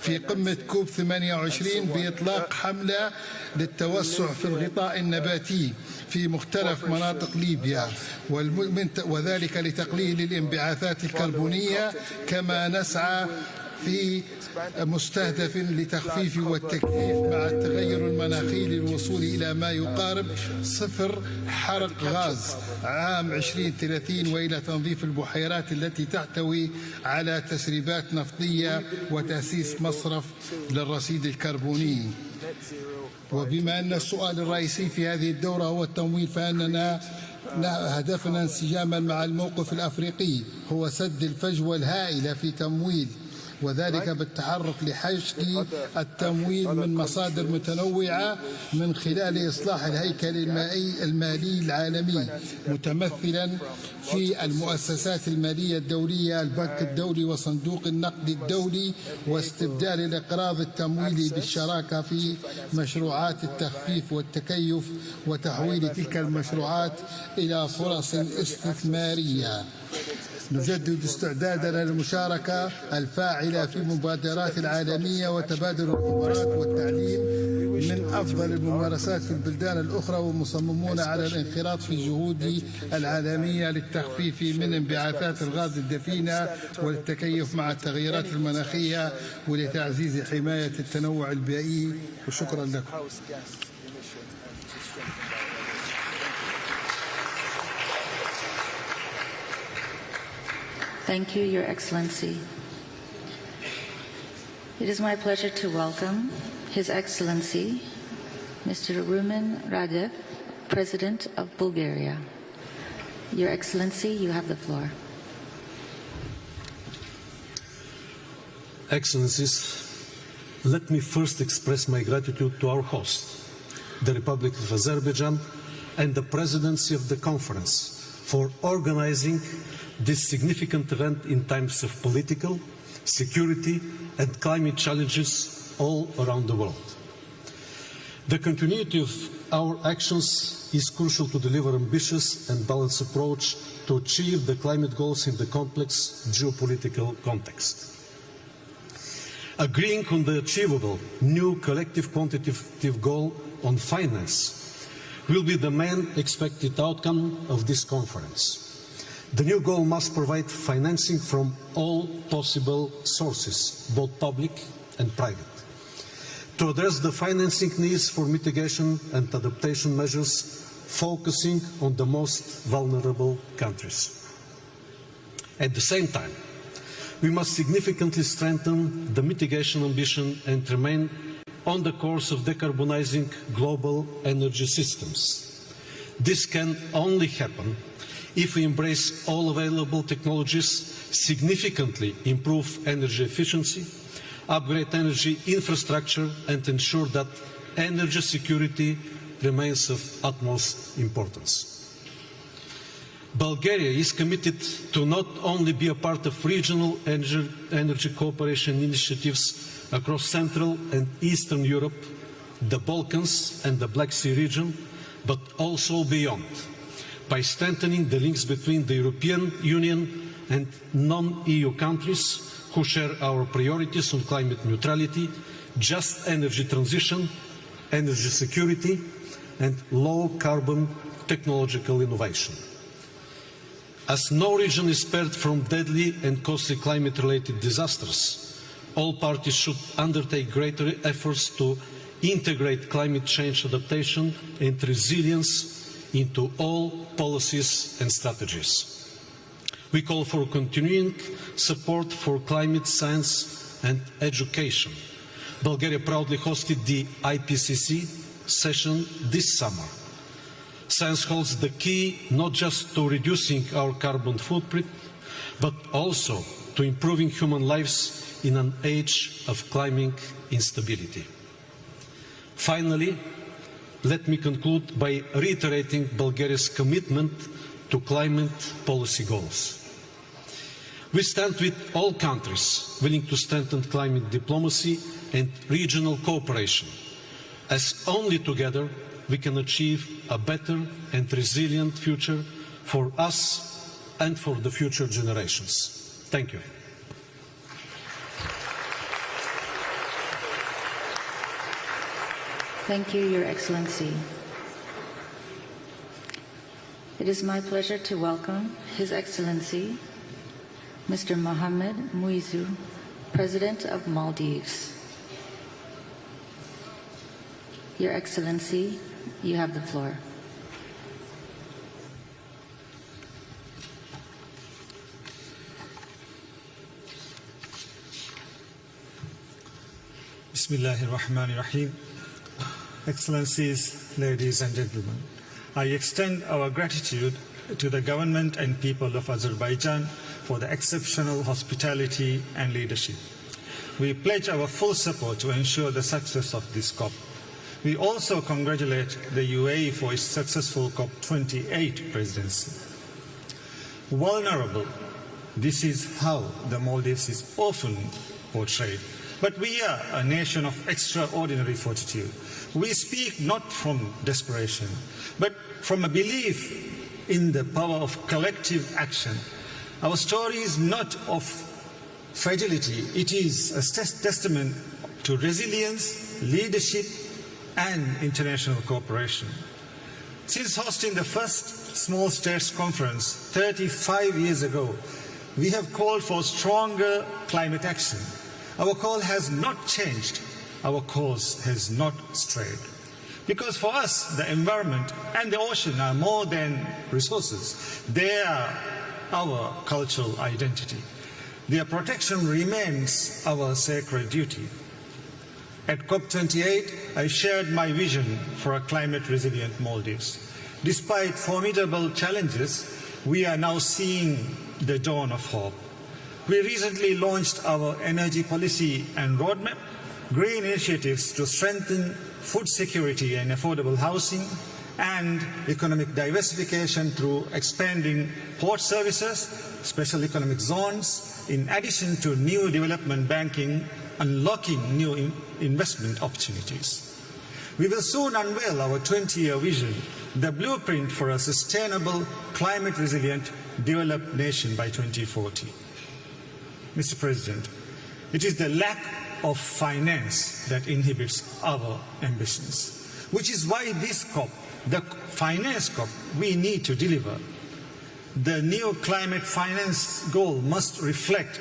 في قمة كوب 28 بإطلاق حملة للتوسع في الغطاء النباتي في مختلف مناطق ليبيا، وذلك لتقليل الانبعاثات الكربونية، كما نسعى في مستهدف لتخفيف والتكييف مع التغير المناخي للوصول إلى ما يقارب 0 حرق غاز عام 2030، وإلى تنظيف البحيرات التي تحتوي على تسريبات نفطية وتأسيس مصرف للرصيد الكربوني. وبما أن السؤال الرئيسي في هذه الدورة هو التمويل، فإننا هدفنا انسجاما مع الموقف الأفريقي هو سد الفجوة الهائلة في تمويل، وذلك بالتحرك لحشد التمويل من مصادر متنوعة من خلال إصلاح الهيكل المالي العالمي، متمثلا في المؤسسات المالية الدولية، البنك الدولي وصندوق النقد الدولي، واستبدال الإقراض التمويلي بالشراكة في مشروعات التخفيف والتكيف، وتحويل تلك المشروعات إلى فرص استثمارية. نجدد استعدادنا للمشاركة الفاعلة في المبادرات العالمية وتبادل الخبرات والتعليم من أفضل الممارسات في البلدان الأخرى، ومصممون على الانخراط في الجهود العالمية للتخفيف من انبعاثات الغاز الدفينة والتكيف مع التغيرات المناخية ولتعزيز حماية التنوع البيئي. وشكرا لكم. Thank you, Your Excellency. It is my pleasure to welcome His Excellency, Mr. Rumen Radev, President of Bulgaria. Your Excellency, you have the floor. Excellencies, let me first express my gratitude to our host, the Republic of Azerbaijan, and the Presidency of the Conference for organizing this significant event in times of political, security and climate challenges all around the world. The continuity of our actions is crucial to deliver ambitious and balanced approach to achieve the climate goals in the complex geopolitical context. Agreeing on the achievable new collective quantitative goal on finance will be the main expected outcome of this conference. The new goal must provide financing from all possible sources, both public and private, to address the financing needs for mitigation and adaptation measures, focusing on the most vulnerable countries. At the same time, we must significantly strengthen the mitigation ambition and remain on the course of decarbonizing global energy systems. This can only happen if we embrace all available technologies, significantly improve energy efficiency, upgrade energy infrastructure, and ensure that energy security remains of utmost importance. Bulgaria is committed to not only be a part of regional energy cooperation initiatives across Central and Eastern Europe, the Balkans and the Black Sea region, but also beyond, by strengthening the links between the European Union and non-EU countries who share our priorities on climate neutrality, just energy transition, energy security, and low-carbon technological innovation. As no region is spared from deadly and costly climate-related disasters, all parties should undertake greater efforts to integrate climate change adaptation and resilience into all policies and strategies. We call for continuing support for climate science and education. Bulgaria proudly hosted the IPCC session this summer. Science holds the key not just to reducing our carbon footprint, but also to improving human lives in an age of climbing instability. Finally, let me conclude by reiterating Bulgaria's commitment to climate policy goals. We stand with all countries willing to strengthen climate diplomacy and regional cooperation, as only together we can achieve a better and resilient future for us and for the future generations. Thank you. Thank you, Your Excellency. It is my pleasure to welcome His Excellency, Mr. Mohamed Muizu, President of Maldives. Your Excellency, you have the floor. Bismillahirrahmanirrahim. Excellencies, ladies and gentlemen, I extend our gratitude to the government and people of Azerbaijan for the exceptional hospitality and leadership. We pledge our full support to ensure the success of this COP. We also congratulate the UAE for its successful COP29 presidency. Vulnerable, this is how the Maldives is often portrayed. But we are a nation of extraordinary fortitude. We speak not from desperation, but from a belief in the power of collective action. Our story is not of fragility, it is a testament to resilience, leadership, and international cooperation. Since hosting the first Small States Conference 35 years ago, we have called for stronger climate action. Our call has not changed. Our course has not strayed. Because for us, the environment and the ocean are more than resources. They are our cultural identity. Their protection remains our sacred duty. At COP28, I shared my vision for a climate-resilient Maldives. Despite formidable challenges, we are now seeing the dawn of hope. We recently launched our energy policy and roadmap, green initiatives to strengthen food security and affordable housing, and economic diversification through expanding port services, special economic zones, in addition to new development banking, unlocking new investment opportunities. We will soon unveil our 20-year vision, the blueprint for a sustainable, climate-resilient, developed nation by 2040. Mr. President, it is the lack of finance that inhibits our ambitions, which is why this COP, the finance COP, we need to deliver. The new climate finance goal must reflect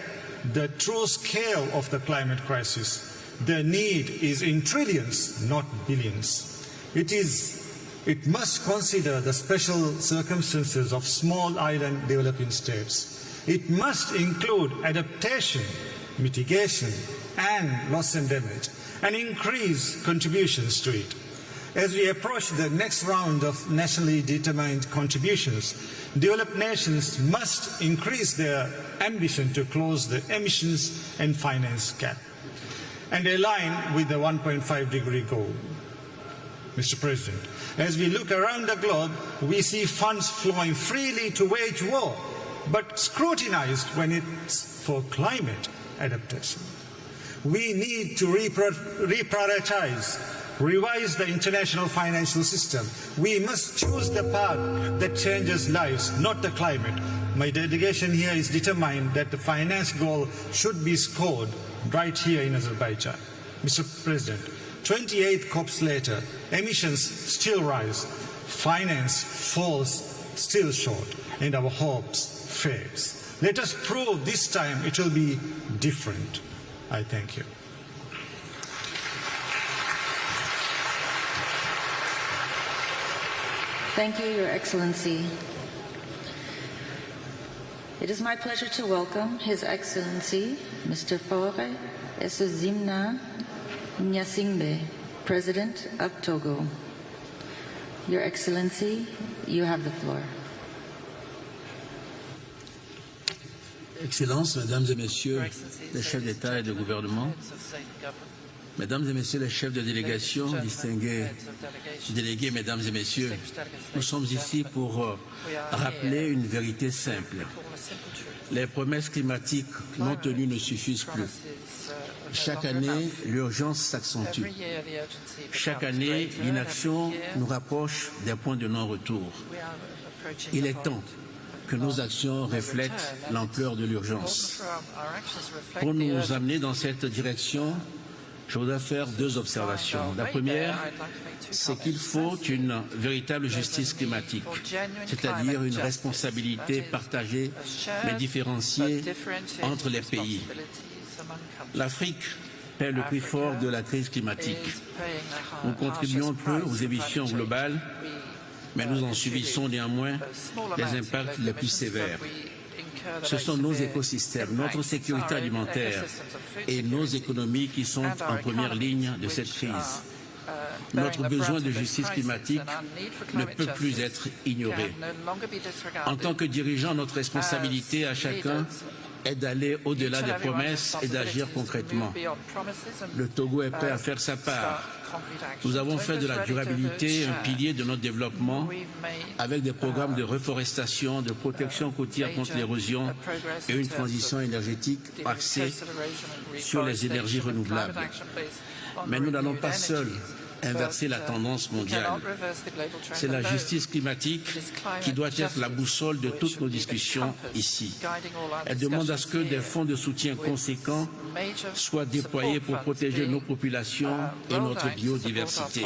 the true scale of the climate crisis. The need is in trillions, not billions. It must consider the special circumstances of small island developing states. It must include adaptation, mitigation, and loss and damage. and increase contributions to it. As we approach the next round of nationally determined contributions, developed nations must increase their ambition to close the emissions and finance gap and align with the 1.5-degree goal. Mr. President, as we look around the globe, we see funds flowing freely to wage war, but scrutinized when it's for climate adaptation. We need to reprioritize, revise the international financial system. We must choose the path that changes lives, not the climate. My delegation here is determined that the finance goal should be scored right here in Azerbaijan. Mr. President, 28 COPs later, emissions still rise, finance falls still short, and our hopes fades. Let us prove this time it will be different. I thank you. Thank you, Your Excellency. It is my pleasure to welcome His Excellency, Mr. Faure Essozimna Nyasingbe, President of Togo. Your Excellency, you have the floor. Excellences, Mesdames et Messieurs les chefs d'État et de gouvernement, Mesdames et Messieurs les chefs de délégation, distingués délégués, Mesdames et Messieurs, nous sommes ici pour rappeler une vérité simple. Les promesses climatiques non tenues ne suffisent plus. Chaque année, l'urgence s'accentue. Chaque année, l'inaction nous rapproche des points de non-retour. Il est temps que nos actions reflètent l'ampleur de l'urgence. Pour nous amener dans cette direction, je voudrais faire deux observations. La première, c'est qu'il faut une véritable justice climatique, c'est-à-dire une responsabilité partagée mais différenciée entre les pays. L'Afrique paie le prix fort de la crise climatique. Nous contribuons peu aux émissions globales, mais nous en subissons néanmoins les impacts les plus sévères. Ce sont nos écosystèmes, notre sécurité alimentaire et nos économies qui sont en première ligne de cette crise. Notre besoin de justice climatique ne peut plus être ignoré. En tant que dirigeants, notre responsabilité à chacun est d'aller au-delà des promesses et d'agir concrètement. Le Togo est prêt à faire sa part. Nous avons fait de la durabilité un pilier de notre développement avec des programmes de reforestation, de protection côtière contre l'érosion et une transition énergétique axée sur les énergies renouvelables. Mais nous n'allons pas seuls inverser la tendance mondiale. C'est la justice climatique qui doit être la boussole de toutes nos discussions ici. Elle demande à ce que des fonds de soutien conséquents soient déployés pour protéger nos populations et notre biodiversité.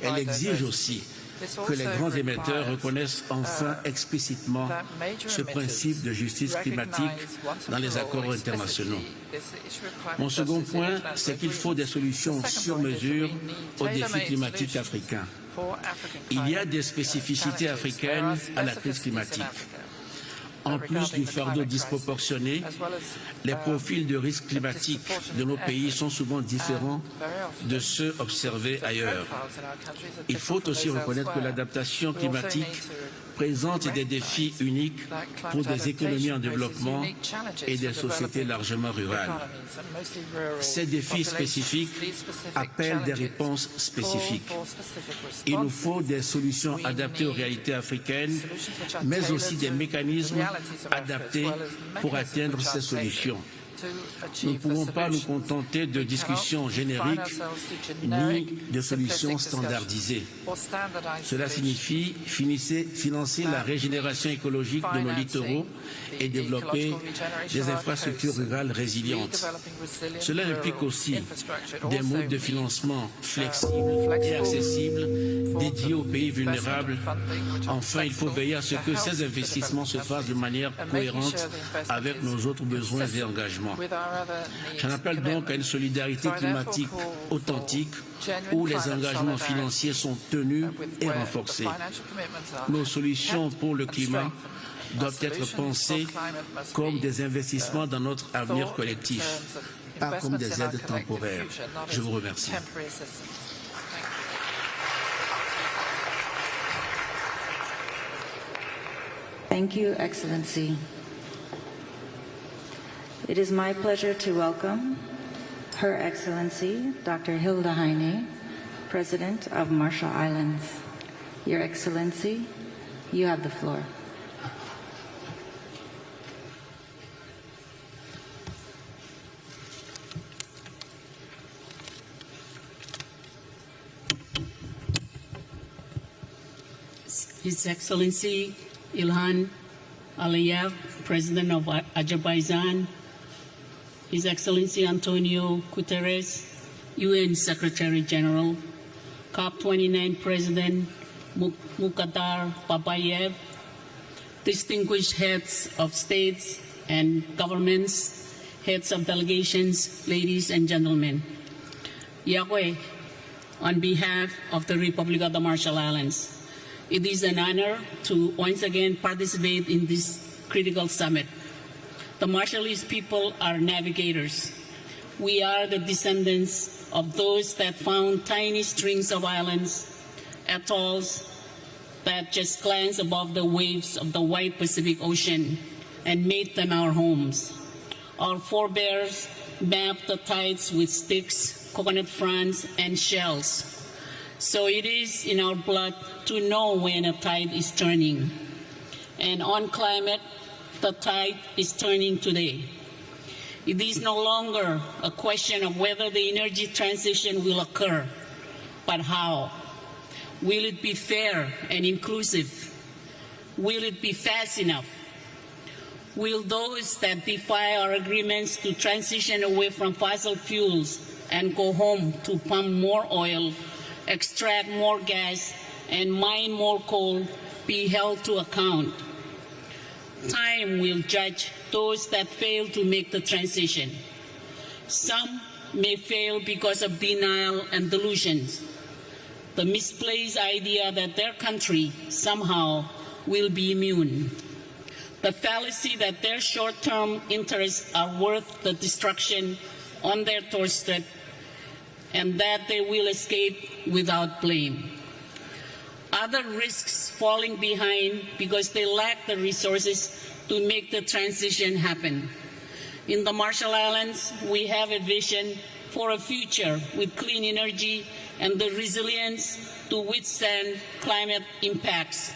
Elle exige aussi que les grands émetteurs reconnaissent enfin explicitement ce principe de justice climatique dans les accords internationaux. Mon second point, c'est qu'il faut des solutions sur mesure aux défis climatiques africains. Il y a des spécificités africaines à la crise climatique. En plus du fardeau disproportionné, les profils de risques climatiques de nos pays sont souvent différents de ceux observés ailleurs. Il faut aussi reconnaître que l'adaptation climatique présente des défis uniques pour des économies en développement et des sociétés largement rurales. Ces défis spécifiques appellent des réponses spécifiques. Il nous faut des solutions adaptées aux réalités africaines, mais aussi des mécanismes adaptés pour atteindre ces solutions. Nous ne pouvons pas nous contenter de discussions génériques ni de solutions standardisées. Cela signifie financer la régénération écologique de nos littoraux et développer des infrastructures rurales résilientes. Cela implique aussi des modes de financement flexibles et accessibles dédiés aux pays vulnérables. Enfin, il faut veiller à ce que ces investissements se fassent de manière cohérente avec nos autres besoins et engagements. J'en appelle donc à une solidarité climatique authentique où les engagements financiers sont tenus et renforcés. Nos solutions pour le climat doivent être pensées comme des investissements dans notre avenir collectif. pas comme des aides temporaires. Je vous remercie. Thank you, Excellency. It is my pleasure to welcome Her Excellency, Dr. Hilda Heine, President of Marshall Islands. Your Excellency, you have the floor. His Excellency Ilhan Aliyev, President of Azerbaijan, His Excellency Antonio Guterres, UN Secretary General, COP29 President Mukhtar Babayev, distinguished heads of states and governments, heads of delegations, ladies and gentlemen. Yahweh, on behalf of the Republic of the Marshall Islands, it is an honor to once again participate in this critical summit. The Marshallese people are navigators. We are the descendants of those that found tiny strings of islands, atolls that just glance above the waves of the wide Pacific Ocean and made them our homes. Our forebears mapped the tides with sticks, coconut fronds, and shells. So it is in our blood to know when a tide is turning. And on climate, the tide is turning today. It is no longer a question of whether the energy transition will occur, but how. Will it be fair and inclusive? Will it be fast enough? Will those that defy our agreements to transition away from fossil fuels and go home to pump more oil, extract more gas, and mine more coal be held to account? Time will judge those that fail to make the transition. Some may fail because of denial and delusions, the misplaced idea that their country somehow will be immune, the fallacy that their short-term interests are worth the destruction on their doorstep, and that they will escape without blame. Other risks falling behind because they lack the resources to make the transition happen. In the Marshall Islands, we have a vision for a future with clean energy and the resilience to withstand climate impacts.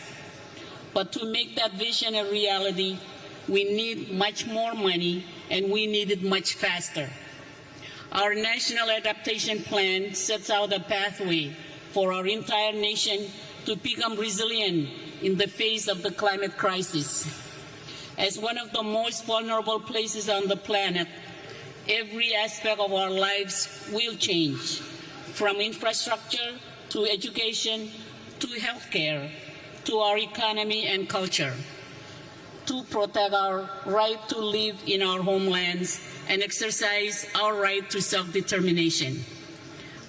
But to make that vision a reality, we need much more money, and we need it much faster. Our National Adaptation Plan sets out a pathway for our entire nation to become resilient in the face of the climate crisis. As one of the most vulnerable places on the planet, every aspect of our lives will change, from infrastructure to education to healthcare to our economy and culture, to protect our right to live in our homelands and exercise our right to self-determination.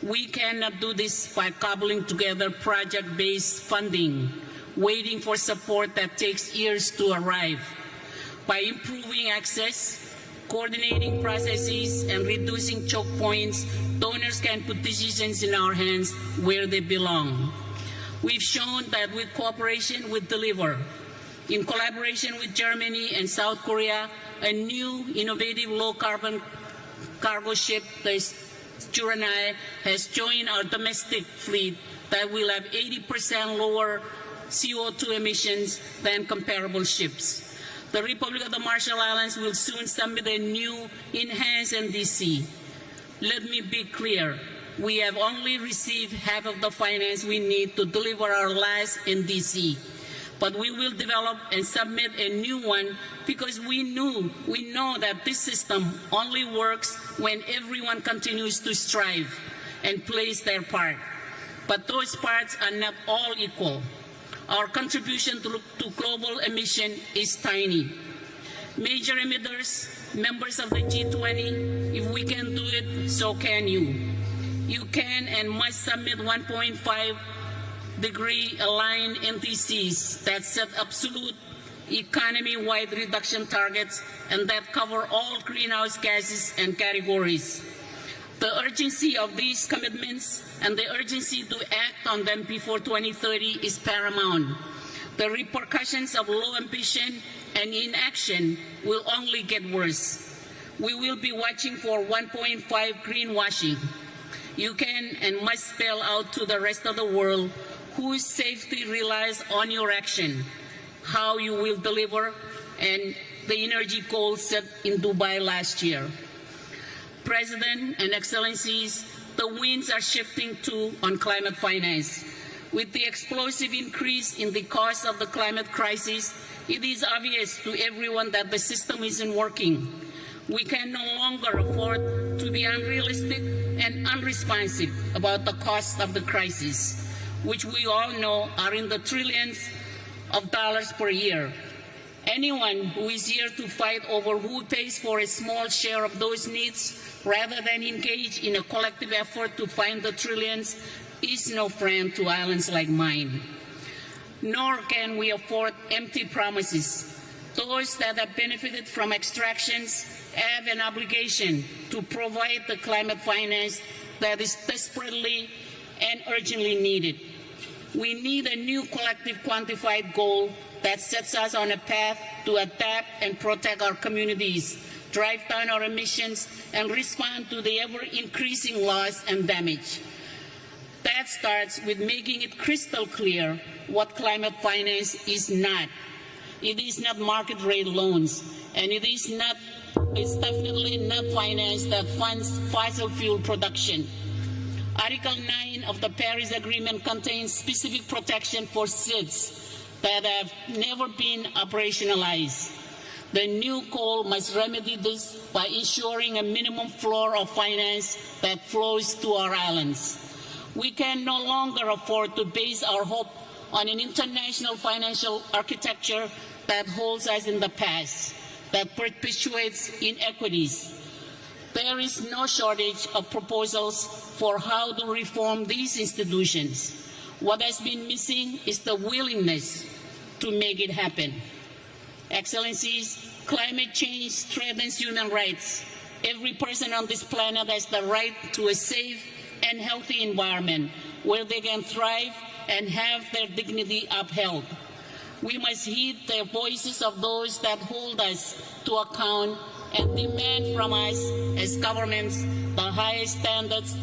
We cannot do this by cobbling together project-based funding, waiting for support that takes years to arrive. By improving access, coordinating processes, and reducing choke points, donors can put decisions in our hands where they belong. We've shown that with cooperation, we deliver. In collaboration with Germany and South Korea, a new innovative low-carbon cargo ship, the Surinai, has joined our domestic fleet that will have 80% lower CO2 emissions than comparable ships. The Republic of the Marshall Islands will soon submit a new enhanced NDC. Let me be clear. We have only received half of the finance we need to deliver our last NDC. But we will develop and submit a new one because we know that this system only works when everyone continues to strive and plays their part. But those parts are not all equal. Our contribution to global emission is tiny. Major emitters, members of the G20, if we can do it, so can you. You can and must submit 1.5-degree aligned NDCs that set absolute economy-wide reduction targets, and that cover all greenhouse gases and categories. The urgency of these commitments and the urgency to act on them before 2030 is paramount. The repercussions of low ambition and inaction will only get worse. We will be watching for 1.5 greenwashing. You can and must spell out to the rest of the world whose safety relies on your action, how you will deliver, and the energy goals set in Dubai last year. President and Excellencies, the winds are shifting too on climate finance. With the explosive increase in the cost of the climate crisis, it is obvious to everyone that the system isn't working. We can no longer afford to be unrealistic and unresponsive about the cost of the crisis, which we all know are in the trillions of dollars per year. Anyone who is here to fight over who pays for a small share of those needs rather than engage in a collective effort to find the trillions is no friend to islands like mine. Nor can we afford empty promises. Those that have benefited from extractions have an obligation to provide the climate finance that is desperately and urgently needed. We need a new collective quantified goal that sets us on a path to adapt and protect our communities, drive down our emissions, and respond to the ever-increasing loss and damage. That starts with making it crystal clear what climate finance is not. It is not market rate loans, and it's definitely not finance that funds fossil fuel production. Article 9 of the Paris Agreement contains specific protection for SIDS that have never been operationalized. The new goal must remedy this by ensuring a minimum floor of finance that flows to our islands. We can no longer afford to base our hope on an international financial architecture that holds us in the past, that perpetuates inequities. There is no shortage of proposals for how to reform these institutions. What has been missing is the willingness to make it happen. Excellencies, climate change threatens human rights. Every person on this planet has the right to a safe and healthy environment where they can thrive and have their dignity upheld. We must heed the voices of those that hold us to account and demand from us as governments the highest standards,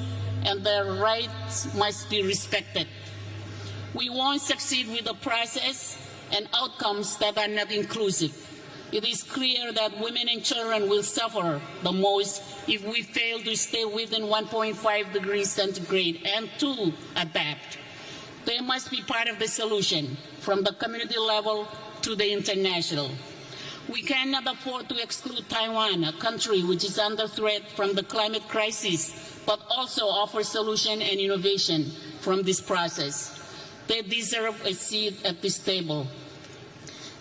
and their rights must be respected. We won't succeed with a process and outcomes that are not inclusive. It is clear that women and children will suffer the most if we fail to stay within 1.5 degrees centigrade and to adapt. They must be part of the solution, from the community level to the international. We cannot afford to exclude Taiwan, a country which is under threat from the climate crisis, but also offers solution and innovation from this process. They deserve a seat at this table.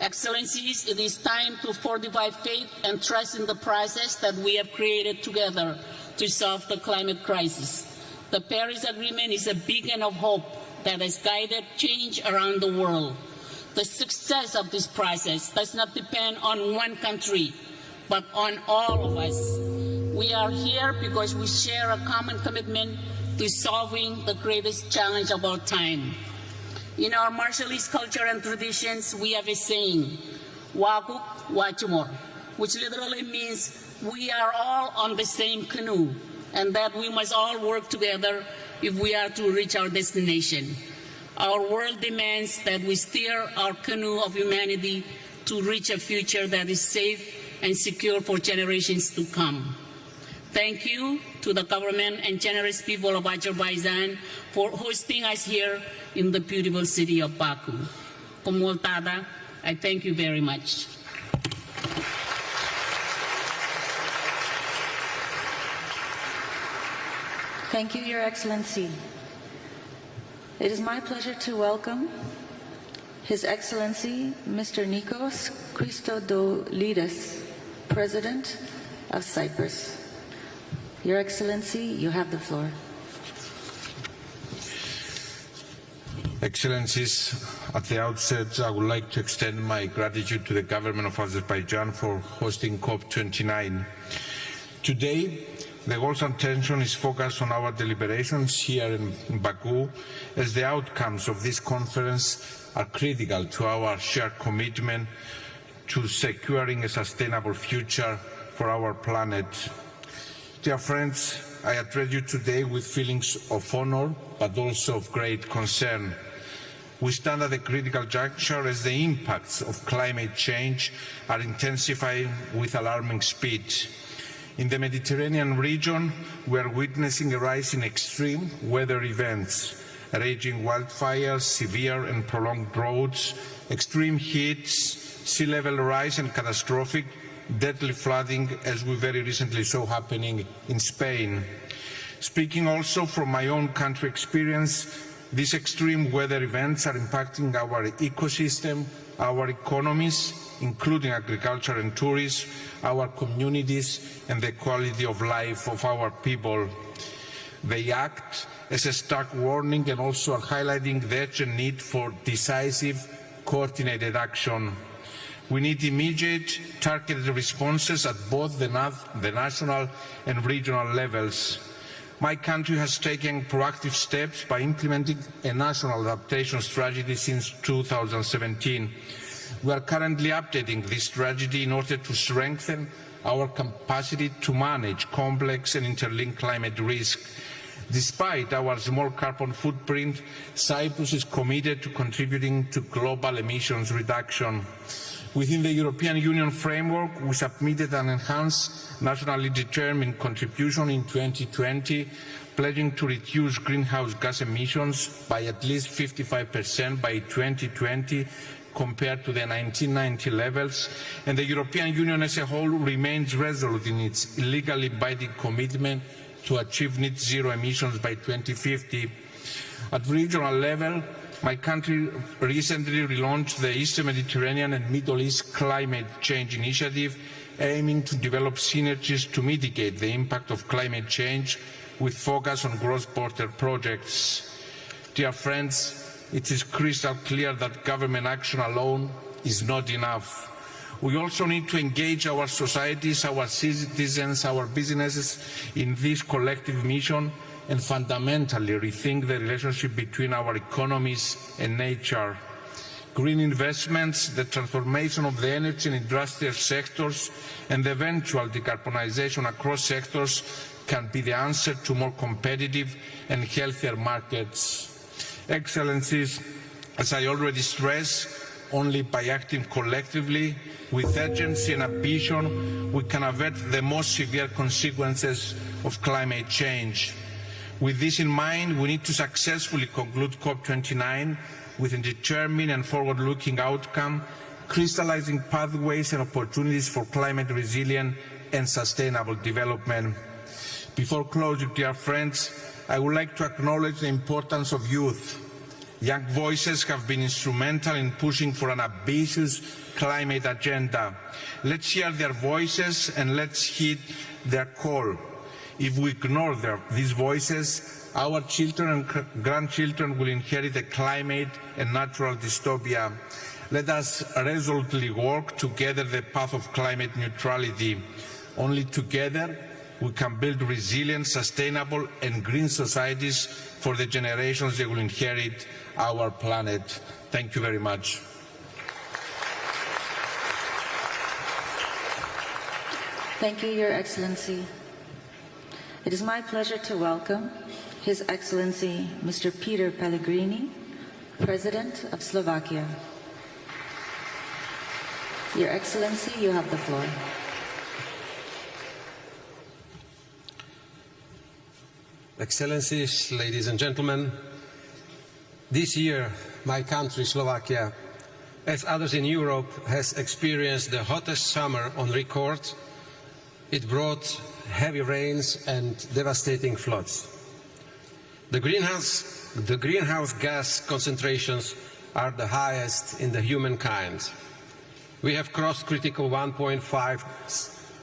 Excellencies, it is time to fortify faith and trust in the process that we have created together to solve the climate crisis. The Paris Agreement is a beacon of hope that has guided change around the world. The success of this process does not depend on one country, but on all of us. We are here because we share a common commitment to solving the greatest challenge of our time. In our Marshallese culture and traditions, we have a saying, "Wakuk wachumor," which literally means we are all on the same canoe, and that we must all work together if we are to reach our destination. Our world demands that we steer our canoe of humanity to reach a future that is safe and secure for generations to come. Thank you to the government and generous people of Azerbaijan for hosting us here in the beautiful city of Baku. Komoltada, I thank you very much. Thank you, Your Excellency. It is my pleasure to welcome His Excellency Mr. Nikos Christodoulidis, President of Cyprus. Your Excellency, you have the floor. Excellencies, at the outset, I would like to extend my gratitude to the government of Azerbaijan for hosting COP29. Today, the world's attention is focused on our deliberations here in Baku, as the outcomes of this conference are critical to our shared commitment to securing a sustainable future for our planet. Dear friends, I address you today with feelings of honor, but also of great concern. We stand at a critical juncture as the impacts of climate change are intensifying with alarming speed. In the Mediterranean region, we are witnessing a rise in extreme weather events, raging wildfires, severe and prolonged droughts, extreme heats, sea level rise and catastrophic, deadly flooding, as we very recently saw happening in Spain. Speaking also from my own country experience, these extreme weather events are impacting our ecosystem, our economies, including agriculture and tourism, our communities, and the quality of life of our people. They act as a stark warning and also are highlighting the urgent need for decisive, coordinated action. We need immediate, targeted responses at both the national and regional levels. My country has taken proactive steps by implementing a national adaptation strategy since 2017. We are currently updating this strategy in order to strengthen our capacity to manage complex and interlinked climate risk. Despite our small carbon footprint, Cyprus is committed to contributing to global emissions reduction. Within the European Union framework, we submitted an enhanced nationally determined contribution in 2020, pledging to reduce greenhouse gas emissions by at least 55% by 2020 compared to the 1990 levels, and the European Union as a whole remains resolute in its legally binding commitment to achieve net zero emissions by 2050. At regional level, my country recently relaunched the Eastern Mediterranean and Middle East Climate Change Initiative, aiming to develop synergies to mitigate the impact of climate change with focus on cross-border projects. Dear friends, it is crystal clear that government action alone is not enough. We also need to engage our societies, our citizens, our businesses in this collective mission and fundamentally rethink the relationship between our economies and nature. Green investments, the transformation of the energy and industrial sectors, and the eventual decarbonization across sectors can be the answer to more competitive and healthier markets. Excellencies, as I already stressed, only by acting collectively with urgency and ambition we can avert the most severe consequences of climate change. With this in mind, we need to successfully conclude COP29 with a determined and forward-looking outcome, crystallizing pathways and opportunities for climate resilient and sustainable development. Before closing, dear friends, I would like to acknowledge the importance of youth. Young voices have been instrumental in pushing for an ambitious climate agenda. Let's hear their voices and let's heed their call. If we ignore these voices, our children and grandchildren will inherit a climate and natural dystopia. Let us resolutely walk together the path of climate neutrality. Only together we can build resilient, sustainable and green societies for the generations that will inherit our planet. Thank you very much. Thank you, Your Excellency. It is my pleasure to welcome His Excellency Mr. Peter Pellegrini, President of Slovakia. Your Excellency, you have the floor. Excellencies, ladies and gentlemen, this year my country, Slovakia, as others in Europe, has experienced the hottest summer on record. It brought heavy rains and devastating floods. The greenhouse gas concentrations are the highest in the humankind. We have crossed critical 1.5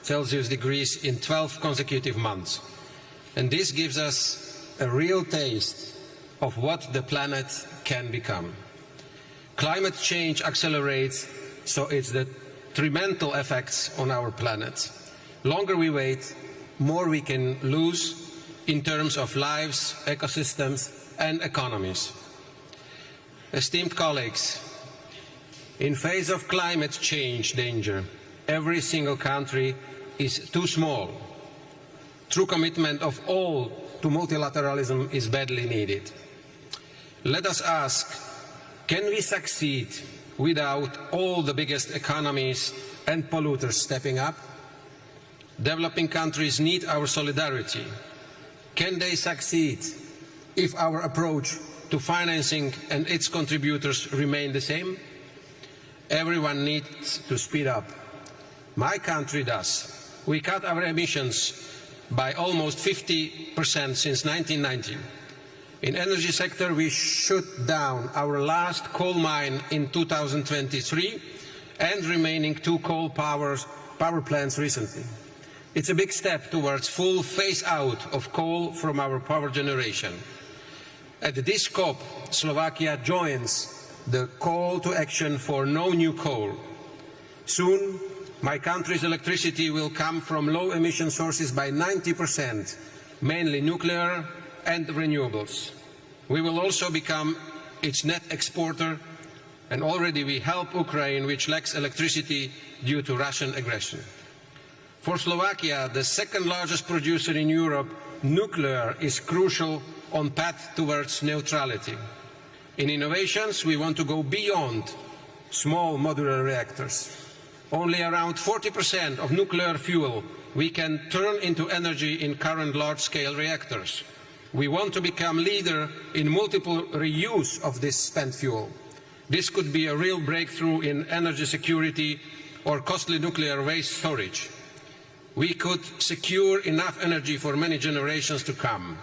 Celsius degrees in 12 consecutive months. And this gives us a real taste of what the planet can become. Climate change accelerates, so it's the detrimental effects on our planet. Longer we wait, more we can lose in terms of lives, ecosystems, and economies. Esteemed colleagues, in face of climate change danger, every single country is too small. True commitment of all to multilateralism is badly needed. Let us ask, can we succeed without all the biggest economies and polluters stepping up? Developing countries need our solidarity. Can they succeed if our approach to financing and its contributors remain the same? Everyone needs to speed up. My country does. We cut our emissions by almost 50% since 1990. In the energy sector, we shut down our last coal mine in 2023 and remaining 2 coal power plants recently. It's a big step towards full phase-out of coal from our power generation. At this COP, Slovakia joins the call to action for no new coal. Soon, my country's electricity will come from low-emission sources by 90%, mainly nuclear and renewables. We will also become its net exporter, and already we help Ukraine, which lacks electricity due to Russian aggression. For Slovakia, the second largest producer in Europe, nuclear is crucial on path towards neutrality. In innovations, we want to go beyond small modular reactors. Only around 40% of nuclear fuel we can turn into energy in current large-scale reactors. We want to become leader in multiple reuse of this spent fuel. This could be a real breakthrough in energy security or costly nuclear waste storage. We could secure enough energy for many generations to come.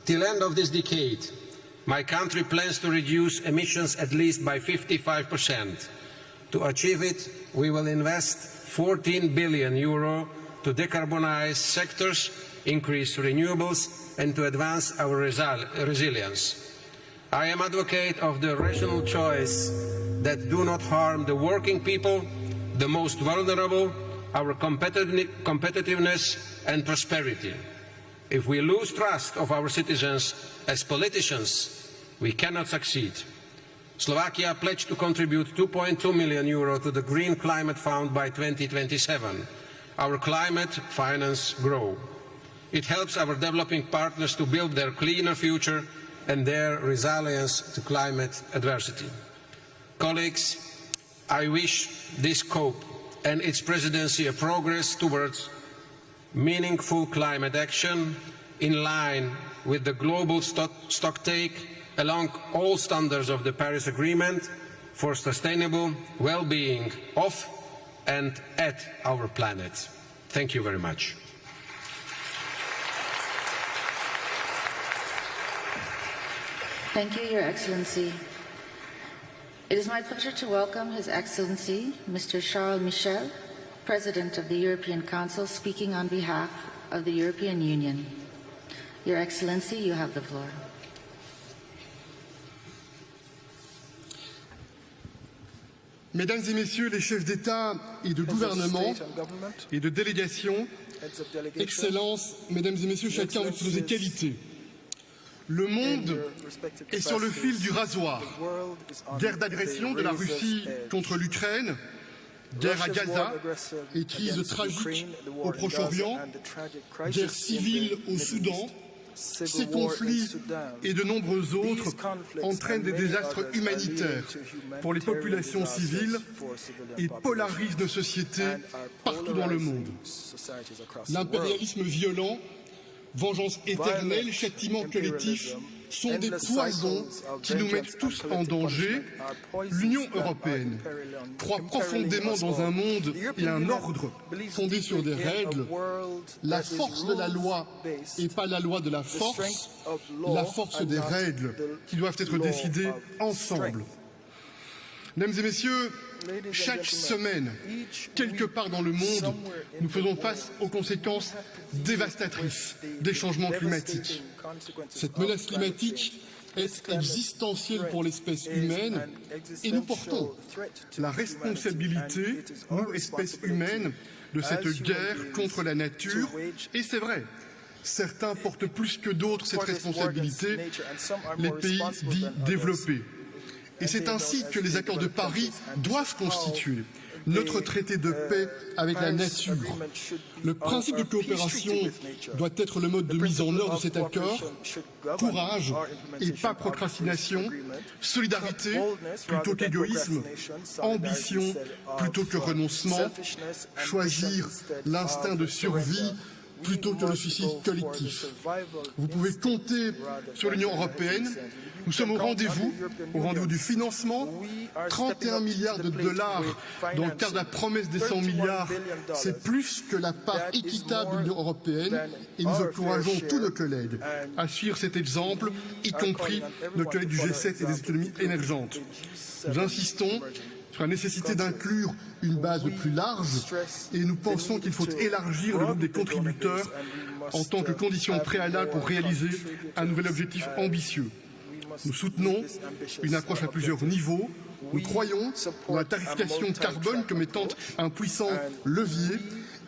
Till end of this decade, my country plans to reduce emissions at least by 55%. To achieve it, we will invest €14 billion to decarbonize sectors, increase renewables, and to advance our resilience. I am advocate of the rational choice that do not harm the working people, the most vulnerable, our competitiveness and prosperity. If we lose trust of our citizens as politicians, we cannot succeed. Slovakia pledged to contribute €2.2 million to the Green Climate Fund by 2027. Our climate finance grow. It helps our developing partners to build their cleaner future and their resilience to climate adversity. Colleagues, I wish this COP and its presidency a progress towards meaningful climate action in line with the global stocktake along all standards of the Paris Agreement for sustainable well-being of and at our planet. Thank you very much. Thank you, Your Excellency. It is my pleasure to welcome His Excellency, Mr. Charles Michel, President of the European Council, speaking on behalf of the European Union. Your Excellency, you have the floor. Mesdames et Messieurs les chefs d'État et de gouvernement et de délégation, Excellences, Mesdames et Messieurs, chacun de vos qualités, le monde est sur le fil du rasoir. Guerre d'agression de la Russie contre l'Ukraine, guerre à Gaza et crise tragique au Proche-Orient, guerre civile au Soudan. Ces conflits et de nombreux autres entraînent des désastres humanitaires pour les populations civiles et polarisent nos sociétés partout dans le monde. L'impérialisme violent, vengeance éternelle, châtiment collectif sont des poisons qui nous mettent tous en danger. L'Union européenne croit profondément dans un monde et un ordre fondé sur des règles. La force de la loi et pas la loi de la force des règles qui doivent être décidées ensemble. Mesdames et Messieurs, chaque semaine, quelque part dans le monde, nous faisons face aux conséquences dévastatrices des changements climatiques. Cette menace climatique est existentiel pour l'espèce humaine et nous portons la responsabilité, nous, espèces humaines, de cette guerre contre la nature. Et c'est vrai, certains portent plus que d'autres cette responsabilité, les pays dits développés. Et c'est ainsi que les accords de Paris doivent constituer notre traité de paix avec la nature. Le principe de coopération doit être le mode de mise en œuvre de cet accord. Courage et pas procrastination, solidarité plutôt qu'égoïsme, ambition plutôt que renoncement, choisir l'instinct de survie plutôt que le suicide collectif. Vous pouvez compter sur l'Union européenne. Nous sommes au rendez-vous du financement. 31 milliards de dollars dans le cadre de la promesse des 100 milliards. C'est plus que la part équitable de l'Union européenne et nous encourageons tous nos collègues à suivre cet exemple, y compris nos collègues du G7 et des économies émergentes. Nous insistons sur la nécessité d'inclure une base plus large et nous pensons qu'il faut élargir le groupe des contributeurs en tant que condition préalable pour réaliser un nouvel objectif ambitieux. Nous soutenons une approche à plusieurs niveaux. Nous croyons dans la tarification carbone comme étant un puissant levier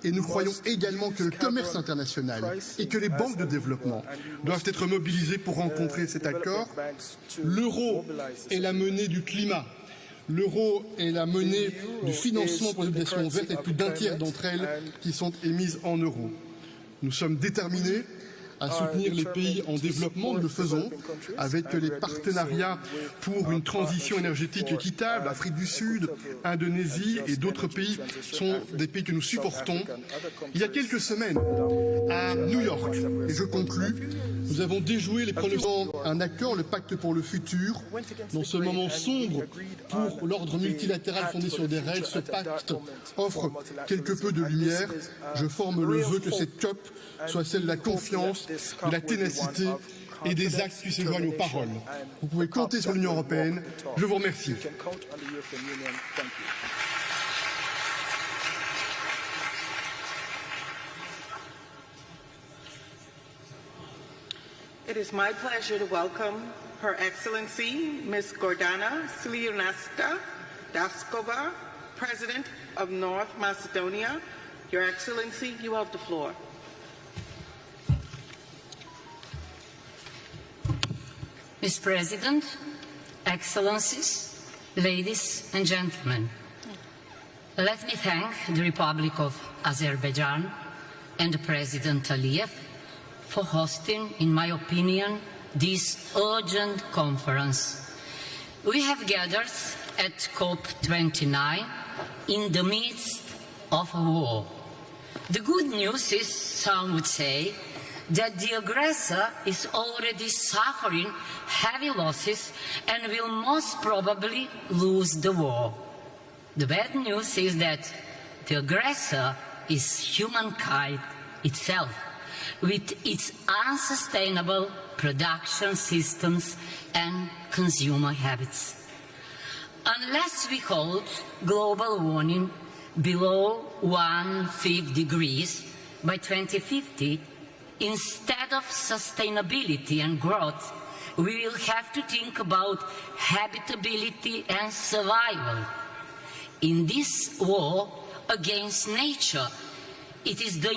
et nous croyons également que le commerce international et que les banques de développement doivent être mobilisées pour rencontrer cet accord. L'euro est la monnaie du climat. L'euro est la monnaie du financement pour les obligations vertes et plus d'un tiers d'entre elles qui sont émises en euros. Nous sommes déterminés à soutenir les pays en développement. Nous le faisons avec les partenariats pour une transition énergétique équitable. Afrique du Sud, Indonésie et d'autres pays sont des pays que nous supportons. Il y a quelques semaines, à New York, et je conclus, nous avons déjoué les pronostics un accord, le pacte pour le futur. Dans ce moment sombre pour l'ordre multilatéral fondé sur des règles, ce pacte offre quelque peu de lumière. Je forme le vœu que cette COP soit celle de la confiance, de la ténacité et des actes qui se joignent aux paroles. Vous pouvez compter sur l'Union européenne. Je vous remercie. It is my pleasure to welcome Her Excellency Ms. Gordana Sliunaska Daskova, President of North Macedonia. Your Excellency, you have the floor. Mr. President, Excellencies, ladies and gentlemen, let me thank the Republic of Azerbaijan and President Aliyev for hosting, in my opinion, this urgent conference. We have gathered at COP29 in the midst of a war. The good news is, some would say, that the aggressor is already suffering heavy losses and will most probably lose the war. The bad news is that the aggressor is humankind itself, with its unsustainable production systems and consumer habits. Unless we hold global warming below 1.5 degrees by 2050, instead of sustainability and growth, we will have to think about habitability and survival. In this war against nature, it is the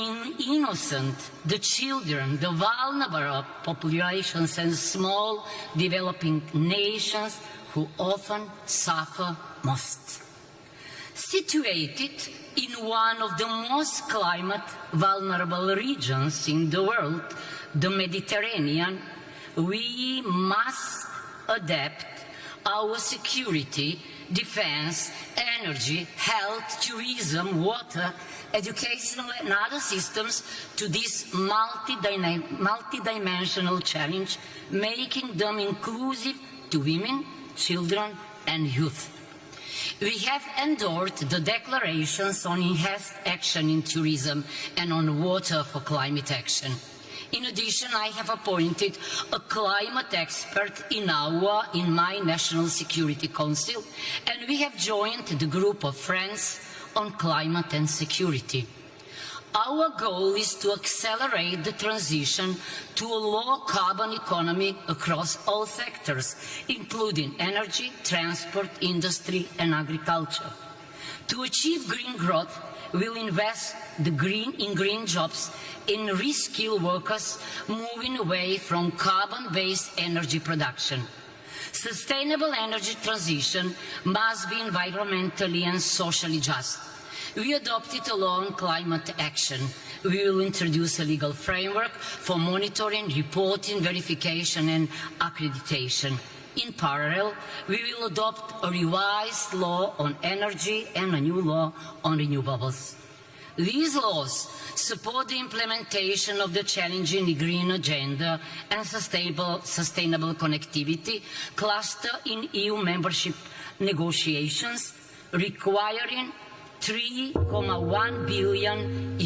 innocent, the children, the vulnerable populations and small developing nations who often suffer most. Situated in one of the most climate vulnerable regions in the world, the Mediterranean, we must adapt our security, defense, energy, health, tourism, water, educational and other systems to this multidimensional challenge, making them inclusive to women, children and youth. We have endorsed the declarations on enhanced action in tourism and on water for climate action. In addition, I have appointed a climate expert in my National Security Council, and we have joined the group of friends on climate and security. Our goal is to accelerate the transition to a low-carbon economy across all sectors, including energy, transport, industry, and agriculture. To achieve green growth, we'll invest in green jobs and reskill workers, moving away from carbon-based energy production. Sustainable energy transition must be environmentally and socially just. We adopted a law on climate action. We will introduce a legal framework for monitoring, reporting, verification and accreditation. In parallel, we will adopt a revised law on energy and a new law on renewables. These laws support the implementation of the challenging green agenda and sustainable connectivity cluster in EU membership negotiations, requiring €3.1 billion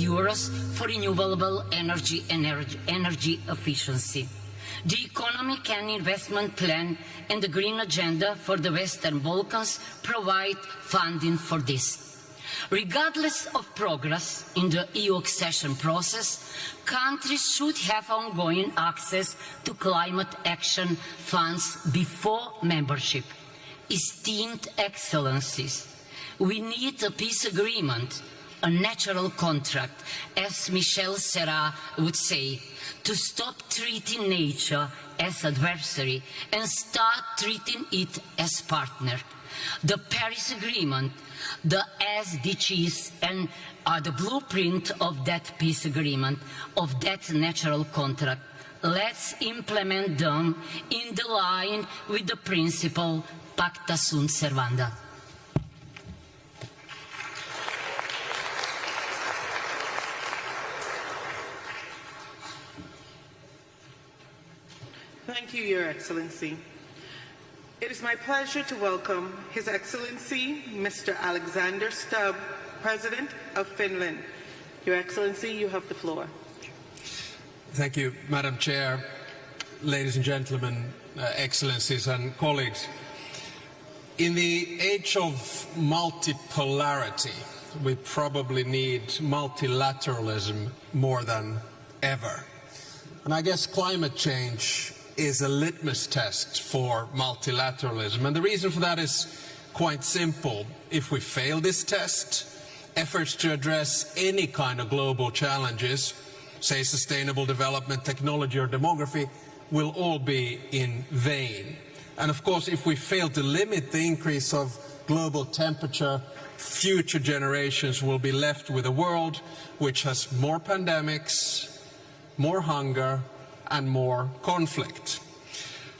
for renewable energy and energy efficiency. The Economic and Investment Plan and the Green Agenda for the Western Balkans provide funding for this. Regardless of progress in the EU accession process, countries should have ongoing access to climate action funds before membership. Esteemed Excellencies, we need a peace agreement, a natural contract, as Michel Serra would say, to stop treating nature as adversary and start treating it as partner. The Paris Agreement, the SDGs, and are the blueprint of that peace agreement, of that natural contract. Let's implement them in the line with the principle Pacta sunt servanda. Thank you, Your Excellency. It is my pleasure to welcome His Excellency, Mr. Alexander Stubb, President of Finland. Your Excellency, you have the floor. Thank you, Madam Chair, ladies and gentlemen, Excellencies and colleagues. In the age of multipolarity, we probably need multilateralism more than ever. And I guess climate change is a litmus test for multilateralism. And the reason for that is quite simple. If we fail this test, efforts to address any kind of global challenges, say sustainable development, technology or demography, will all be in vain. And of course, if we fail to limit the increase of global temperature, future generations will be left with a world which has more pandemics, more hunger, and more conflict.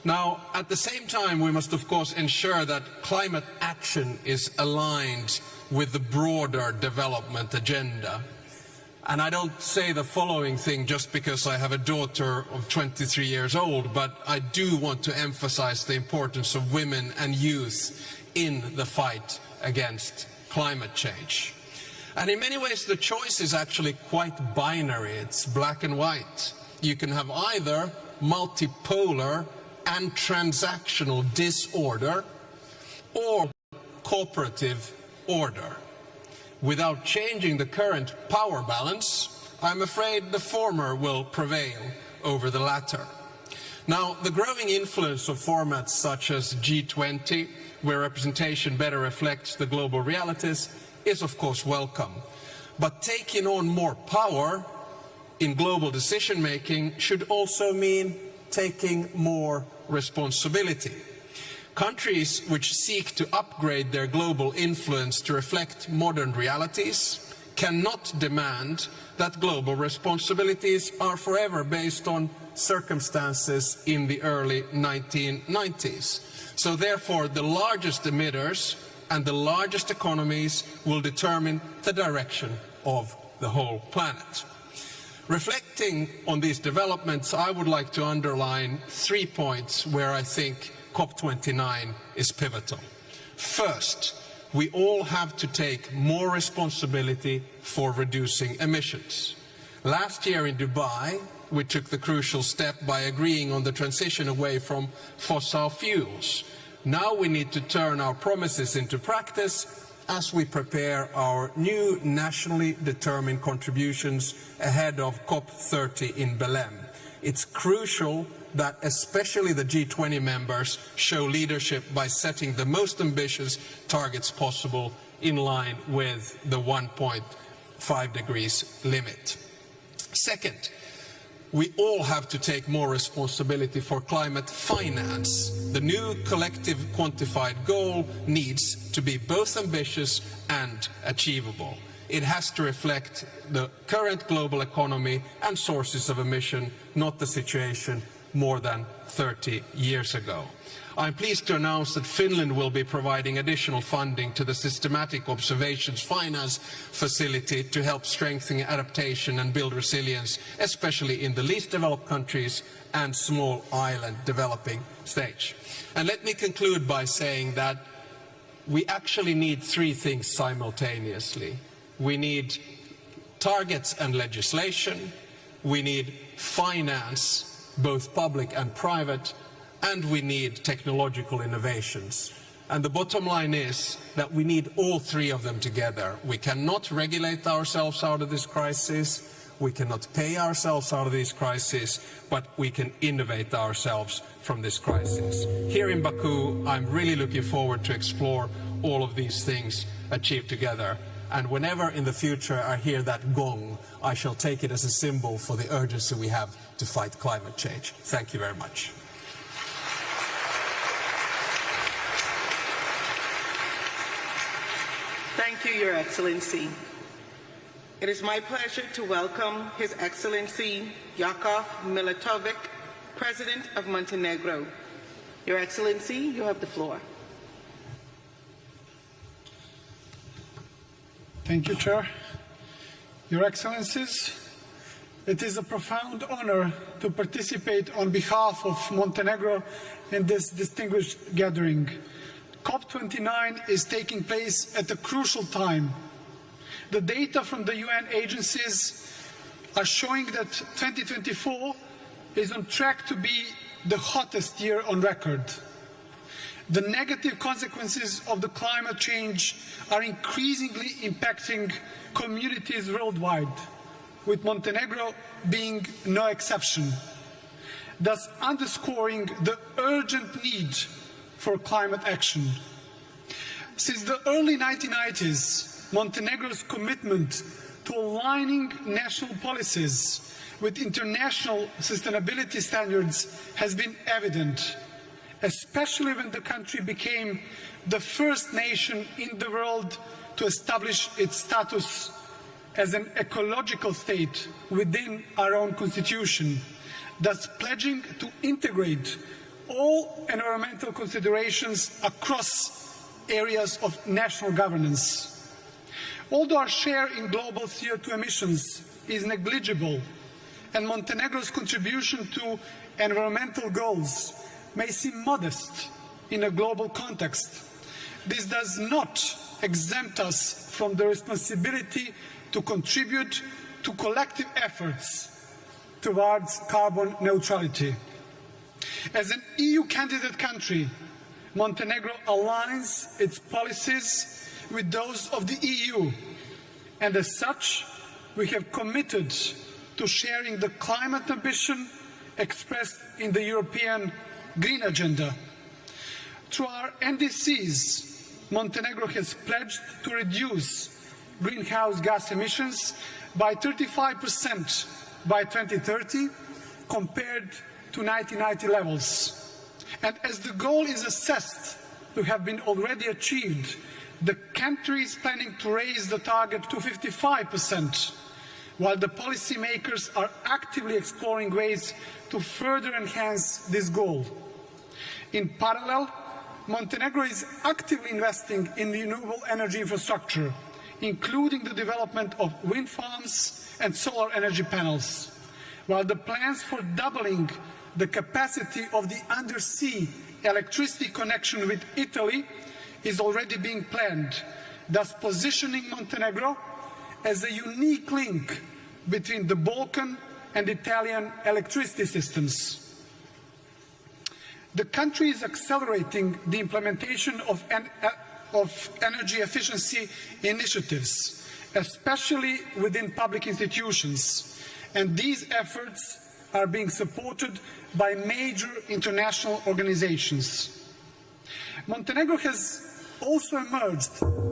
Now, at the same time, we must of course ensure that climate action is aligned with the broader development agenda. And I don't say the following thing just because I have a daughter of 23 years old, but I do want to emphasize the importance of women and youth in the fight against climate change. And in many ways, the choice is actually quite binary. It's black and white. You can have either multipolar and transactional disorder or cooperative order. Without changing the current power balance, I'm afraid the former will prevail over the latter. Now, the growing influence of formats such as G20, where representation better reflects the global realities, is of course welcome. But taking on more power in global decision-making should also mean taking more responsibility. Countries which seek to upgrade their global influence to reflect modern realities cannot demand that global responsibilities are forever based on circumstances in the early 1990s. So therefore, the largest emitters and the largest economies will determine the direction of the whole planet. Reflecting on these developments, I would like to underline 3 points where I think COP29 is pivotal. First, we all have to take more responsibility for reducing emissions. Last year in Dubai, we took the crucial step by agreeing on the transition away from fossil fuels. Now we need to turn our promises into practice as we prepare our new nationally determined contributions ahead of COP30 in Belém. It's crucial that especially the G20 members show leadership by setting the most ambitious targets possible in line with the 1.5 degrees limit. Second, we all have to take more responsibility for climate finance. The new collective quantified goal needs to be both ambitious and achievable. It has to reflect the current global economy and sources of emission, not the situation more than 30 years ago. I'm pleased to announce that Finland will be providing additional funding to the Systematic Observations Finance Facility to help strengthen adaptation and build resilience, especially in the least developed countries and small island developing stage. And let me conclude by saying that we actually need three things simultaneously. We need targets and legislation, we need finance, both public and private, and we need technological innovations. And the bottom line is that we need all three of them together. We cannot regulate ourselves out of this crisis, we cannot pay ourselves out of this crisis, but we can innovate ourselves from this crisis. Here in Baku, I'm really looking forward to explore all of these things achieved together. And whenever in the future I hear that gong, I shall take it as a symbol for the urgency we have to fight climate change. Thank you very much. Thank you, Your Excellency. It is my pleasure to welcome His Excellency Jakov Milatovic, President of Montenegro. Your Excellency, you have the floor. Thank you, Chair. Your Excellencies, it is a profound honor to participate on behalf of Montenegro in this distinguished gathering. COP29 is taking place at a crucial time. The data from the UN agencies are showing that 2024 is on track to be the hottest year on record. The negative consequences of the climate change are increasingly impacting communities worldwide, with Montenegro being no exception, thus underscoring the urgent need for climate action. Since the early 1990s, Montenegro's commitment to aligning national policies with international sustainability standards has been evident, especially when the country became the first nation in the world to establish its status as an ecological state within our own constitution, thus pledging to integrate all environmental considerations across areas of national governance. Although our share in global CO2 emissions is negligible and Montenegro's contribution to environmental goals may seem modest in a global context, this does not exempt us from the responsibility to contribute to collective efforts towards carbon neutrality. As an EU candidate country, Montenegro aligns its policies with those of the EU, and as such, we have committed to sharing the climate ambition expressed in the European Green Agenda. Through our NDCs, Montenegro has pledged to reduce greenhouse gas emissions by 35% by 2030 compared to 1990 levels. And as the goal is assessed to have been already achieved, the country is planning to raise the target to 55%, while the policymakers are actively exploring ways to further enhance this goal. In parallel, Montenegro is actively investing in renewable energy infrastructure, including the development of wind farms and solar energy panels, while the plans for doubling the capacity of the undersea electricity connection with Italy is already being planned, thus positioning Montenegro as a unique link between the Balkan and Italian electricity systems. The country is accelerating the implementation of of energy efficiency initiatives, especially within public institutions, and these efforts are being supported by major international organizations. Montenegro has also emerged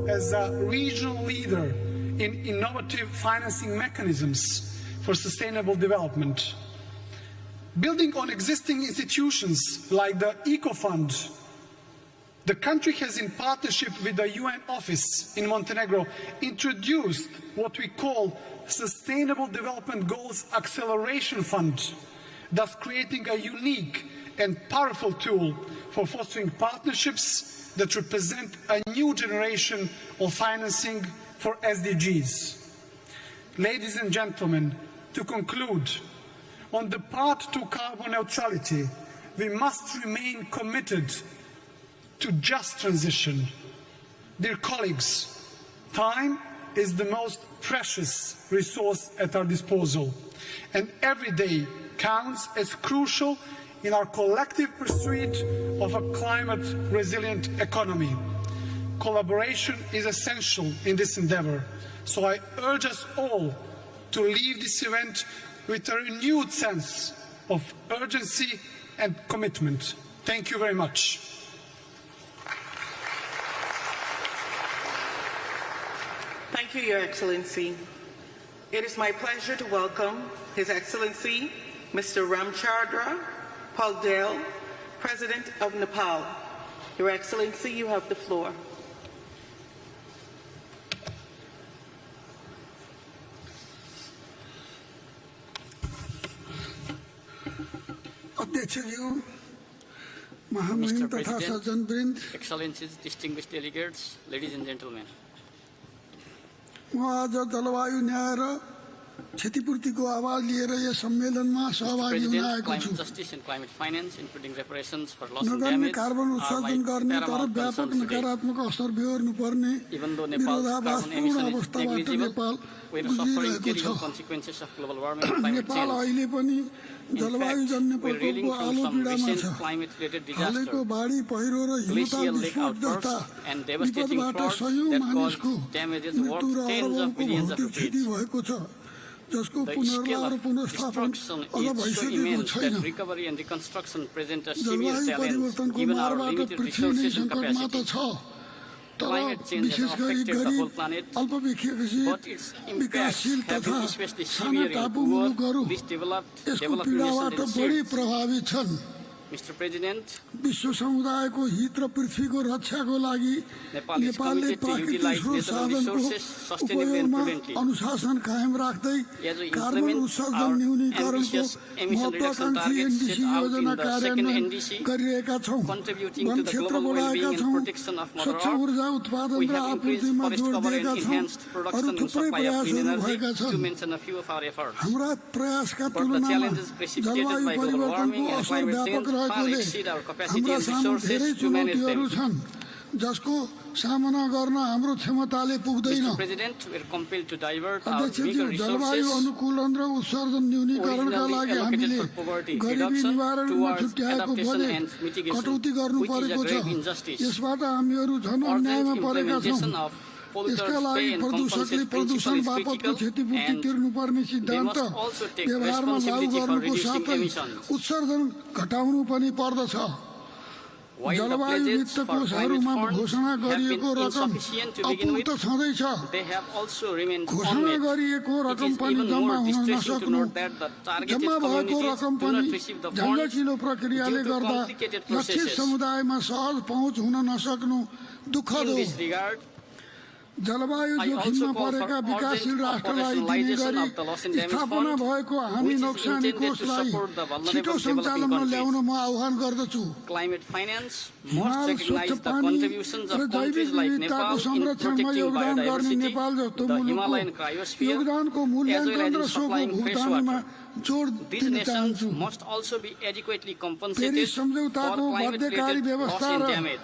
as a regional leader in innovative financing mechanisms for sustainable development. Building on existing institutions like the Eco Fund, the country has, in partnership with the UN office in Montenegro, introduced what we call Sustainable Development Goals Acceleration Fund, thus creating a unique and powerful tool for fostering partnerships that represent a new generation of financing for SDGs. Ladies and gentlemen, to conclude, on the path to carbon neutrality, we must remain committed to just transition. Dear colleagues, time is the most precious resource at our disposal, and every day counts as crucial in our collective pursuit of a climate-resilient economy. Collaboration is essential in this endeavor, so I urge us all to leave this event with a renewed sense of urgency and commitment. Thank you very much. Thank you, Your Excellency. It is my pleasure to welcome His Excellency, Mr. Ramchandra Paldale, President of Nepal. Your Excellency, you have the floor. Mr. President, Excellencies, distinguished delegates, ladies and gentlemen. Mr. President, climate justice and climate finance, including reparations for loss and damage, are my paramount concerns today. Even though Nepal's carbon emission is negligible, we are suffering terrible consequences of global warming and climate change. In fact, we are reeling from some recent climate-related disasters, glacial lake outbursts, and devastating floods that caused damages worth tens of billions of rupees. The scale of destruction is so immense that recovery and reconstruction present a severe challenge given our limited resources and capacity. Climate change has affected the whole planet, but its impacts have been especially severe in poor, least developed, developing nations and states. Mr. President, Nepal is committed to utilize natural resources sustainably and prudently. As we implement our ambitious emission reduction targets set out in the second NDC, contributing to the global well-being and protection of Mother Earth, we have increased forest cover and enhanced production and supply of clean energy, to mention a few of our efforts. But the challenges precipitated by global warming and climate change far exceed our capacity and resources to manage them. Mr. President, we are compelled to divert our meager resources originally allocated for poverty reduction towards adaptation and mitigation, which is a grave injustice. Urgent implementation of polluters pay and compensate principle is critical, and they must also take responsibility for reducing emissions. While the pledges for climate funds have been insufficient to begin with, they have also remained unmet. It is even more distressing to note that the targeted communities do not receive the funds due to complicated processes. In this regard, I also call for urgent operationalization of the loss and damage fund, which is intended to support the vulnerable developing countries. Climate finance must recognize the contributions of countries like Nepal in protecting biodiversity, the Himalayan cryosphere, as well as in supplying fresh water. These nations must also be adequately compensated for climate-related loss and damage.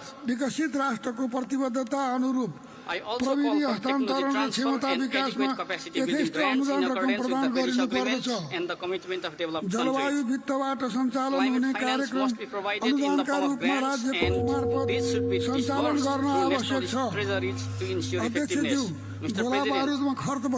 I also call for technology transfer and adequate capacity building grants in accordance with the Paris Agreement and the commitment of developed countries. Climate finance must be provided in the form of grants, and this should be disbursed through national treasuries to ensure effectiveness. Mr. President, the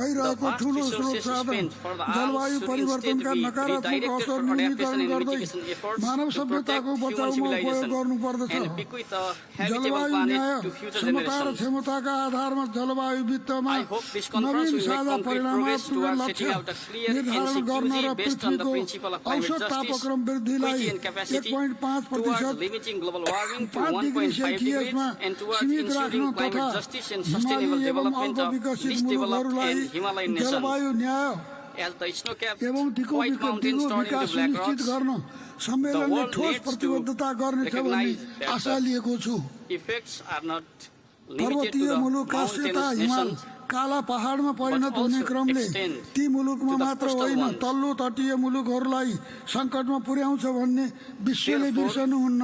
vast resources spent for the arms should instead be redirected for adaptation and mitigation efforts to protect human civilization and bequeath a habitable planet to future generations. I hope this conference will make concrete progress towards setting out a clear and security based on the principle of climate justice, equity and capacity, towards limiting global warming to 1.5 degrees and towards ensuring climate justice and sustainable development of least developed and Himalayan nations. As the snow-capped white mountains turn into black rocks, the world needs to recognize that the effects are not limited to the mountainous nations, काला पहाडमा परिणत हुने क्रमले ती मुलुकमा मात्र होइन तल्लो तटीय मुलुकहरूलाई संकटमा पुर्याउँछ भन्ने विश्वले बिर्सनुहुन्न।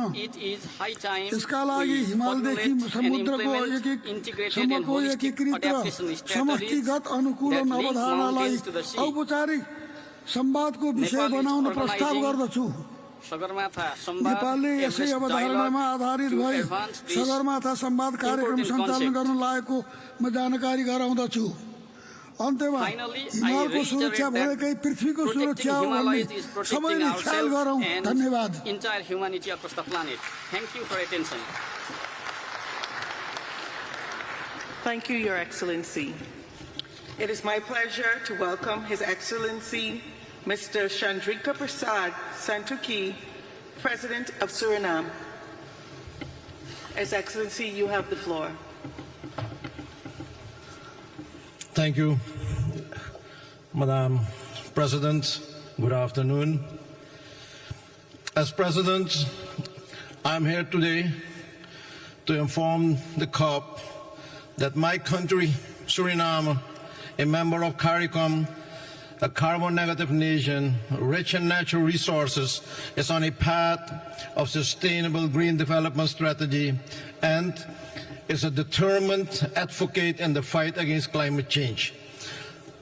यसका लागि हिमालदेखि समुद्रको सम्मको एकीकृत समष्टिगत अनुकूलन अवधारणालाई औपचारिक संवादको विषय बनाउन प्रस्ताव गर्दछु। नेपालले यसै अवधारणामा आधारित भई सगरमाथा संवाद कार्यक्रम सञ्चालन गर्न लागेको म जानकारी गराउँदछु। अन्त्यमा हिमालको सुरक्षा भनेकै पृथ्वीको सुरक्षा हो भन्ने सबैले ख्याल गरौँ। धन्यवाद। Thank you, Your Excellency. It is my pleasure to welcome His Excellency Mr. Chandrika Prasad Santokhi, President of Suriname. His Excellency, you have the floor. Thank you, Madam President. Good afternoon. As President, I'm here today to inform the COP that my country, Suriname, a member of CARICOM, a carbon-negative nation, rich in natural resources, is on a path of sustainable green development strategy and is a determined advocate in the fight against climate change.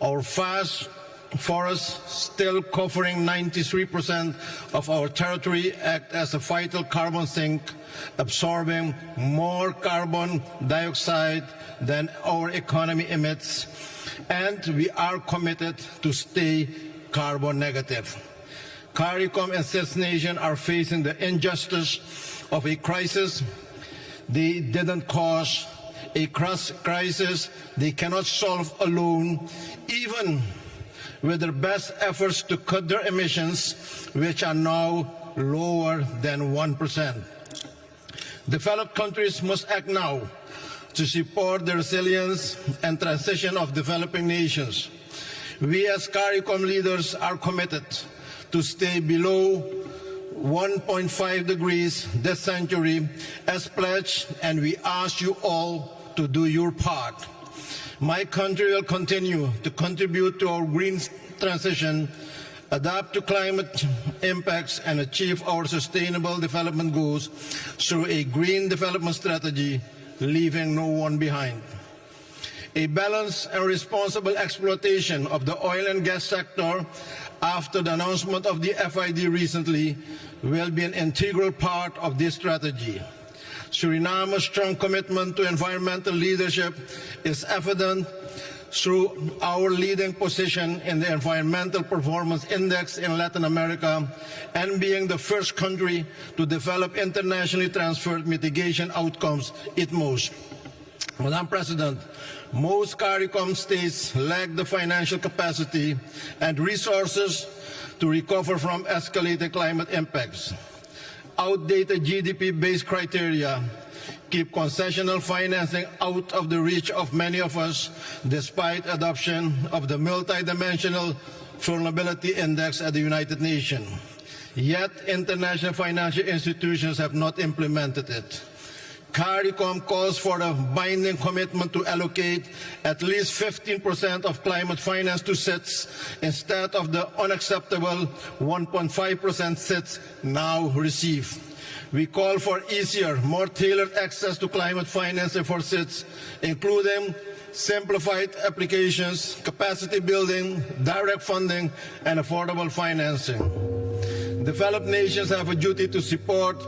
Our vast forests, still covering 93% of our territory, act as a vital carbon sink, absorbing more carbon dioxide than our economy emits, and we are committed to stay carbon negative. CARICOM and CIS nations are facing the injustice of a crisis they didn't cause, a crisis they cannot solve alone, even with their best efforts to cut their emissions, which are now lower than 1%. Developed countries must act now to support the resilience and transition of developing nations. We as CARICOM leaders are committed to stay below 1.5 degrees this century as pledged, and we ask you all to do your part. My country will continue to contribute to our green transition, adapt to climate impacts, and achieve our sustainable development goals through a green development strategy, leaving no one behind. A balanced and responsible exploitation of the oil and gas sector after the announcement of the FID recently will be an integral part of this strategy. Suriname's strong commitment to environmental leadership is evident through our leading position in the Environmental Performance Index in Latin America and being the first country to develop internationally transferred mitigation outcomes ITMOs. Madam President, most CARICOM states lack the financial capacity and resources to recover from escalating climate impacts. Outdated GDP-based criteria keep concessional financing out of the reach of many of us, despite adoption of the multidimensional vulnerability index at the United Nations. Yet international financial institutions have not implemented it. CARICOM calls for a binding commitment to allocate at least 15% of climate finance to CITs instead of the unacceptable 1.5% CITs now receive. We call for easier, more tailored access to climate finance for CITs, including simplified applications, capacity building, direct funding, and affordable financing. Developed nations have a duty to support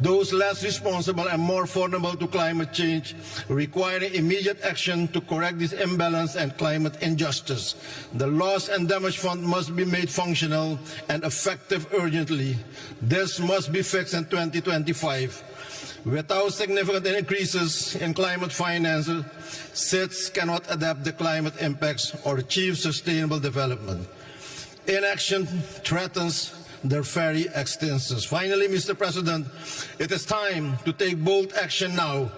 those less responsible and more vulnerable to climate change, requiring immediate action to correct this imbalance and climate injustice. The Loss and Damage Fund must be made functional and effective urgently. This must be fixed in 2025. Without significant increases in climate finance, CITs cannot adapt the climate impacts or achieve sustainable development. Inaction threatens their very existence. Finally, Mr. President, it is time to take bold action now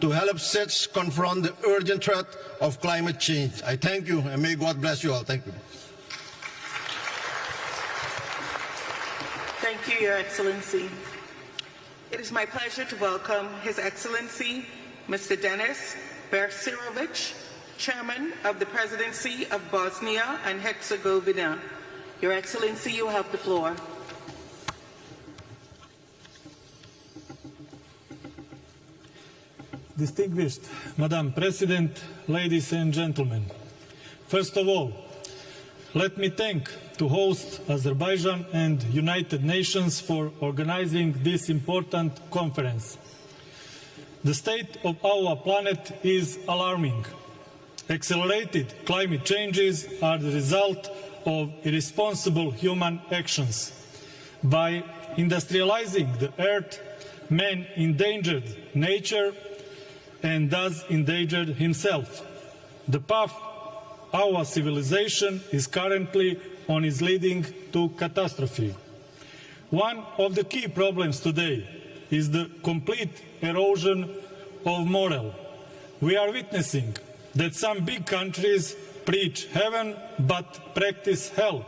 to help CITs confront the urgent threat of climate change. I thank you, and may God bless you all. Thank you. Thank you, Your Excellency. It is my pleasure to welcome His Excellency, Mr. Denis Bersirovic, Chairman of the Presidency of Bosnia and Herzegovina. Your Excellency, you have the floor. Distinguished Madam President, ladies and gentlemen, first of all, let me thank to host Azerbaijan and United Nations for organizing this important conference. The state of our planet is alarming. Accelerated climate changes are the result of irresponsible human actions. By industrializing the earth, man endangered nature and thus endangered himself. The path our civilization is currently on is leading to catastrophe. One of the key problems today is the complete erosion of moral. We are witnessing that some big countries preach heaven but practice hell.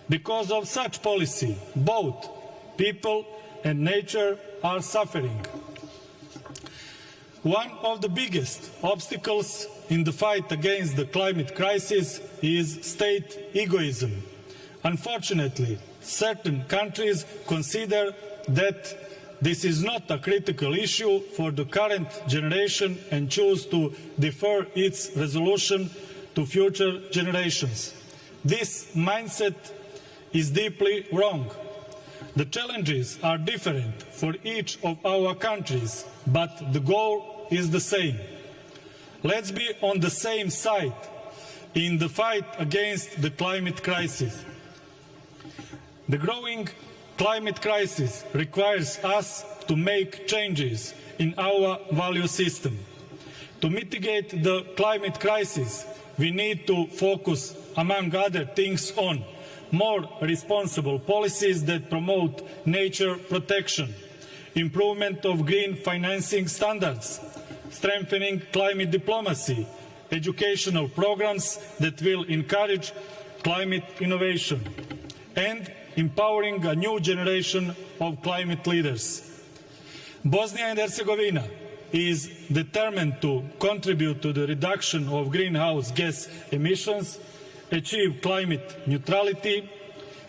Because of such policy, both people and nature are suffering. One of the biggest obstacles in the fight against the climate crisis is state egoism. Unfortunately, certain countries consider that this is not a critical issue for the current generation and choose to defer its resolution to future generations. This mindset is deeply wrong. The challenges are different for each of our countries, but the goal is the same. Let's be on the same side in the fight against the climate crisis. The growing climate crisis requires us to make changes in our value system. To mitigate the climate crisis, we need to focus, among other things, on more responsible policies that promote nature protection, improvement of green financing standards, strengthening climate diplomacy, educational programs that will encourage climate innovation, and empowering a new generation of climate leaders. Bosnia and Herzegovina is determined to contribute to the reduction of greenhouse gas emissions, achieve climate neutrality,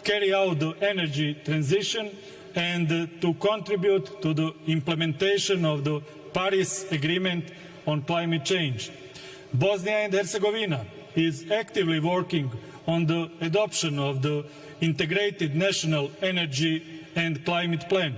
carry out the energy transition, and to contribute to the implementation of the Paris Agreement on climate change. Bosnia and Herzegovina is actively working on the adoption of the Integrated National Energy and Climate Plan.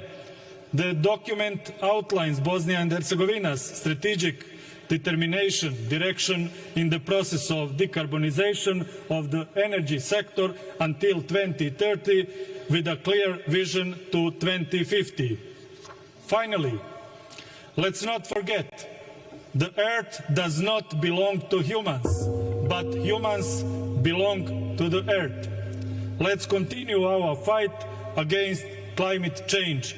The document outlines Bosnia and Herzegovina's strategic determination, direction in the process of decarbonization of the energy sector until 2030 with a clear vision to 2050. Finally, let's not forget, the earth does not belong to humans, but humans belong to the earth. Let's continue our fight against climate change.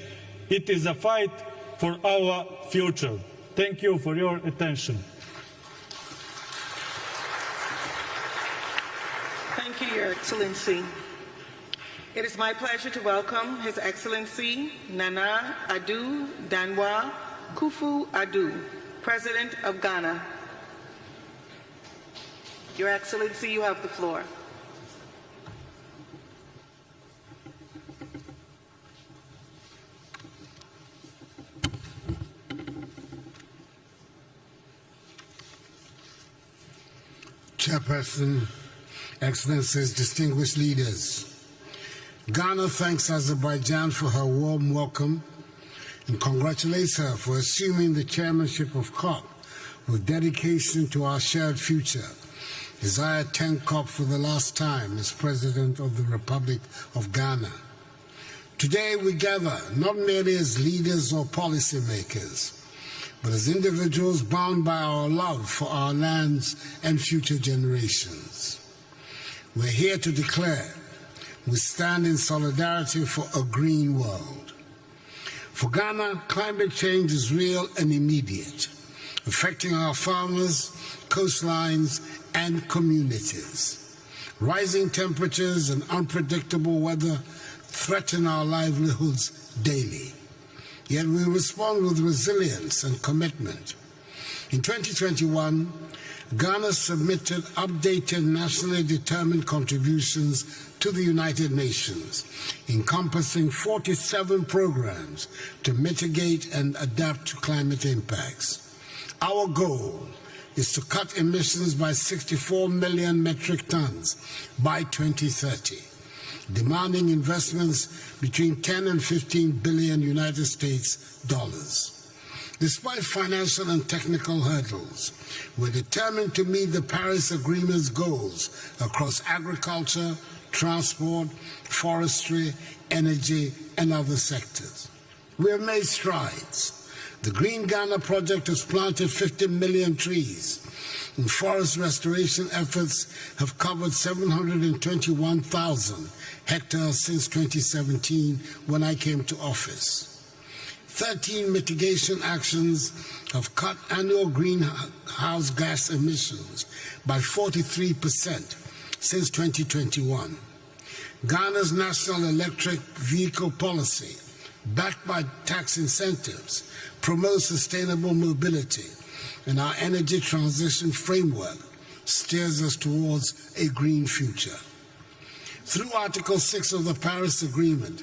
It is a fight for our future. Thank you for your attention. Thank you, Your Excellency. It is my pleasure to welcome His Excellency Nana Addo Danwa Kufuor-Addo, President of Ghana. Your Excellency, you have the floor. Chairperson, Excellencies, distinguished leaders, Ghana thanks Azerbaijan for her warm welcome and congratulates her for assuming the chairmanship of COP with dedication to our shared future, as I attend COP for the last time as President of the Republic of Ghana. Today we gather not merely as leaders or policymakers, but as individuals bound by our love for our lands and future generations. We're here to declare we stand in solidarity for a green world. For Ghana, climate change is real and immediate, affecting our farmers, coastlines, and communities. Rising temperatures and unpredictable weather threaten our livelihoods daily. Yet we respond with resilience and commitment. In 2021, Ghana submitted updated nationally determined contributions to the United Nations, encompassing 47 programs to mitigate and adapt to climate impacts. Our goal is to cut emissions by 64 million metric tons by 2030. Demanding investments between 10 and 15 billion United States dollars. Despite financial and technical hurdles, we're determined to meet the Paris Agreement's goals across agriculture, transport, forestry, energy, and other sectors. We have made strides. The Green Ghana project has planted 50 million trees, and forest restoration efforts have covered 721,000 hectares since 2017 when I came to office. 13 mitigation actions have cut annual greenhouse gas emissions by 43% since 2021. Ghana's national electric vehicle policy, backed by tax incentives, promotes sustainable mobility, and our energy transition framework steers us towards a green future. Through Article 6 of the Paris Agreement,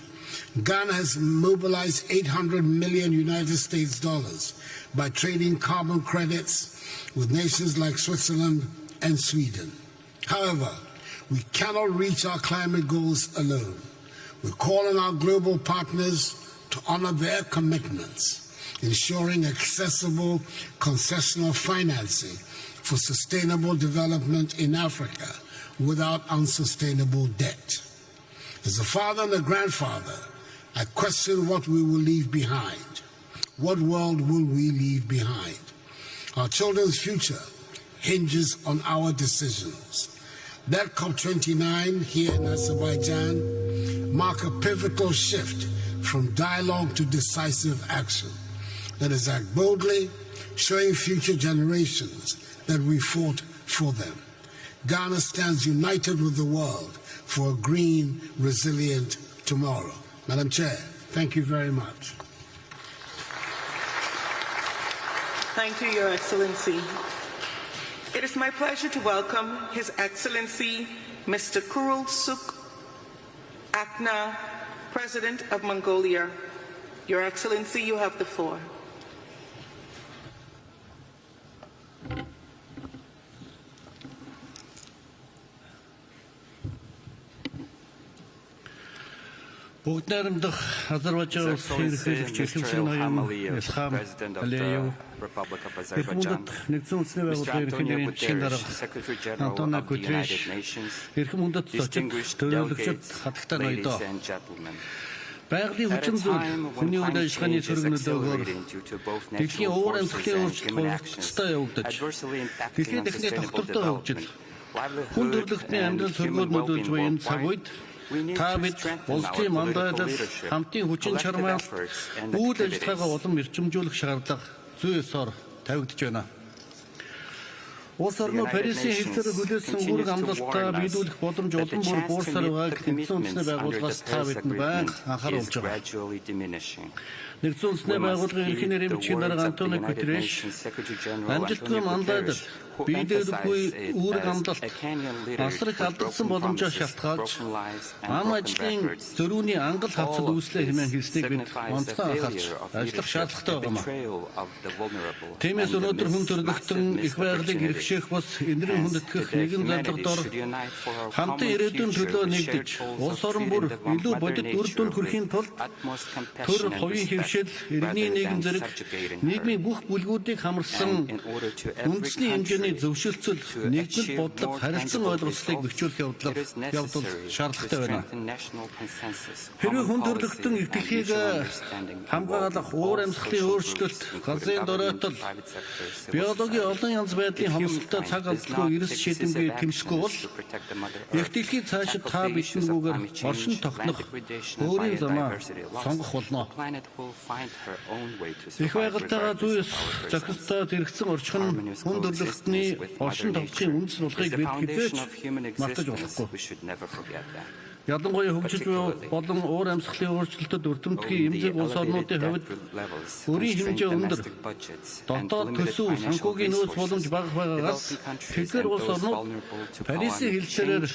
Ghana has mobilized 800 million United States dollars by trading carbon credits with nations like Switzerland and Sweden. However, we cannot reach our climate goals alone. We call on our global partners to honor their commitments, ensuring accessible concessional financing for sustainable development in Africa without unsustainable debt. As a father and a grandfather, I question what we will leave behind. What world will we leave behind? Our children's future hinges on our decisions. That COP29 here in Azerbaijan mark a pivotal shift from dialogue to decisive action. Let us act boldly, showing future generations that we fought for them. Ghana stands united with the world for a green, resilient tomorrow. Madam Chair, thank you very much. Thank you, Your Excellency. It is my pleasure to welcome His Excellency Mr. Kurulsuk Akna, President of Mongolia. Your Excellency, you have the floor. Бүгднайрамдах Азербайджан улсын ерөнхийлөгч ноён Илхам Алиев, Эрхэмүндэт нэгдсэн үндэсний байгууллагын ерөнхийлөгчийн шинэ дарга Антонио Гутерриш, Эрхэмүндэт зочид төлөөлөгчд хатагтай ноёдоо. Байгалийн хүчин зүйл хүний үйл ажиллагааны цөрөг нөлөөгөөр дэлхийн уур амьсгалын өөрчлөлт хурцтай явагдаж, дэлхийн техникийн тогтвортой хөгжил, хүн төрөлхтний амьдрал цөргөөр нөлөөлж буй энэ цаг үед та бид улсын мандатаар хамтын хүчин чармайлт үйл ажиллагаагаа улам эрчимжүүлэх шаардлага зүй ёсоор тавигдж байна. Улс орны Парисын хэлцээр хүлээсэн үүрэг амлалтаа биелүүлэх боломж олон бүр буурсаар байгааг Нэгдсэн үндэсний байгууллагаас та бидэнд байнга анхааруулж байгаа. Нэгдсэн үндэсний байгууллагын ерхий нэрийн бичгийн дарга Антонио Гутерриш амжилтгүй мандаад биелүүлэхгүй үүрэг амлалт асар их алдагдсан боломжоо шалтгаалж ам ажлын зөрүүний ангал хавцад үүслэх хэмээн хэлснийг бид онцгой анхаарч ажиллах шаардлагатай байна. Тиймээс өнөөдөр хүн төрөлхтөн их байгалыг хэрэгшээх бас энэрийн хүндэтгэх нэгэн зорилгодоор хамтан ирээдүйн төлөө нэгдэж улс орон бүр илүү бодит үр дүнд хүрэхийн тулд төр хувийн хөвшил, иргэний нийгэм зэрэг нийгмийн бүх бүлгүүдийг хамарсан үндэсний хэмжээний зөвшөлтсөл, нэгдэл бодлого, харилцан ойлголцлыг бэхжүүлэх явдал шаардлагатай байна. Хэрвээ хүн төрөлхтөн ихтгэлийг хамгаалах уур амьсгалын өөрчлөлт, газрын доройтол, биологийн олон янз байдлын хомсдолтой цаг алдалгүй эрс шийдэмгүй тэмцэхгүй бол их дэлхий цаашид та биднийгүйгээр оршин тогтнох өөрийн замаа сонгох болно. Их байгальтайгаа зүйс зохистой зэрэгцэн орчин хүн төрөлхтний оршин тогтчийн үндэс болгыг бид хизээч мартаж болохгүй. Ялангуяа хөгжиж болон уур амьсгалын өөрчлөлтөд өртөмтгий эмзэг улс орнуудын хувьд өрийн хэмжээ өндөр, дотоод төсөв, санхүүгийн нөөц боломж бага байгаагаас тэдгээр улс орнууд Парисын хэлцээрээр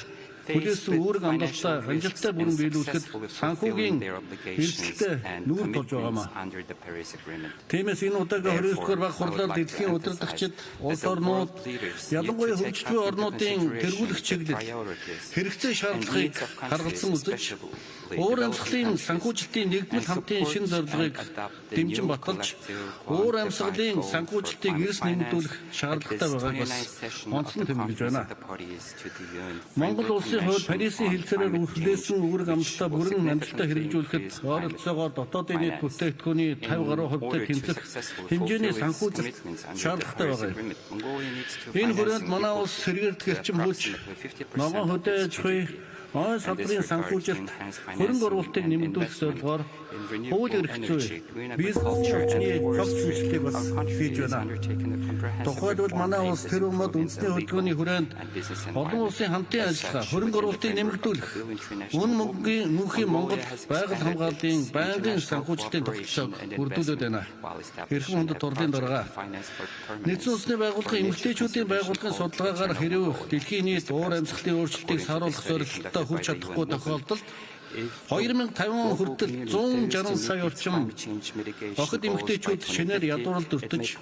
хүлээсэн үүрэг амлалтаа амжилттай бүрэн биелүүлэхэд санхүүгийн эрсдэлтэй нүүр тулж байгаамаа. Тиймээс энэ удаагийн 29-р баг хурлаар дэлхийн удирдагчид, улс орнууд, ялангуяа хөгжиж буй орнуудын тэргүүлэх чиглэл, хэрэгцээ шаардлагыг харгалзан үзэж, уур амьсгалын санхүүжилтийн нэгдмэл хамтын шинэ зорилгыг дэмжин баталж, уур амьсгалын санхүүжилтийг эрс нэмэгдүүлэх шаардлагатай байгааг бас онцлон тэмдэглэж байна. Монгол улсын хувьд Парисын хэлцээрээр хүлээсэн үүрэг амлалтаа бүрэн амжилттай хэрэгжүүлэхэд ойролцоогоор дотоодын нийт бүтээгдэхүүний 50% тэмцэх хэмжээний санхүүжилт шаардлагатай байгаа. Энэ хүрээнд манай улс сэргээлт гэрчим хүч, ногоон хөдөө аж ахуй, ой салбарын санхүүжилт, хөрөнгө оруулалтыг нэмэгдүүлэх зорилгоор хууль эрх зүй, бизнес орчны хөгжлөлтийг бас хийж байна. Тухайлбал манай улс тэр өмнөд үндэсний хөдөлгөөний хүрээнд олон улсын хамтын ажиллагаа, хөрөнгө оруулалтыг нэмэгдүүлэх, мөнхийн Монгол байгаль хамгааллын байнгын санхүүжилтийн тогтолцоог бүрдүүлээд байна. Эрхэм хүндэт хурлын дарга Нэгдсэн үндэсний байгууллагын эмэгтэйчүүдийн байгууллагын судалгаагаар хэрв дэлхийн нийт уур амьсгалын өөрчлөлтийг саруулах зорилготой хүрч чадахгүй тохиолдолд 2050 хүртэл 160 сая орчим охид эмэгтэйчүүд шинээр ядууралд өртөж,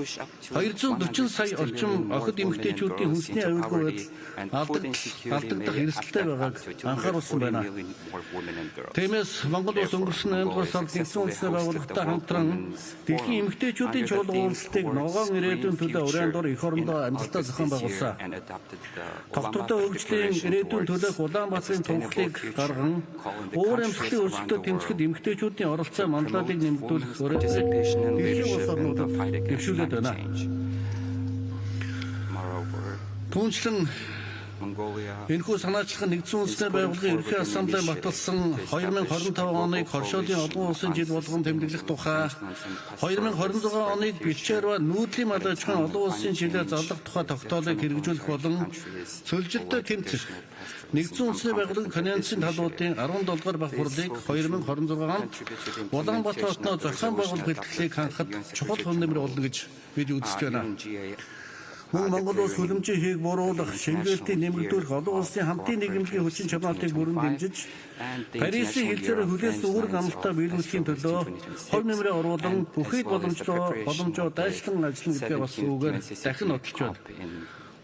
240 сая орчим охид эмэгтэйчүүдийн хүнсний аюулгүй алдагдах эрсдэлтэй байгааг анхааруулсан байна. Тиймээс Монгол улс өнгөрсөн 8 дугаар сард Нэгдсэн үндэсний байгууллагатай хамтран дэлхийн эмэгтэйчүүдийн чуулга уулзалтыг ногоон ирээдүйн төлөө урьяндуур эх орондоо амжилттай зохион байгуулсан. Тогтвортой хөгжлийн ирээдүйн төлөөх Улаанбаатарын тунхлыг гарган уур амьсгалын өөрчлөлтөд тэмцэхэд эмэгтэйчүүдийн оролцоо мандатыг нэмэгдүүлэх өрөөнийг дэлхийн улс орнуудад дэвшүүлээд байна. Түүнчлэн энэхүү санаачлах Нэгдсэн үндэсний байгууллагын ерөнхий ассамблеийн баталсан 2025 оныг хоршоолын олон улсын жил болгон тэмдэглэх тухай, 2026 оныг бэлчээр ба нүүдлийн мал аж ахуйн олон улсын жилээр зарлах тухай тогтоолыг хэрэгжүүлэх болон цөлжилтөд тэмцэх Нэгдсэн үндэсний байгууллагын конвенцийн талуудын 17 дугаар баг хурлыг 2026 онд Улаанбаатар хотноо зохион байгуулах бэлтгэлийг хангахад чухал хүнд нэмэр болно гэж бид үзэж байна. Мөн Монгол улс хөлөмжийн хийг бууруулах, шингээлтийг нэмэгдүүлэх олон улсын хамтын нийгэмлэгийн хүчин чармаатыг бүрэн дэмжиж, Парисын хэлцээрээр хүлээсэн үүрэг амлалтаа биелүүлэхийн төлөө хувь нэмрээ оруулан бүхий боломжоо дайчлан ажиллана гэдгээ бас үгээр дахин нотолж байна.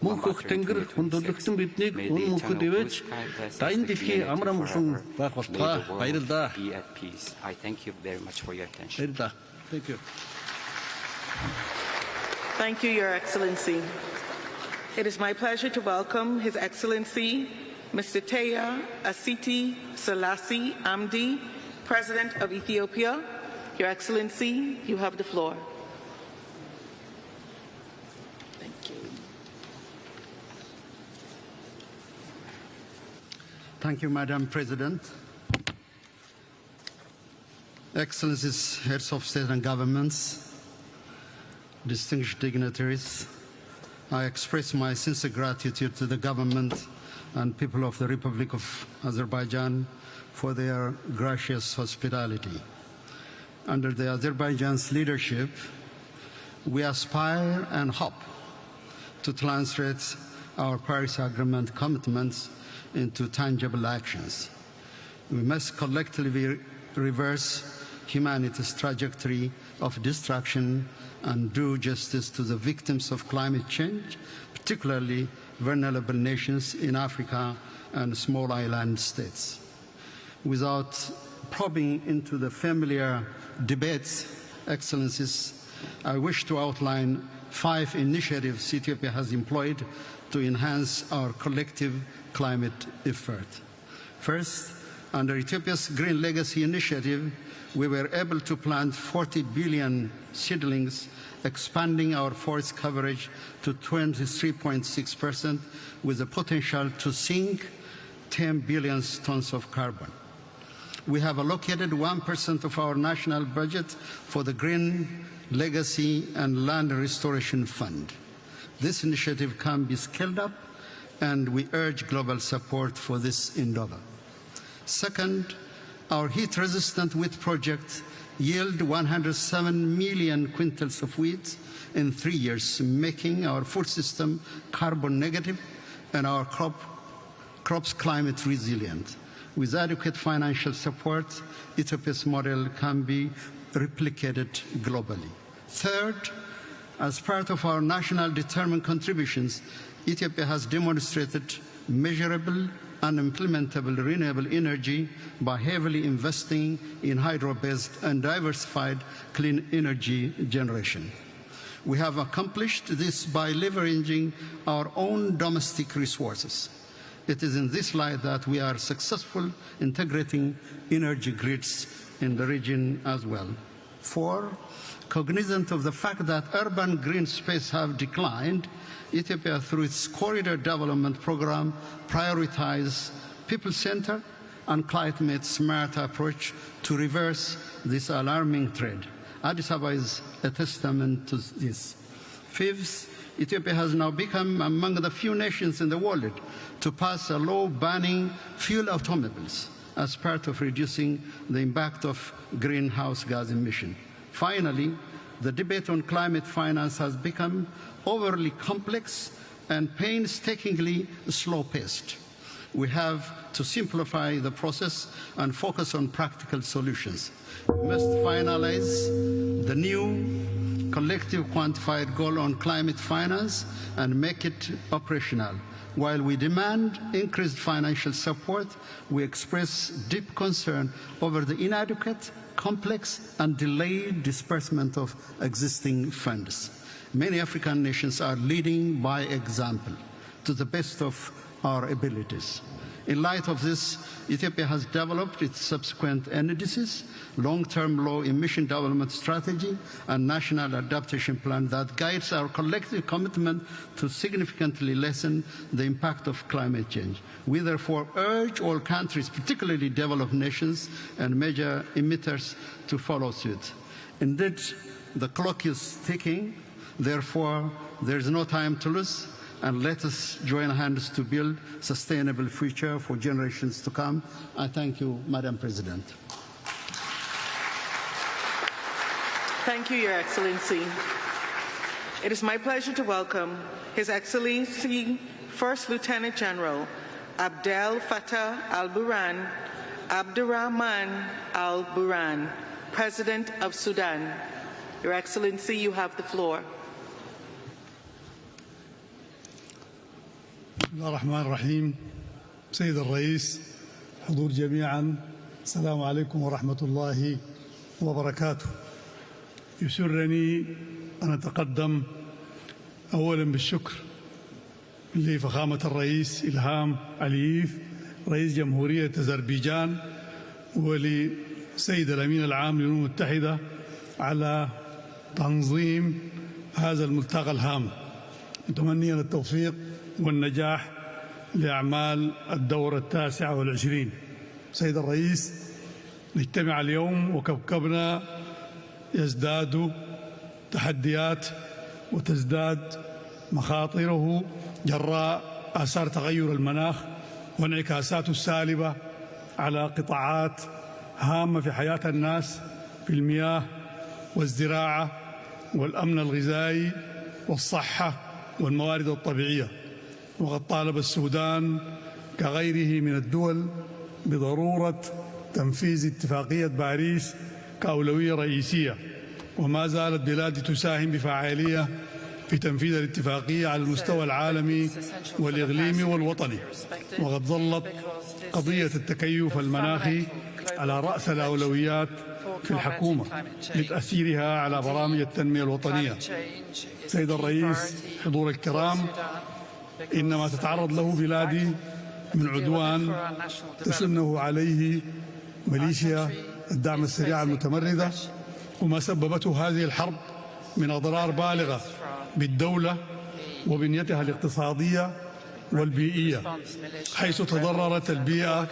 Мөнх хөх тэнгэр хүн төлөвлөсөн биднийг үн мөнхөд ивэж, дайн дэлхий амар амгалан байх болтугай. Баярлалаа. Баярлалаа. Thank you. Thank you, Your Excellency. It is my pleasure to welcome His Excellency, Mr. Teya Asiti Selassie Amdi, President of Ethiopia. Your Excellency, you have the floor. Thank you. Thank you, Madam President. Excellencies, heads of state and governments, distinguished dignitaries, I express my sincere gratitude to the government and people of the Republic of Azerbaijan for their gracious hospitality. Under the Azerbaijan's leadership, we aspire and hope to translate our Paris Agreement commitments into tangible actions. We must collectively reverse humanity's trajectory of destruction and do justice to the victims of climate change, particularly vulnerable nations in Africa and small island states. Without probing into the familiar debates, Excellencies, I wish to outline 5 initiatives Ethiopia has employed to enhance our collective climate effort. First, under Ethiopia's Green Legacy Initiative, we were able to plant 40 billion seedlings, expanding our forest coverage to 23.6% with the potential to sink 10 billion tons of carbon. We have allocated 1% of our national budget for the Green Legacy and Land Restoration Fund. This initiative can be scaled up, and we urge global support for this endeavor. Second, our heat-resistant wheat project yielded 107 million quintals of wheat in 3 years, making our food system carbon negative and our crops climate resilient. With adequate financial support, Ethiopia's model can be replicated globally. Third, as part of our national determined contributions, Ethiopia has demonstrated measurable and implementable renewable energy by heavily investing in hydro-based and diversified clean energy generation. We have accomplished this by leveraging our own domestic resources. It is in this light that we are successful integrating energy grids in the region as well. 4, cognizant of the fact that urban green space have declined, Ethiopia, through its corridor development program, prioritizes people-centered and climate-smart approach to reverse this alarming trend. Addis Ababa is a testament to this. 5th, Ethiopia has now become among the few nations in the world to pass a law banning fuel automobiles as part of reducing the impact of greenhouse gas emission. Finally, the debate on climate finance has become overly complex and painstakingly slow-paced. We have to simplify the process and focus on practical solutions. We must finalize the new collective quantified goal on climate finance and make it operational. While we demand increased financial support, we express deep concern over the inadequate, complex and delayed disbursement of existing funds. Many African nations are leading by example to the best of our abilities. In light of this, Ethiopia has developed its subsequent NDCs, long-term low emission development strategy, and national adaptation plan that guides our collective commitment to significantly lessen the impact of climate change. We therefore urge all countries, particularly developed nations and major emitters, to follow suit. Indeed, the clock is ticking. Therefore, there is no time to lose, and let us join hands to build a sustainable future for generations to come. I thank you, Madam President. Thank you, Your Excellency. It is my pleasure to welcome His Excellency First Lieutenant General Abdel Fattah al-Burhan, Abdurrahman al-Burhan, President of Sudan. Your Excellency, you have the floor. بسم الله الرحمن الرحيم. سيد الرئيس، حضور جميعا، السلام عليكم ورحمة الله وبركاته. يسرني أن أتقدم أولا بالشكر لفخامة الرئيس إلهام علييف رئيس جمهورية أذربيجان ولسيد الأمين العام للأمم المتحدة على تنظيم هذا الملتقى الهام، متمنيا التوفيق والنجاح لأعمال الدورة 29. سيد الرئيس، نجتمع اليوم وكوكبنا يزداد تحديات وتزداد مخاطره جراء آثار تغير المناخ وانعكاساته السالبة على قطاعات هامة في حياة الناس في المياه والزراعة والأمن الغذائي والصحة والموارد الطبيعية. وقد طالب السودان كغيره من الدول بضرورة تنفيذ اتفاقية باريس كأولوية رئيسية، وما زالت بلادي تساهم بفعالية في تنفيذ الاتفاقية على المستوى العالمي والإقليمي والوطني. وقد ظلت قضية التكيف المناخي على رأس الأولويات في الحكومة لتأثيرها على برامج التنمية الوطنية. سيد الرئيس، حضور الكرام، إنما تتعرض له بلادي من عدوان تسنه عليه ميليشيا الدعم السريع المتمردة، وما سببته هذه الحرب من أضرار بالغة بالدولة وبنيتها الاقتصادية والبيئية، حيث تضررت البيئة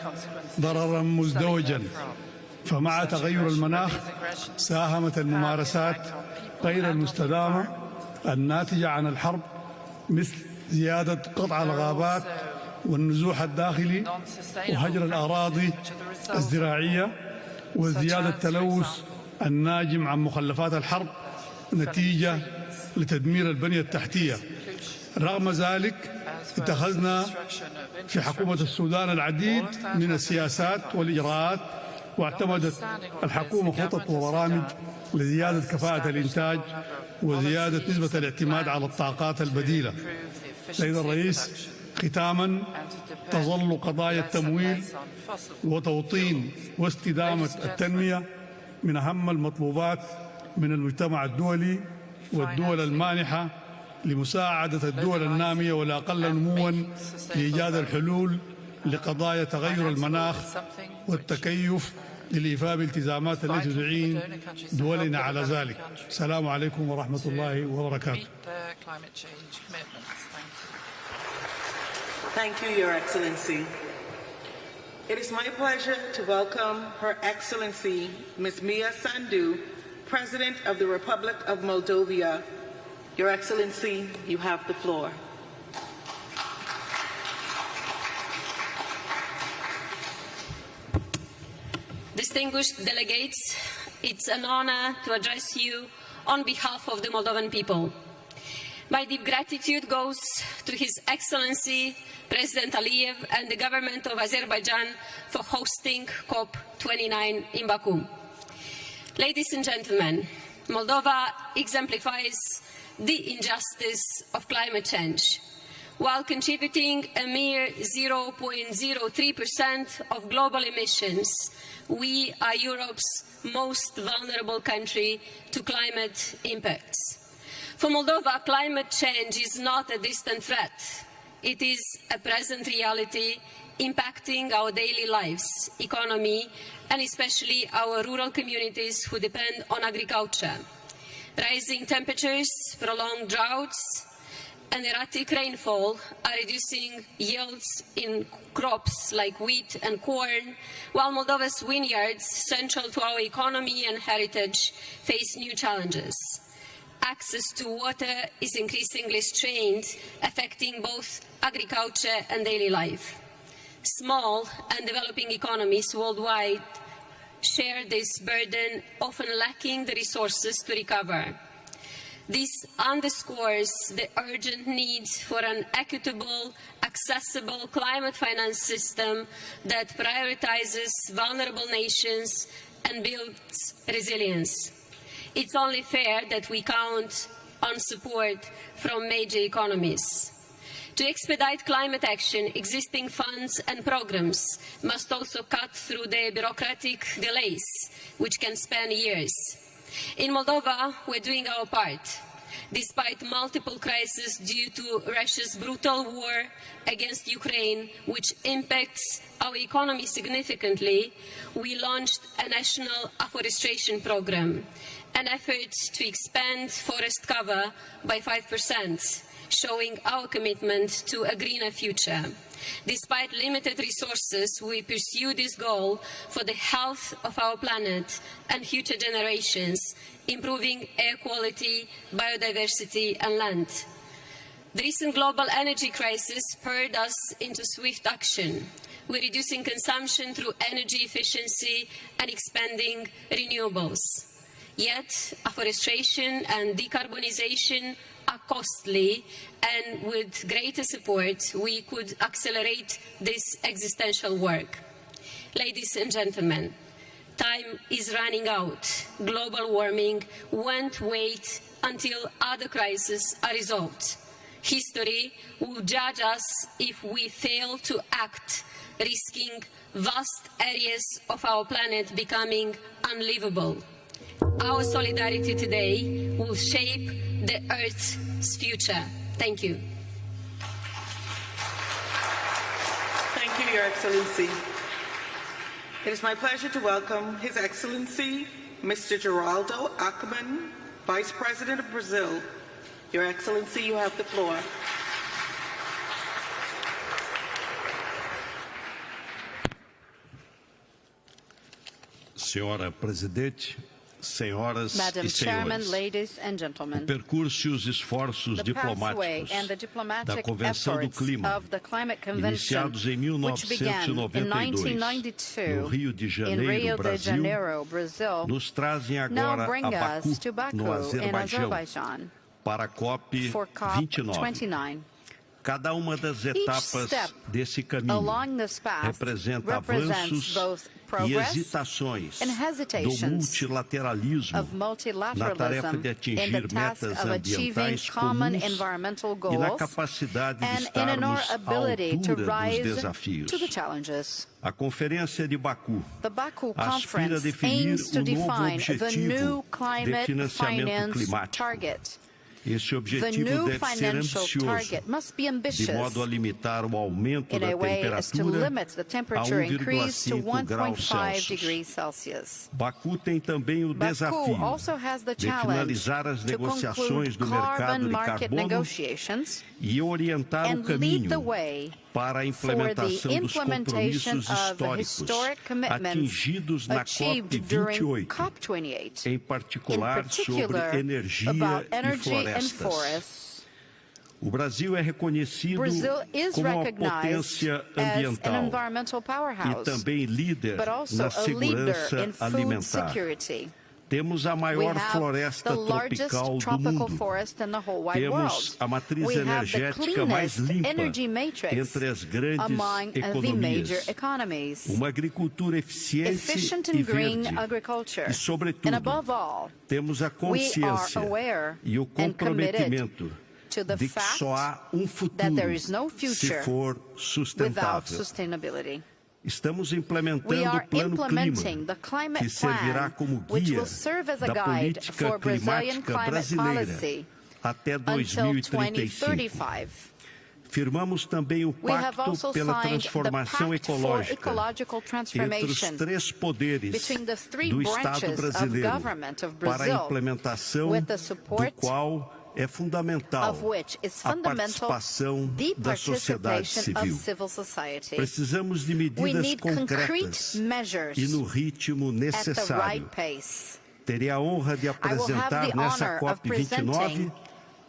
ضررا مزدوجا. فمع تغير المناخ ساهمت الممارسات غير المستدامة الناتجة عن الحرب مثل زيادة قطع الغابات والنزوح الداخلي وهجر الأراضي الزراعية وزيادة التلوث الناجم عن مخلفات الحرب نتيجة لتدمير البنية التحتية. رغم ذلك اتخذنا في حكومة السودان العديد من السياسات والإجراءات، واعتمدت الحكومة خطط وبرامج لزيادة كفاءة الإنتاج وزيادة نسبة الاعتماد على الطاقات البديلة. سيد الرئيس، ختاما، تظل قضايا التمويل وتوطين واستدامة التنمية من أهم المطلوبات من المجتمع الدولي والدول المانحة لمساعدة الدول النامية والأقل نموا لإيجاد الحلول لقضايا تغير المناخ والتكيف للإيفاء بالالتزامات التي تعين دولنا على ذلك. السلام عليكم ورحمة الله وبركاته. Thank you, Your Excellency. It is my pleasure to welcome Her Excellency Ms. Mia Sandu, President of the Republic of Moldova. Your Excellency, you have the floor. Distinguished delegates, it's an honor to address you on behalf of the Moldovan people. My deep gratitude goes to His Excellency President Aliyev and the government of Azerbaijan for hosting COP29 in Baku. Ladies and gentlemen, Moldova exemplifies the injustice of climate change. While contributing a mere 0.03% of global emissions, we are Europe's most vulnerable country to climate impacts. For Moldova, climate change is not a distant threat. It is a present reality impacting our daily lives, economy, and especially our rural communities who depend on agriculture. Rising temperatures, prolonged droughts, and erratic rainfall are reducing yields in crops like wheat and corn, while Moldova's vineyards, central to our economy and heritage, face new challenges. Access to water is increasingly strained, affecting both agriculture and daily life. Small and developing economies worldwide share this burden, often lacking the resources to recover. This underscores the urgent need for an equitable, accessible climate finance system that prioritizes vulnerable nations and builds resilience. It's only fair that we count on support from major economies. To expedite climate action, existing funds and programs must also cut through the bureaucratic delays, which can span years. In Moldova, we're doing our part. Despite multiple crises due to Russia's brutal war against Ukraine, which impacts our economy significantly, we launched a national afforestation program, an effort to expand forest cover by 5%, showing our commitment to a greener future. Despite limited resources, we pursue this goal for the health of our planet and future generations, improving air quality, biodiversity and land. The recent global energy crisis spurred us into swift action. We're reducing consumption through energy efficiency and expanding renewables. Yet, afforestation and decarbonization are costly, and with greater support, we could accelerate this existential work. Ladies and gentlemen, time is running out. Global warming won't wait until other crises are resolved. History will judge us if we fail to act, risking vast areas of our planet becoming unlivable. Our solidarity today will shape the Earth's future. Thank you. Thank you, Your Excellency. It is my pleasure to welcome His Excellency, Mr. Geraldo Alckmin, Vice President of Brazil. Your Excellency, you have the floor. Senhora Presidente, senhoras Madam e Chairman, senhores, ladies and gentlemen, o percurso e os esforços the pathway diplomáticos and the da diplomatic Convenção do efforts Clima, of the Climate Convention, iniciados em which began in 1992 no Rio de in Rio de Janeiro, Brasil, nos trazem now agora bring a us to Baku, no Baku in Azerbaijão, Azerbaijan para a for COP29. COP29. Cada uma das etapas step desse caminho along this path representa represents avanços both e progress hesitações and do hesitations multilateralismo of na tarefa multilateralism de in the atingir task metas of achieving ambientais common comuns environmental e na goals capacidade de and in our estarmos à ability to altura dos rise desafios. to the challenges. A Conferência de Baku The Baku aspira a Conference definir aims to o novo define the objetivo new de climate financiamento finance climático. target. Esse The objetivo new deve ser financial ambicioso, target must be de ambitious modo a limitar o aumento in da a way as to temperatura limit the a temperature increase to 1,5 graus 1.5 Celsius. degrees Celsius. Baku tem também o Baku desafio also has the de challenge finalizar as to negociações conclude do mercado carbon de market carbono negotiations e orientar o and lead the caminho way para a for the implementação dos implementation compromissos of the históricos historic commitments atingidos na achieved during COP28, COP28, em particular sobre energia about e energy and florestas. forests. O Brasil é reconhecido Brazil is como uma recognized potência as an ambiental environmental e powerhouse, também líder but also na a leader segurança in food alimentar. security. Temos a We maior have floresta the largest tropical do tropical mundo. forest in the whole wide Temos world. a matriz We have the energética mais cleanest limpa energy matrix entre as grandes among the major economias. economies. Uma agricultura eficiente Efficient e and green verde. agriculture. E, sobretudo, And above all, temos a we are consciência aware e o and comprometimento to the de que fact só há that there futuro is no se future for without sustentável. sustainability. Estamos We implementando are o Plano implementing Clima, the climate que servirá plan, como which guia will serve as a da guide política for Brazilian climática climate brasileira policy até until 2035. 2035. Firmamos também o We have Pacto also pela signed the Transformação Pact for Ecológica Ecological entre os Transformation três poderes between the three do Estado branches of brasileiro government of para a Brazil, implementação with the do support qual é fundamental of which is a fundamental participação the da sociedade participation of civil. civil society. Precisamos de We medidas need concretas concrete measures e no ritmo at the necessário. right pace. Terei a honra de I will have apresentar the nessa honor of presenting COP29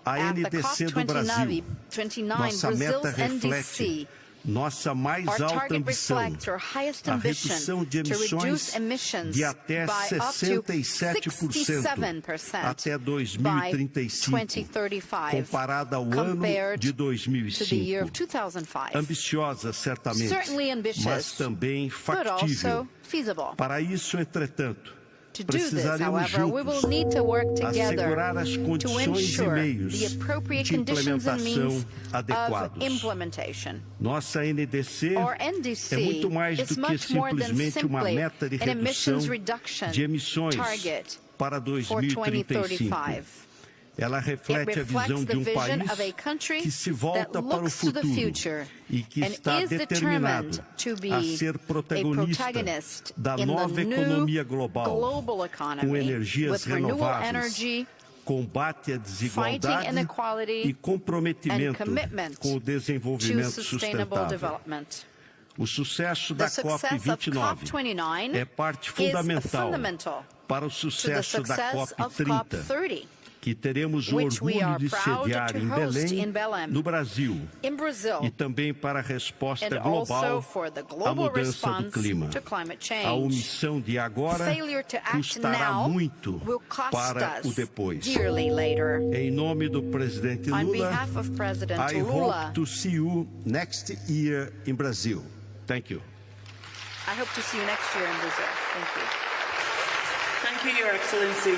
a at the NDC do Brasil. COP29, Nossa meta Brazil's reflete NDC. nossa mais Our alta target ambição, reflects our highest a ambition redução de to reduce emissões emissions de até by up to 67% até by 2035, 2035, comparada ao ano compared de to the year of 2005. 2005. Ambiciosa, certamente, Certainly ambitious, mas também but factível. also feasible. Para isso, entretanto, To do this, precisaremos however, we will juntos need to work together assegurar as to condições e ensure meios the appropriate de conditions and means implementação of adequados. implementation. Nossa NDC Our NDC é muito mais is do que much more than simplesmente uma simply meta de an redução emissions reduction de emissões target para for 2035. 2035. Ela reflete a visão de um país que se volta para o futuro e que está determinado a ser protagonista da nova economia global, com energias renováveis, combate à desigualdade e comprometimento com o desenvolvimento sustentável. O sucesso da COP29 é parte fundamental para o sucesso da COP30. que teremos o orgulho de sediar em Belém, no Brasil, e também para a resposta global à mudança do clima. A omissão de agora custará muito para o depois. Em nome do presidente Lula, I hope to see you next year in Brazil. Thank you. I hope to see you next year in Brazil. Thank you. Thank you, Your Excellency.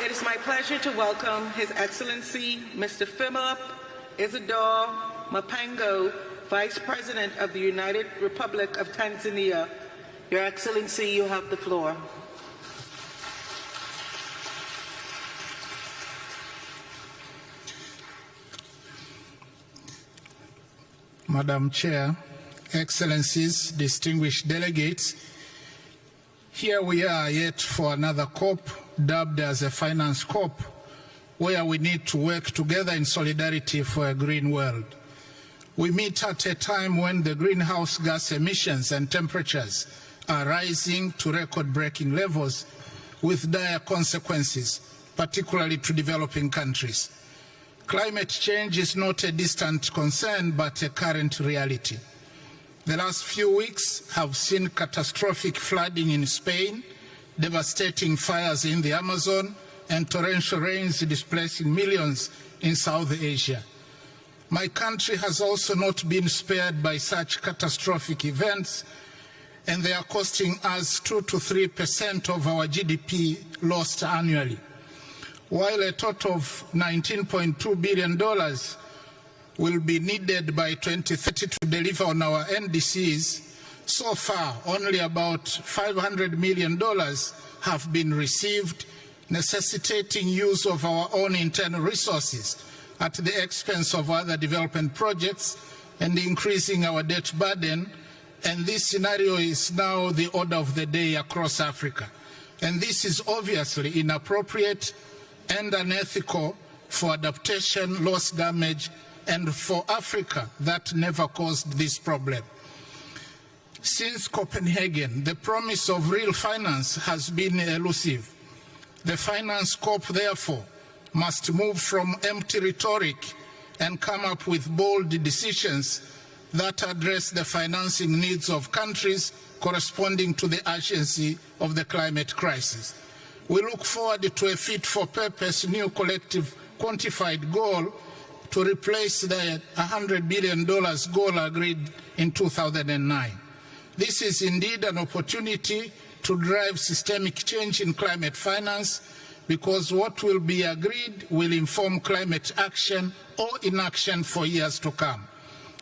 It is my pleasure to welcome His Excellency Mr. Philip Isidore Mapango, Vice President of the United Republic of Tanzania. Your Excellency, you have the floor. Madam Chair, Excellencies, distinguished delegates, here we are yet for another COP, dubbed as a finance COP, where we need to work together in solidarity for a green world. We meet at a time when the greenhouse gas emissions and temperatures are rising to record-breaking levels with dire consequences, particularly to developing countries. Climate change is not a distant concern, but a current reality. The last few weeks have seen catastrophic flooding in Spain, devastating fires in the Amazon, and torrential rains displacing millions in South Asia. My country has also not been spared by such catastrophic events, and they are costing us 2 to 3% of our GDP lost annually. While a total of $19.2 billion will be needed by 2030 to deliver on our NDCs, so far only about $500 million have been received, necessitating use of our own internal resources at the expense of other development projects and increasing our debt burden. And this scenario is now the order of the day across Africa. And this is obviously inappropriate and unethical for adaptation, loss damage, and for Africa that never caused this problem. Since Copenhagen, the promise of real finance has been elusive. The finance COP, therefore, must move from empty rhetoric and come up with bold decisions that address the financing needs of countries corresponding to the urgency of the climate crisis. We look forward to a fit-for-purpose new collective quantified goal to replace the $100 billion goal agreed in 2009. This is indeed an opportunity to drive systemic change in climate finance, because what will be agreed will inform climate action or inaction for years to come.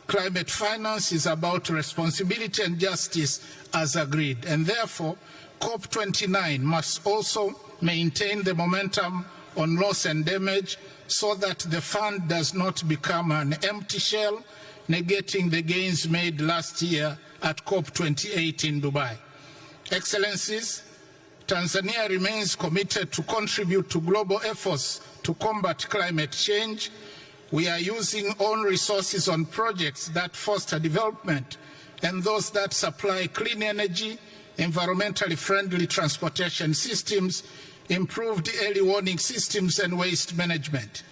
Climate finance is about responsibility and justice as agreed, and therefore COP29 must also maintain the momentum on loss and damage so that the fund does not become an empty shell, negating the gains made last year at COP28 in Dubai. Excellencies, Tanzania remains committed to contribute to global efforts to combat climate change. We are using own resources on projects that foster development and those that supply clean energy, environmentally friendly transportation systems, improved early warning systems, and waste management.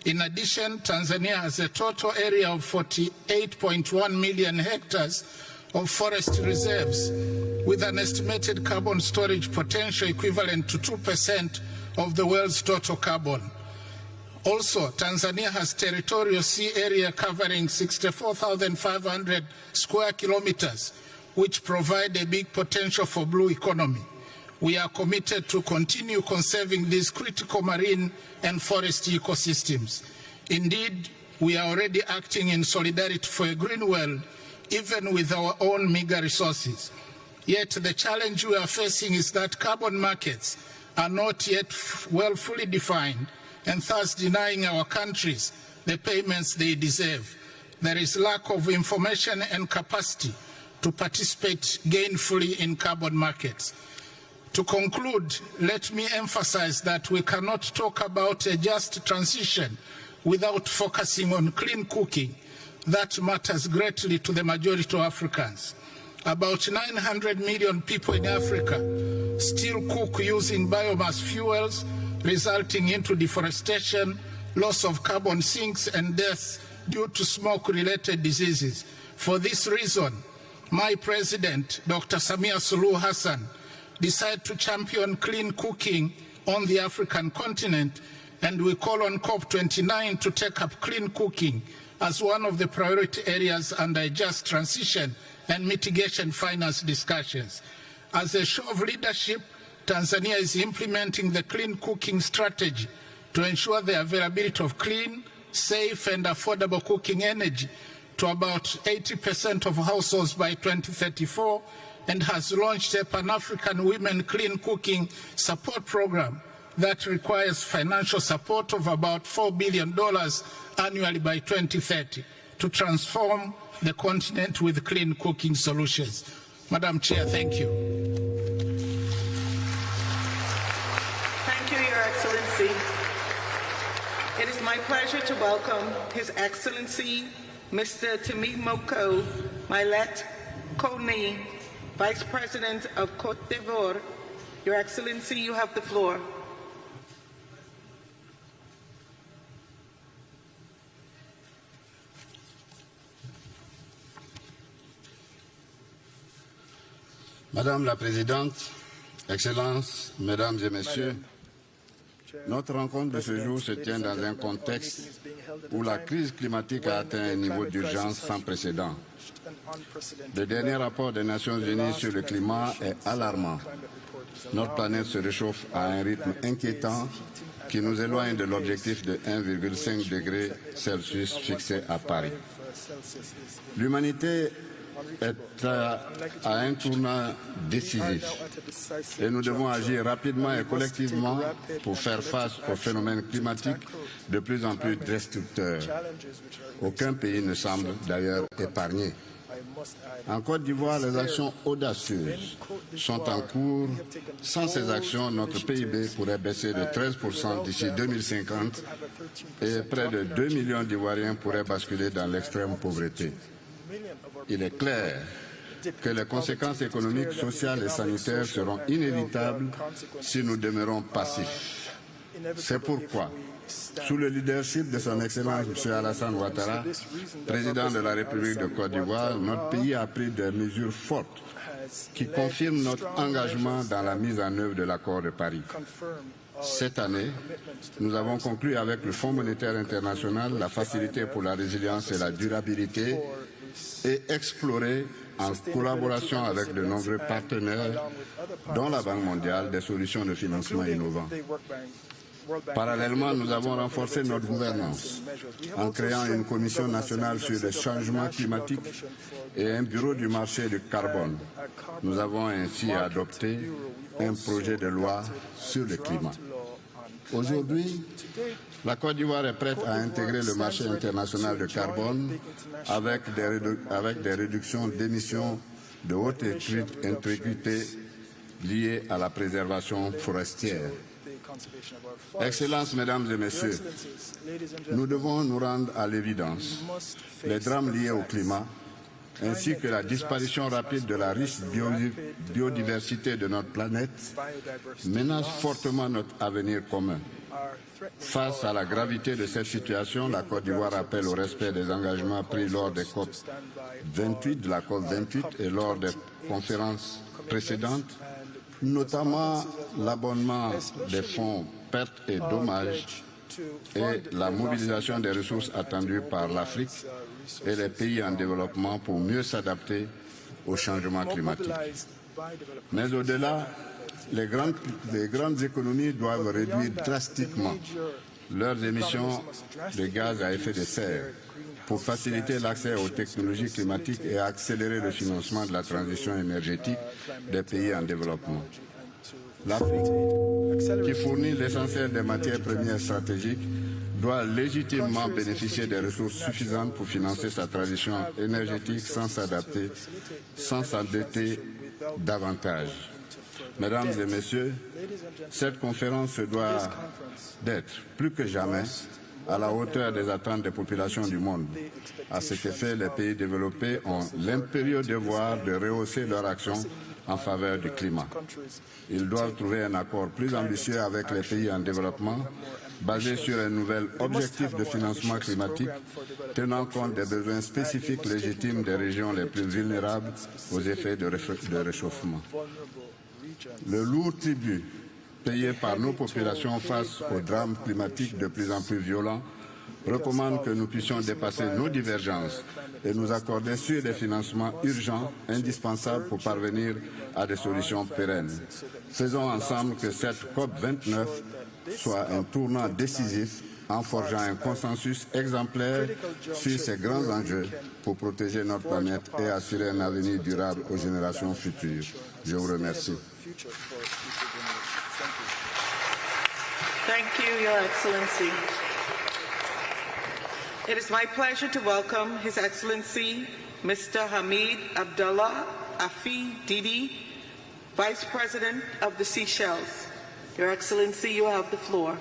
In addition, Tanzania has a total area of 48.1 million hectares of forest reserves, with an estimated carbon storage potential equivalent to 2% of the world's total carbon. Also, Tanzania has territorial sea area covering 64,500 square kilometers, which provide a big potential for blue economy. We are committed to continue conserving these critical marine and forest ecosystems. Indeed, we are already acting in solidarity for a green world, even with our own meager resources. Yet the challenge we are facing is that carbon markets are not yet fully defined, and thus denying our countries the payments they deserve. There is lack of information and capacity to participate gainfully in carbon markets. To conclude, let me emphasize that we cannot talk about a just transition without focusing on clean cooking. That matters greatly to the majority of Africans. About 900 million people in Africa still cook using biomass fuels, resulting into deforestation, loss of carbon sinks, and deaths due to smoke-related diseases. For this reason, my president, Dr. Samia Suluhu Hassan, decided to champion clean cooking on the African continent, and we call on COP29 to take up clean cooking as one of the priority areas under just transition and mitigation finance discussions. As a show of leadership, Tanzania is implementing the clean cooking strategy to ensure the availability of clean, safe, and affordable cooking energy to about 80% of households by 2034, and has launched a Pan-African Women Clean Cooking Support Program that requires financial support of about $4 billion annually by 2030 to transform the continent with clean cooking solutions. Madam Chair, thank you. Thank you, Your Excellency. It is my pleasure to welcome His Excellency Mr. Temimoko Mailet Kone, Vice President of Côte d'Ivoire. Your Excellency, you have the floor. Madame la Présidente, Excellences, Mesdames et Messieurs, notre rencontre de ce jour se tient dans un contexte où la crise climatique a atteint un niveau d'urgence sans précédent. Le dernier rapport des Nations Unies sur le climat est alarmant. Notre planète se réchauffe à un rythme inquiétant qui nous éloigne de l'objectif de 1,5 degré Celsius fixé à Paris. L'humanité est à un tournant décisif et nous devons agir rapidement et collectivement pour faire face aux phénomènes climatiques de plus en plus destructeurs. Aucun pays ne semble d'ailleurs épargné. En Côte d'Ivoire, les actions audacieuses sont en cours. Sans ces actions, notre PIB pourrait baisser de 13% d'ici 2050 et près de 2 millions d'Ivoiriens pourraient basculer dans l'extrême pauvreté. Il est clair que les conséquences économiques, sociales et sanitaires seront inévitables si nous demeurons passifs. C'est pourquoi, sous le leadership de son Excellence M. Alassane Ouattara, président de la République de Côte d'Ivoire, notre pays a pris des mesures fortes qui confirment notre engagement dans la mise en œuvre de l'accord de Paris. Cette année, nous avons conclu avec le Fonds monétaire international la facilité pour la résilience et la durabilité et exploré, en collaboration avec de nombreux partenaires, dont la Banque mondiale, des solutions de financement innovantes. Parallèlement, nous avons renforcé notre gouvernance en créant une commission nationale sur les changements climatiques et un bureau du marché du carbone. Nous avons ainsi adopté un projet de loi sur le climat. Aujourd'hui, la Côte d'Ivoire est prête à intégrer le marché international de carbone avec des réductions d'émissions de haute intégrité liées à la préservation forestière. Excellences, Mesdames et Messieurs, nous devons nous rendre à l'évidence. Les drames liés au climat, ainsi que la disparition rapide de la riche biodiversité de notre planète, menacent fortement notre avenir commun. Face à la gravité de cette situation, la Côte d'Ivoire appelle au respect des engagements pris lors des COP28, de la COP28 et lors des conférences précédentes, notamment l'abonnement des fonds pertes et dommages et la mobilisation des ressources attendues par l'Afrique et les pays en développement pour mieux s'adapter au changement climatique. Mais au-delà, les grandes économies doivent réduire drastiquement leurs émissions de gaz à effet de serre pour faciliter l'accès aux technologies climatiques et accélérer le financement de la transition énergétique des pays en développement. L'Afrique, qui fournit l'essentiel des matières premières stratégiques, doit légitimement bénéficier des ressources suffisantes pour financer sa transition énergétique sans s'endetter davantage. Mesdames et Messieurs, cette conférence se doit d'être plus que jamais à la hauteur des attentes des populations du monde. À cet effet, les pays développés ont l'impérieux devoir de rehausser leur action en faveur du climat. Ils doivent trouver un accord plus ambitieux avec les pays en développement, basé sur un nouvel objectif de financement climatique, tenant compte des besoins spécifiques légitimes des régions les plus vulnérables aux effets de réchauffement. Le lourd tribut payé par nos populations face aux drames climatiques de plus en plus violents recommande que nous puissions dépasser nos divergences et nous accorder sur des financements urgents, indispensables pour parvenir à des solutions pérennes. Faisons ensemble que cette COP29 soit un tournant décisif en forgeant un consensus exemplaire sur ces grands enjeux pour protéger notre planète et assurer un avenir durable aux générations futures. Je vous remercie. Thank you, Your Excellency. It is my pleasure to welcome His Excellency Mr. Hamid Abdullah Afi Didi, Vice President of the Seychelles. Your Excellency, you have the floor.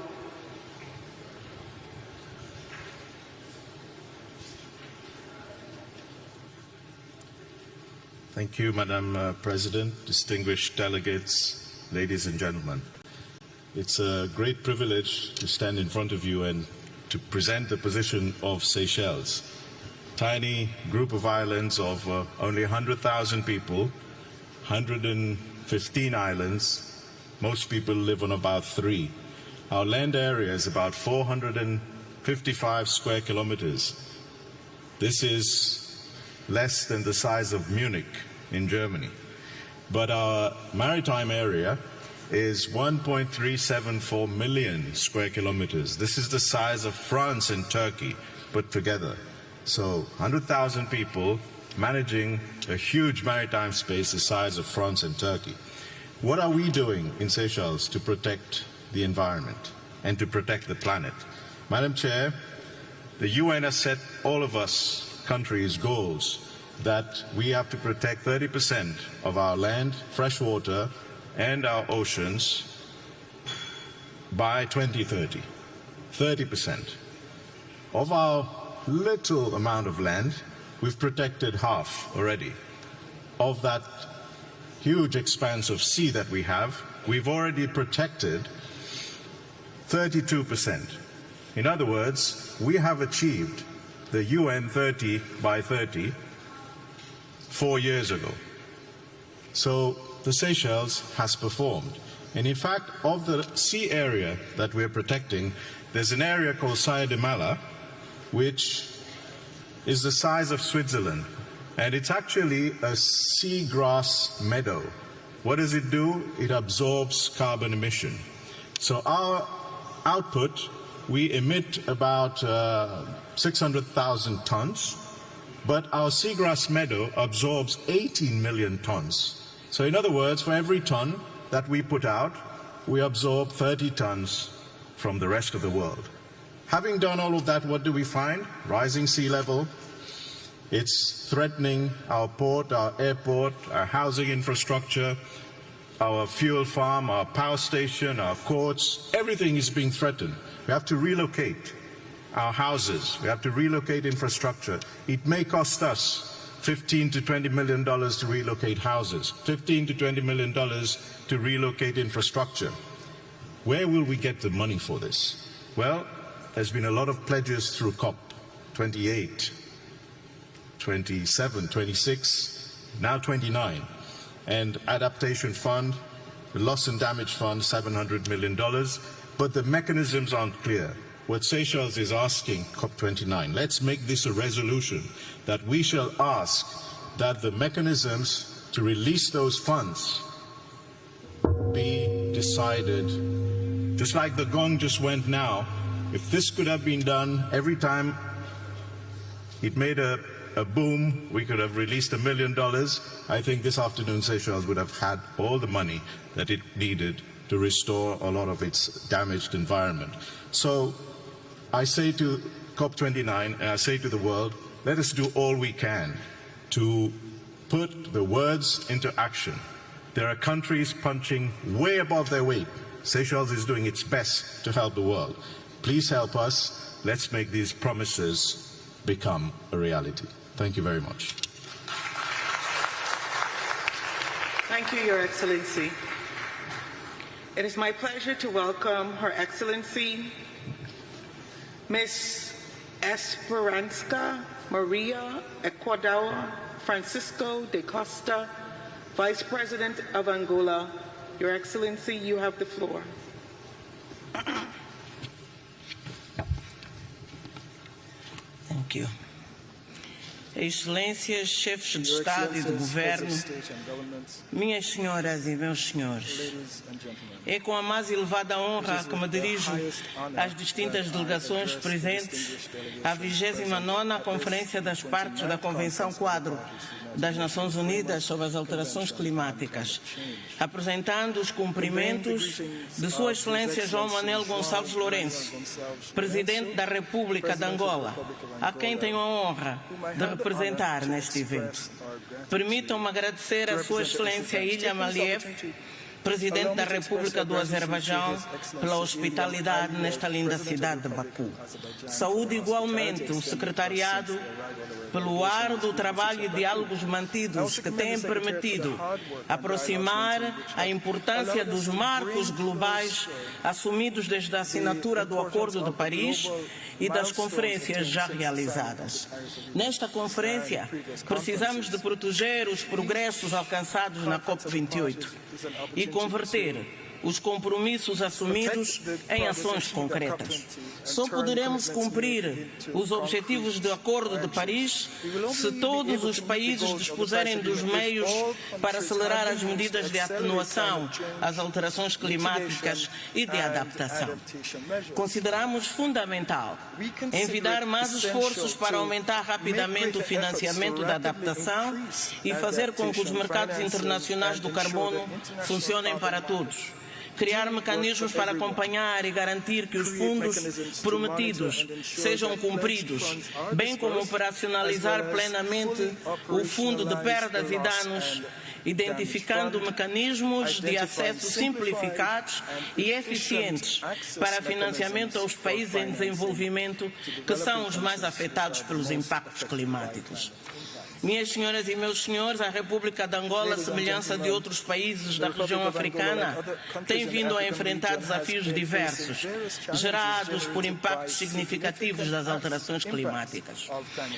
Thank you, Madam President, distinguished delegates, ladies and gentlemen. It's a great privilege to stand in front of you and to present the position of Seychelles. Tiny group of islands of only 100,000 people, 115 islands. Most people live on about 3. Our land area is about 455 square kilometers. This is less than the size of Munich in Germany. But our maritime area is 1.374 million square kilometers. This is the size of France and Turkey put together. So 100,000 people managing a huge maritime space the size of France and Turkey. What are we doing in Seychelles to protect the environment and to protect the planet? Madam Chair, the UN has set all of us countries goals that we have to protect 30% of our land, fresh water, and our oceans by 2030. 30%. Of our little amount of land, we've protected half already. Of that huge expanse of sea that we have, we've already protected 32%. In other words, we have achieved the UN 30 by 30 4 years ago. So the Seychelles has performed. And in fact, of the sea area that we're protecting, there's an area called Saia de Mala, which is the size of Switzerland. And it's actually a seagrass meadow. What does it do? It absorbs carbon emission. So our output, we emit about 600,000 tons, but our seagrass meadow absorbs 18 million tons. So in other words, for every ton that we put out, we absorb 30 tons from the rest of the world. Having done all of that, what do we find? Rising sea level. It's threatening our port, our airport, our housing infrastructure, our fuel farm, our power station, our courts. Everything is being threatened. We have to relocate our houses. We have to relocate infrastructure. It may cost us $15 to $20 million to relocate houses, $15 to $20 million to relocate infrastructure. Where will we get the money for this? Well, there's been a lot of pledges through COP28, 27, 26, now 29. And adaptation fund, the loss and damage fund, $700 million. But the mechanisms aren't clear. What Seychelles is asking, COP29, let's make this a resolution that we shall ask that the mechanisms to release those funds be decided. Just like the gong just went now, if this could have been done every time it made a boom, we could have released $1 million. I think this afternoon Seychelles would have had all the money that it needed to restore a lot of its damaged environment. So I say to COP29, and I say to the world, let us do all we can to put the words into action. There are countries punching way above their weight. Seychelles is doing its best to help the world. Please help us. Let's make these promises become a reality. Thank you very much. Thank you, Your Excellency. It is my pleasure to welcome Her Excellency, Ms. Esperanza Maria Ecuador Francisco de Costa, Vice President of Angola. Your Excellency, you have the floor. Thank you. Excelências, chefes de Estado e de Governo, minhas senhoras e meus senhores, é com a mais elevada honra que me dirijo às distintas delegações presentes à 29ª Conferência das Partes da Convenção Quadro das Nações Unidas sobre as Alterações Climáticas, apresentando os cumprimentos de Sua Excelência João Manuel Gonçalves Lourenço, Presidente da República de Angola, a quem tenho a honra de representar neste evento. Permitam-me agradecer a Sua Excelência Ilham Aliyev, Presidente da República do Azerbaijão, pela hospitalidade nesta linda cidade de Baku. Saúde igualmente o Secretariado pelo árduo trabalho e diálogos mantidos que têm permitido aproximar a importância dos marcos globais assumidos desde a assinatura do Acordo de Paris e das conferências já realizadas. Nesta conferência, precisamos de proteger os progressos alcançados na COP29 e converter os compromissos assumidos em ações concretas. Só poderemos cumprir os objetivos do Acordo de Paris se todos os países dispuserem dos meios para acelerar as medidas de atenuação às alterações climáticas e de adaptação. Consideramos fundamental envidar mais esforços para aumentar rapidamente o financiamento da adaptação e fazer com que os mercados internacionais do carbono funcionem para todos. Criar mecanismos para acompanhar e garantir que os fundos prometidos sejam cumpridos, bem como operacionalizar plenamente o Fundo de Perdas e Danos, identificando mecanismos de acesso simplificados e eficientes para financiamento aos países em desenvolvimento, que são os mais afetados pelos impactos climáticos. Minhas senhoras e meus senhores, a República de Angola, à semelhança de outros países da região africana, tem vindo a enfrentar desafios diversos, gerados por impactos significativos das alterações climáticas.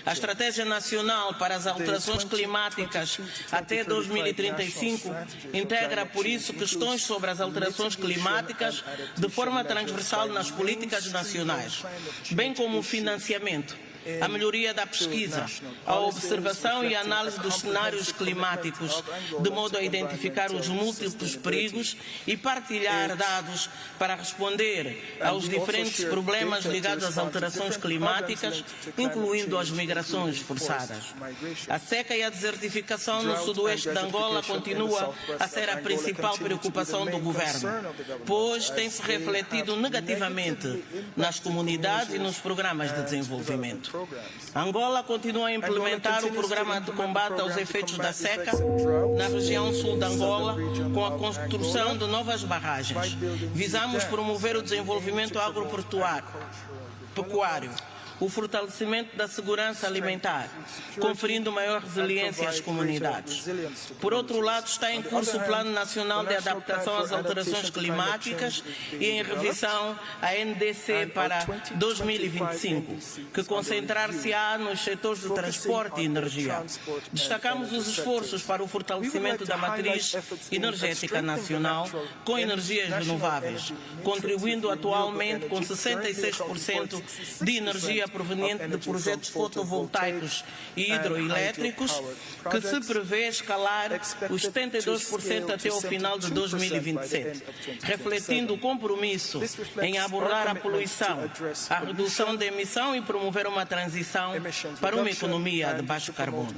A Estratégia Nacional para as Alterações Climáticas até 2035 integra, por isso, questões sobre as alterações climáticas de forma transversal nas políticas nacionais, bem como o financiamento, a melhoria da pesquisa, a observação e a análise dos cenários climáticos, de modo a identificar os múltiplos perigos e partilhar dados para responder aos diferentes problemas ligados às alterações climáticas, incluindo as migrações forçadas. A seca e a desertificação no sudoeste de Angola continua a ser a principal preocupação do governo, pois tem-se refletido negativamente nas comunidades e nos programas de desenvolvimento. Angola continua a implementar o programa de combate aos efeitos da seca na região sul de Angola, com a construção de novas barragens. Visamos promover o desenvolvimento agropecuário, o fortalecimento da segurança alimentar, conferindo maior resiliência às comunidades. Por outro lado, está em curso o Plano Nacional de Adaptação às Alterações Climáticas e em revisão a NDC para 2025, que concentrar-se-á nos setores de transporte e energia. Destacamos os esforços para o fortalecimento da matriz energética nacional com energias renováveis, contribuindo atualmente com 66% de energia proveniente de projetos fotovoltaicos e hidroelétricos, que se prevê escalar os 72% até ao final de 2027, refletindo o compromisso em abordar a poluição, a redução da emissão e promover uma transição para uma economia de baixo carbono.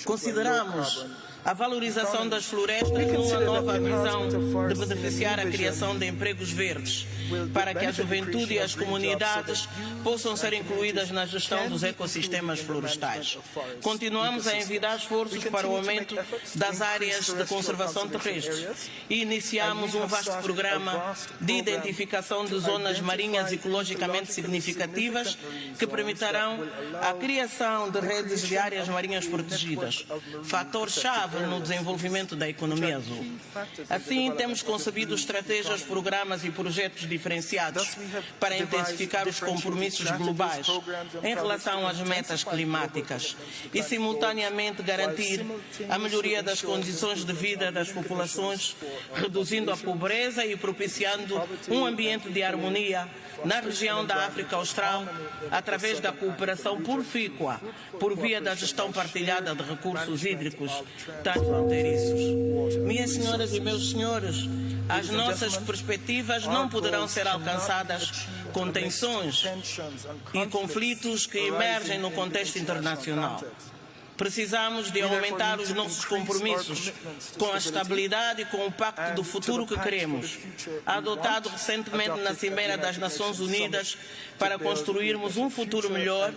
Consideramos a valorização das florestas numa nova visão de beneficiar a criação de empregos verdes, para que a juventude e as comunidades possam ser incluídas incluídas na gestão dos ecossistemas florestais. Continuamos a envidar esforços para o aumento das áreas de conservação terrestre e iniciamos um vasto programa de identificação de zonas marinhas ecologicamente significativas que permitirão a criação de redes de áreas marinhas protegidas, fator-chave no desenvolvimento da economia azul. Assim, temos concebido estratégias, programas e projetos diferenciados para intensificar os compromissos globais em relação às metas climáticas e, simultaneamente, garantir a melhoria das condições de vida das populações, reduzindo a pobreza e propiciando um ambiente de harmonia na região da África Austral, através da cooperação profícua por via da gestão partilhada de recursos hídricos transfronteiriços. Minhas senhoras e meus senhores, as nossas perspectivas não poderão ser alcançadas com tensões e conflitos que emergem no contexto internacional. Precisamos de aumentar os nossos compromissos com a estabilidade e com o pacto do futuro que queremos, adotado recentemente na Cimeira das Nações Unidas, para construirmos um futuro melhor,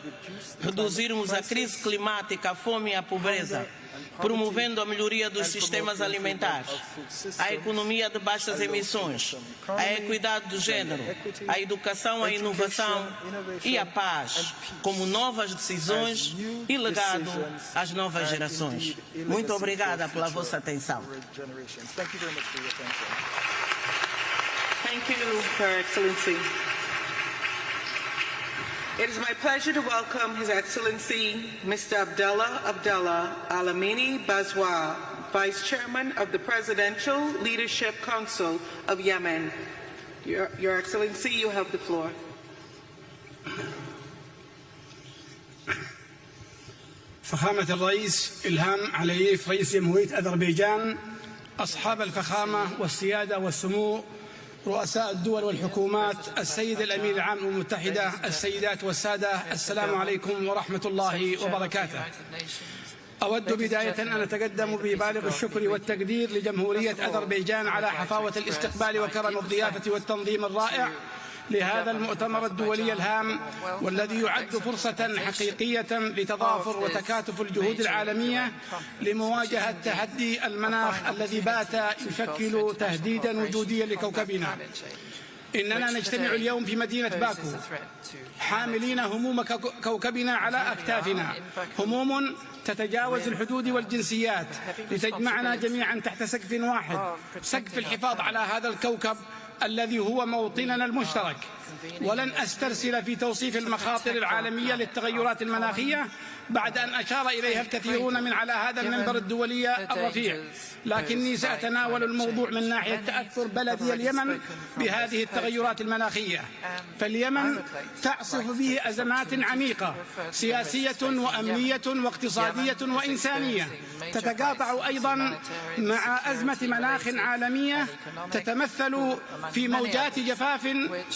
reduzirmos a crise climática, a fome e a pobreza, promovendo a melhoria dos sistemas alimentares, a economia de baixas emissões, a equidade do género, a educação, a inovação e a paz, como novas decisões e legado às novas gerações. Muito obrigada pela vossa atenção. Thank you, Your Excellency. It is my pleasure to welcome His Excellency Mr. Abdallah Alamini Bazwa, Vice Chairman of the Presidential Leadership Council of Yemen. Your Excellency, you have the floor. فخامة الرئيس إلهام علييف رئيس جمهورية أذربيجان، أصحاب الفخامة والسيادة والسمو رؤساء الدول والحكومات، السيد الأمين العام للأمم المتحدة، السيدات والسادة، السلام عليكم ورحمة الله وبركاته. أود بداية أن أتقدم ببالغ الشكر والتقدير لجمهورية أذربيجان على حفاوة الاستقبال وكرم الضيافة والتنظيم الرائع لهذا المؤتمر الدولي الهام، والذي يعد فرصة حقيقية لتضافر وتكاتف الجهود العالمية لمواجهة تحدي المناخ الذي بات يشكل تهديدا وجوديا لكوكبنا. إننا نجتمع اليوم في مدينة باكو حاملين هموم كوكبنا على أكتافنا، هموم تتجاوز الحدود والجنسيات لتجمعنا جميعا تحت سقف واحد، سقف الحفاظ على هذا الكوكب الذي هو موطننا المشترك. ولن أسترسل في توصيف المخاطر العالمية للتغيرات المناخية بعد أن أشار إليها الكثيرون من على هذا المنبر الدولي الرفيع، لكني سأتناول الموضوع من ناحية تأثر بلدي اليمن بهذه التغيرات المناخية. فاليمن تعصف به أزمات عميقة سياسية وأمنية واقتصادية وإنسانية، تتقاطع أيضا مع أزمة مناخ عالمية تتمثل في موجات جفاف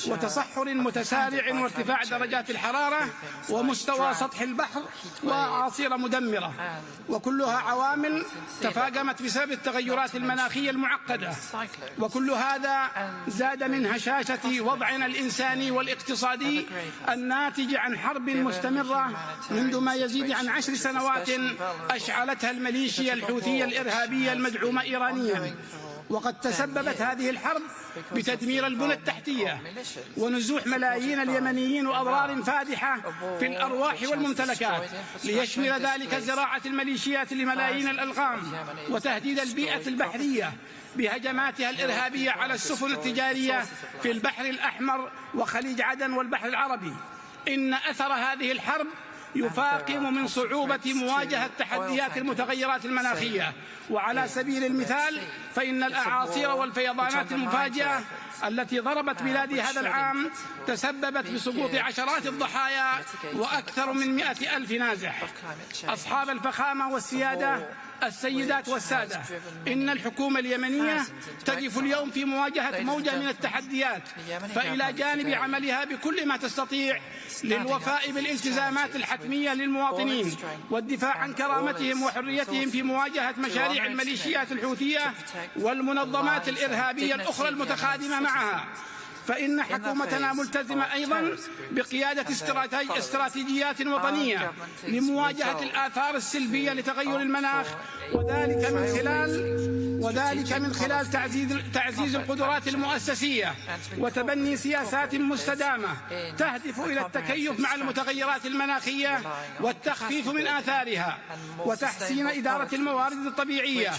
وتصحر متسارع وارتفاع درجات الحرارة ومستوى سطح البحر وأعاصير مدمرة، وكلها عوامل تفاقمت بسبب التغيرات المناخية المعقدة. وكل هذا زاد من هشاشة وضعنا الإنساني والاقتصادي الناتج عن حرب مستمرة منذ ما يزيد عن 10 سنوات أشعلتها الميليشيا الحوثية الإرهابية المدعومة إيرانيا. وقد تسببت هذه الحرب بتدمير البنى التحتية ونزوح ملايين اليمنيين وأضرار فادحة في الأرواح والممتلكات، ليشمل ذلك زراعة الميليشيات لملايين الألغام وتهديد البيئة البحرية بهجماتها الإرهابية على السفن التجارية في البحر الأحمر وخليج عدن والبحر العربي. إن أثر هذه الحرب يفاقم من صعوبة مواجهة تحديات المتغيرات المناخية. وعلى سبيل المثال فإن الأعاصير والفيضانات المفاجئة التي ضربت بلادي هذا العام تسببت بسقوط عشرات الضحايا وأكثر من 100,000 نازح. أصحاب الفخامة والسيادة، السيدات والسادة، إن الحكومة اليمنية تقف اليوم في مواجهة موجة من التحديات، فإلى جانب عملها بكل ما تستطيع للوفاء بالالتزامات الحتمية للمواطنين والدفاع عن كرامتهم وحريتهم في مواجهة مشاريع الميليشيات الحوثية والمنظمات الإرهابية الأخرى المتخادمة معها، فإن حكومتنا ملتزمة أيضا بقيادة استراتيجيات وطنية لمواجهة الآثار السلبية لتغير المناخ، وذلك من خلال تعزيز القدرات المؤسسية وتبني سياسات مستدامة تهدف إلى التكيف مع المتغيرات المناخية والتخفيف من آثارها، وتحسين إدارة الموارد الطبيعية،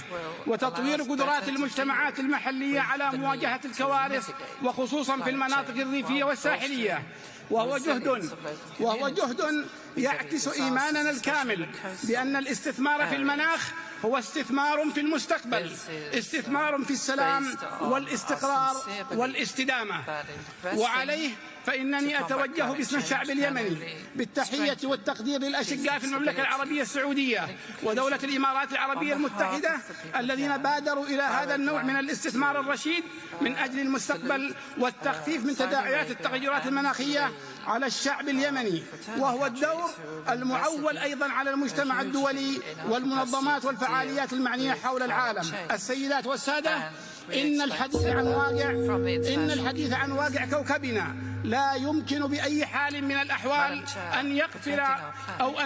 وتطوير قدرات المجتمعات المحلية على مواجهة الكوارث وخصوصا في المناطق الريفية والساحلية. وهو جهد يعكس إيماننا الكامل بأن الاستثمار في المناخ هو استثمار في المستقبل، استثمار في السلام والاستقرار والاستدامة. وعليه فإنني أتوجه باسم الشعب اليمني بالتحية والتقدير للأشقاء في المملكة العربية السعودية ودولة الإمارات العربية المتحدة الذين بادروا إلى هذا النوع من الاستثمار الرشيد من أجل المستقبل والتخفيف من تداعيات التغيرات المناخية على الشعب اليمني، وهو الدور المعول أيضا على المجتمع الدولي والمنظمات والفعاليات المعنية حول العالم. السيدات والسادة، إن الحديث عن واقع كوكبنا لا يمكن بأي حال من الأحوال أن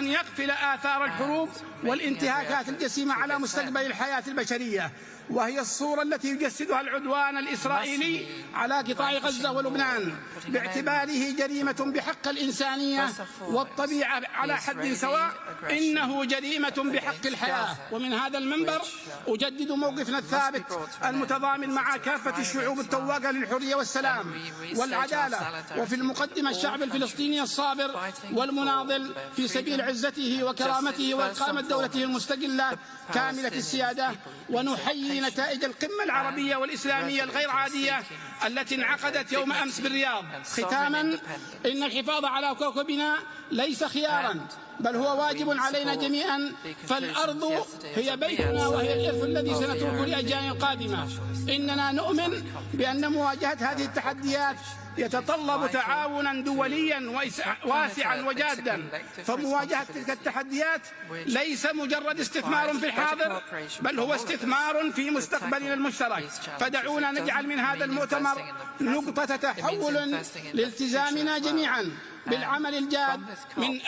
يغفل آثار الحروب والانتهاكات الجسيمة على مستقبل الحياة البشرية، وهي الصورة التي يجسدها العدوان الإسرائيلي على قطاع غزة ولبنان باعتباره جريمة بحق الإنسانية والطبيعة على حد سواء. إنه جريمة بحق الحياة. ومن هذا المنبر أجدد موقفنا الثابت المتضامن مع كافة الشعوب التواقة للحرية والسلام والعدالة، وفي المقدمة الشعب الفلسطيني الصابر والمناضل في سبيل عزته وكرامته وإقامة دولته المستقلة كاملة السيادة. ونحيي نتائج القمة العربية والإسلامية الغير عادية التي انعقدت يوم أمس بالرياض. ختاما، إن الحفاظ على كوكبنا ليس خيارا بل هو واجب علينا جميعا، فالأرض هي بيتنا وهي الإرث الذي سنتركه لأجيال القادمة. إننا نؤمن بأن مواجهة هذه التحديات يتطلب تعاونا دوليا واسعا وجادا، فمواجهة تلك التحديات ليس مجرد استثمار في الحاضر بل هو استثمار في مستقبلنا المشترك. فدعونا نجعل من هذا المؤتمر نقطة تحول لالتزامنا جميعا بالعمل الجاد من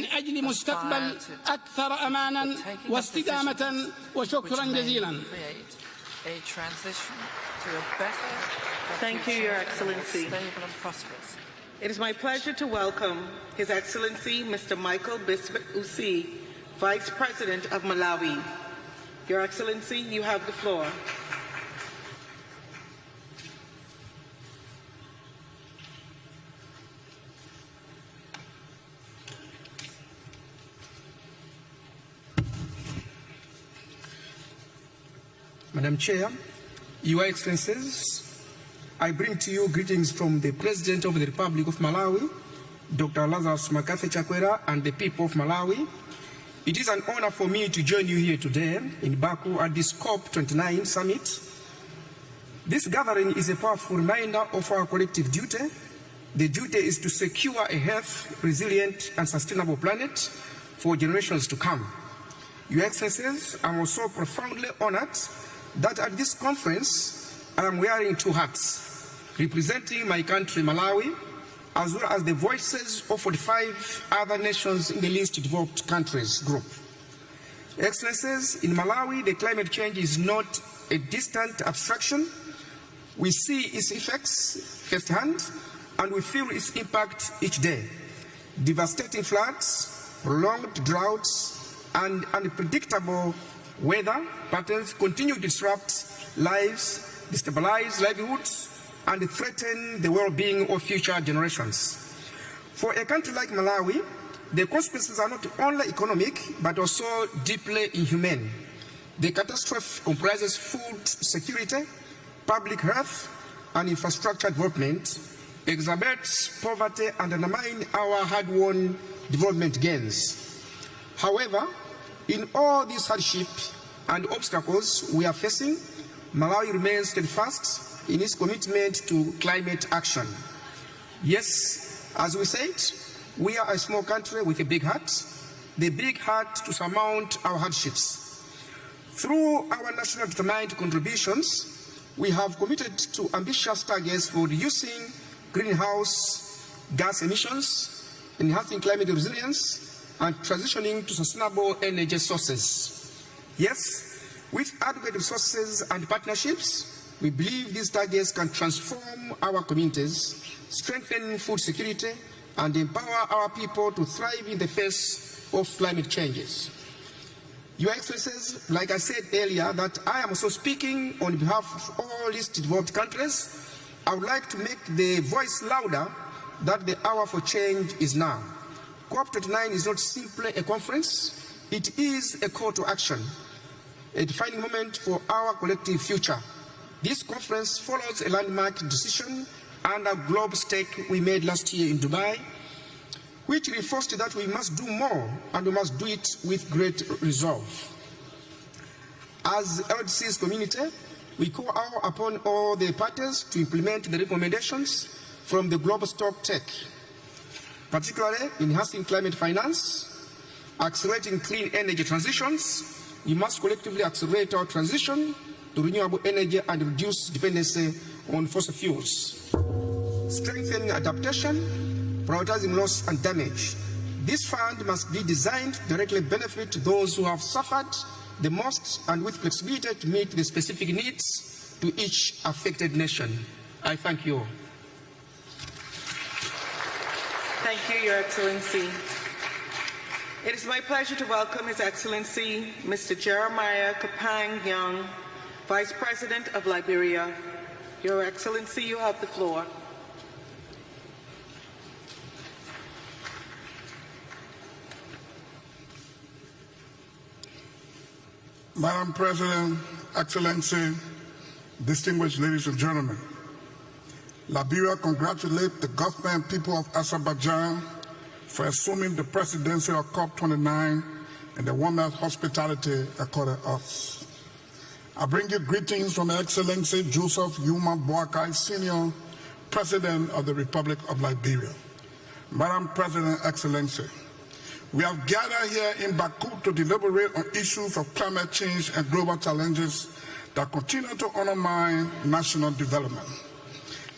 أجل مستقبل أكثر أمانا واستدامة. وشكرا جزيلا. Thank you, Your Excellency. It is my pleasure to welcome His Excellency Mr. Michael Bisbut-Usi, Vice President of Malawi. Your Excellency, you have the floor. Madam Chair, Your Excellencies, I bring to you greetings from the President of the Republic of Malawi, Dr. Lazarus Makafe Chakwera, and the people of Malawi. It is an honor for me to join you here today in Baku at this COP29 summit. This gathering is a powerful reminder of our collective duty. The duty is to secure a healthy, resilient, and sustainable planet for generations to come. Your Excellencies, I'm also profoundly honored that at this conference I am wearing two hats, representing my country, Malawi, as well as the voices of 45 other nations in the least developed countries group. Excellencies, in Malawi, the climate change is not a distant abstraction. We see its effects firsthand, and we feel its impact each day. Devastating floods, prolonged droughts, and unpredictable weather patterns continue to disrupt lives, destabilize livelihoods, and threaten the well-being of future generations. For a country like Malawi, the consequences are not only economic, but also deeply inhumane. The catastrophe comprises food security, public health, and infrastructure development, exacerbates poverty, and undermines our hard-won development gains. However, in all these hardships and obstacles we are facing, Malawi remains steadfast in its commitment to climate action. Yes, as we said, we are a small country with a big heart, the big heart to surmount our hardships. Through our national determined contributions, we have committed to ambitious targets for reducing greenhouse gas emissions, enhancing climate resilience, and transitioning to sustainable energy sources. Yes, with adequate resources and partnerships, we believe these targets can transform our communities, strengthen food security, and empower our people to thrive in the face of climate changes. Your Excellencies, like I said earlier, that I am also speaking on behalf of all least developed countries, I would like to make the voice louder that the hour for change is now. COP29 is not simply a conference, it is a call to action, a defining moment for our collective future. This conference follows a landmark decision and a global stake we made last year in Dubai, which reinforced that we must do more and we must do it with great resolve. As LDC's community, we call out upon all the parties to implement the recommendations from the global stock tech, particularly enhancing climate finance, accelerating clean energy transitions. We must collectively accelerate our transition to renewable energy and reduce dependency on fossil fuels. Strengthening adaptation, prioritizing loss and damage. This fund must be designed to directly benefit those who have suffered the most and with flexibility to meet the specific needs to each affected nation. I thank you all. Thank you, Your Excellency. It is my pleasure to welcome His Excellency Mr. Jeremiah Kapang Young, Vice President of Liberia. Your Excellency, you have the floor. Madam President, Excellency, distinguished ladies and gentlemen, Liberia congratulates the government and people of Azerbaijan for assuming the presidency of COP29 and the warm hospitality accorded us. I bring you greetings from Excellency Joseph Yuma Boakai, Senior President of the Republic of Liberia. Madam President, Excellency, we have gathered here in Baku to deliberate on issues of climate change and global challenges that continue to undermine national development.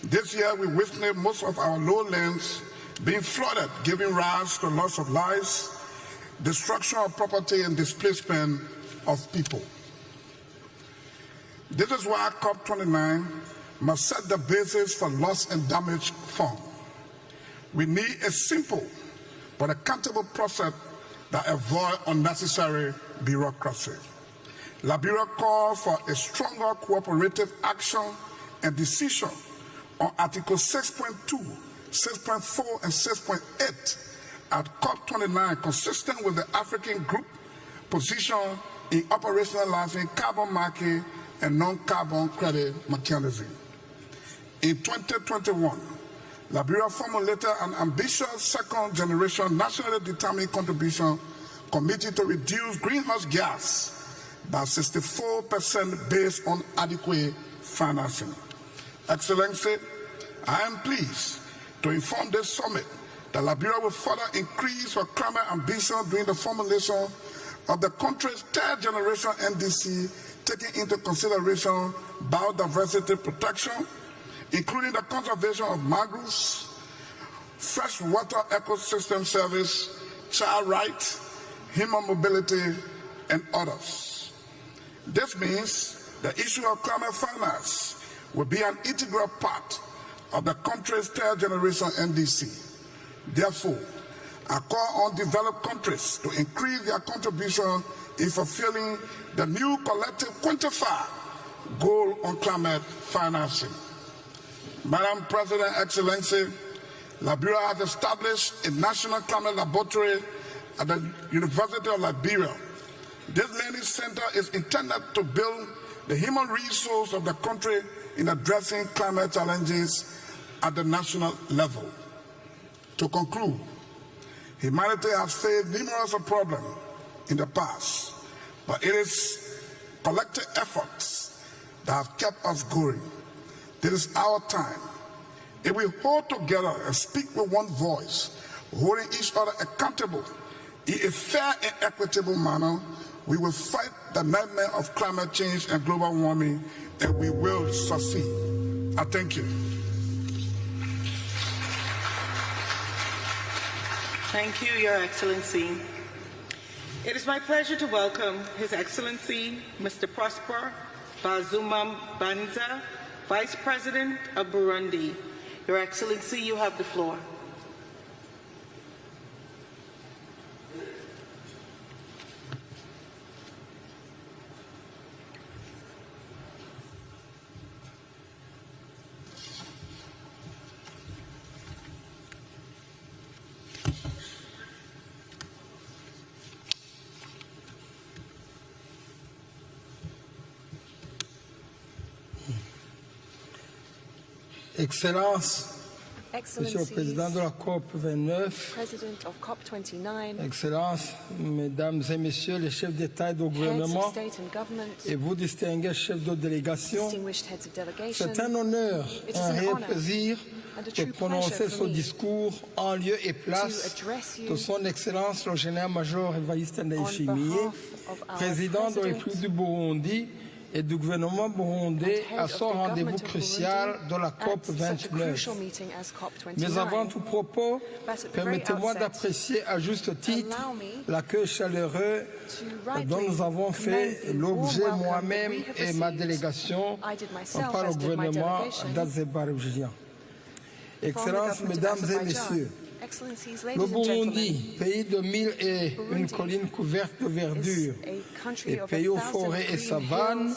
This year, we witnessed most of our lowlands being flooded, giving rise to loss of lives, destruction of property, and displacement of people. This is why COP29 must set the basis for loss and damage fund. We need a simple but accountable process that avoids unnecessary bureaucracy. Liberia calls for a stronger cooperative action and decision on Article 6.2, 6.4, and 6.8 at COP29, consistent with the African Group position in operationalizing carbon market and non-carbon credit mechanism. In 2021, Liberia formulated an ambitious second-generation nationally determined contribution committed to reduce greenhouse gas by 64% based on adequate financing. Excellency, I am pleased to inform this summit that Liberia will further increase her climate ambition during the formulation of the country's third-generation NDC, taking into consideration biodiversity protection, including the conservation of mangroves, freshwater ecosystem service, child rights, human mobility, and others. This means the issue of climate finance will be an integral part of the country's third-generation NDC. Therefore, I call on developed countries to increase their contribution in fulfilling the new collective quantified goal on climate financing. Madam President, Excellency, Liberia has established a national climate laboratory at the University of Liberia. This learning center is intended to build the human resource of the country in addressing climate challenges at the national level. To conclude, humanity has faced numerous problems in the past, but it is collective efforts that have kept us going. This is our time. If we hold together and speak with one voice, holding each other accountable in a fair and equitable manner, we will fight the nightmare of climate change and global warming, and we will succeed. I thank you. Thank you, Your Excellency. It is my pleasure to welcome His Excellency, Mr. Prosper Bazuma Banza, Vice President of Burundi. Your Excellency, you have the floor. Excellences, Monsieur le Président de la COP29, Excellences, Mesdames et Messieurs les chefs d'État et de gouvernement, et vous distingués chefs de délégation, c'est un honneur, un réel plaisir de prononcer ce discours en lieu et place de son Excellence le général-major Évariste Ndayishimiye, président de la République du Burundi, et du gouvernement burundais à son rendez-vous crucial de la COP29. Mais avant tout propos, permettez-moi d'apprécier à juste titre l'accueil chaleureux dont nous avons fait l'objet moi-même et ma délégation par le gouvernement d'Azerbaïdjan. Excellences, Mesdames et Messieurs, le Burundi, pays de mille et une collines couvertes de verdure et pays aux forêts et savanes,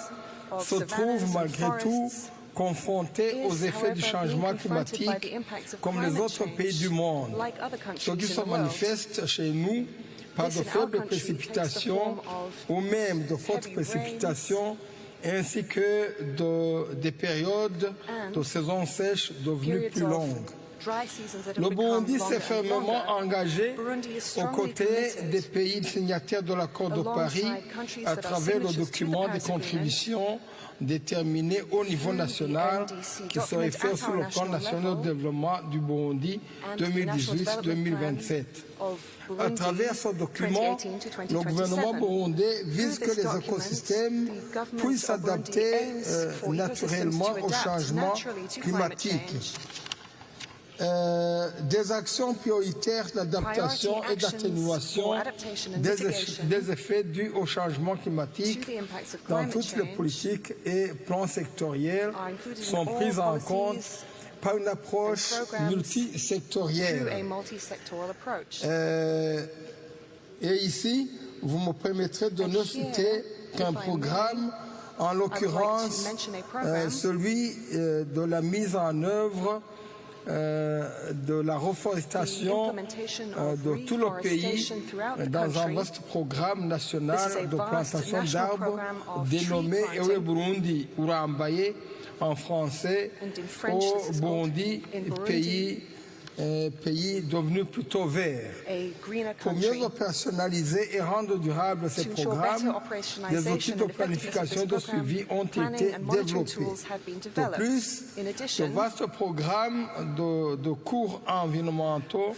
se trouve malgré tout confronté aux effets du changement climatique comme les autres pays du monde, ce qui se manifeste chez nous par de faibles précipitations ou même de fortes précipitations ainsi que des périodes de saison sèche devenues plus longues. Le Burundi s'est fermement engagé aux côtés des pays signataires de l'accord de Paris à travers le document de contribution déterminé au niveau national qui serait fait sur le plan national de développement du Burundi 2018-2027. À travers ce document, le gouvernement burundais vise que les écosystèmes puissent s'adapter naturellement au changement climatique. Des actions prioritaires d'adaptation et d'atténuation des effets dus au changement climatique dans toutes les politiques et plans sectoriels sont prises en compte par une approche multisectorielle. Et ici, vous me permettrez de ne citer qu'un programme, en l'occurrence celui de la mise en œuvre de la reforestation de tout le pays dans un vaste programme national de plantation d'arbres dénommé Ewe Burundi Urambaye en français, au Burundi, pays devenu plutôt vert. Pour mieux opérationnaliser et rendre durables ces programmes, des outils de planification et de suivi ont été développés. De plus, de vastes programmes de cours environnementaux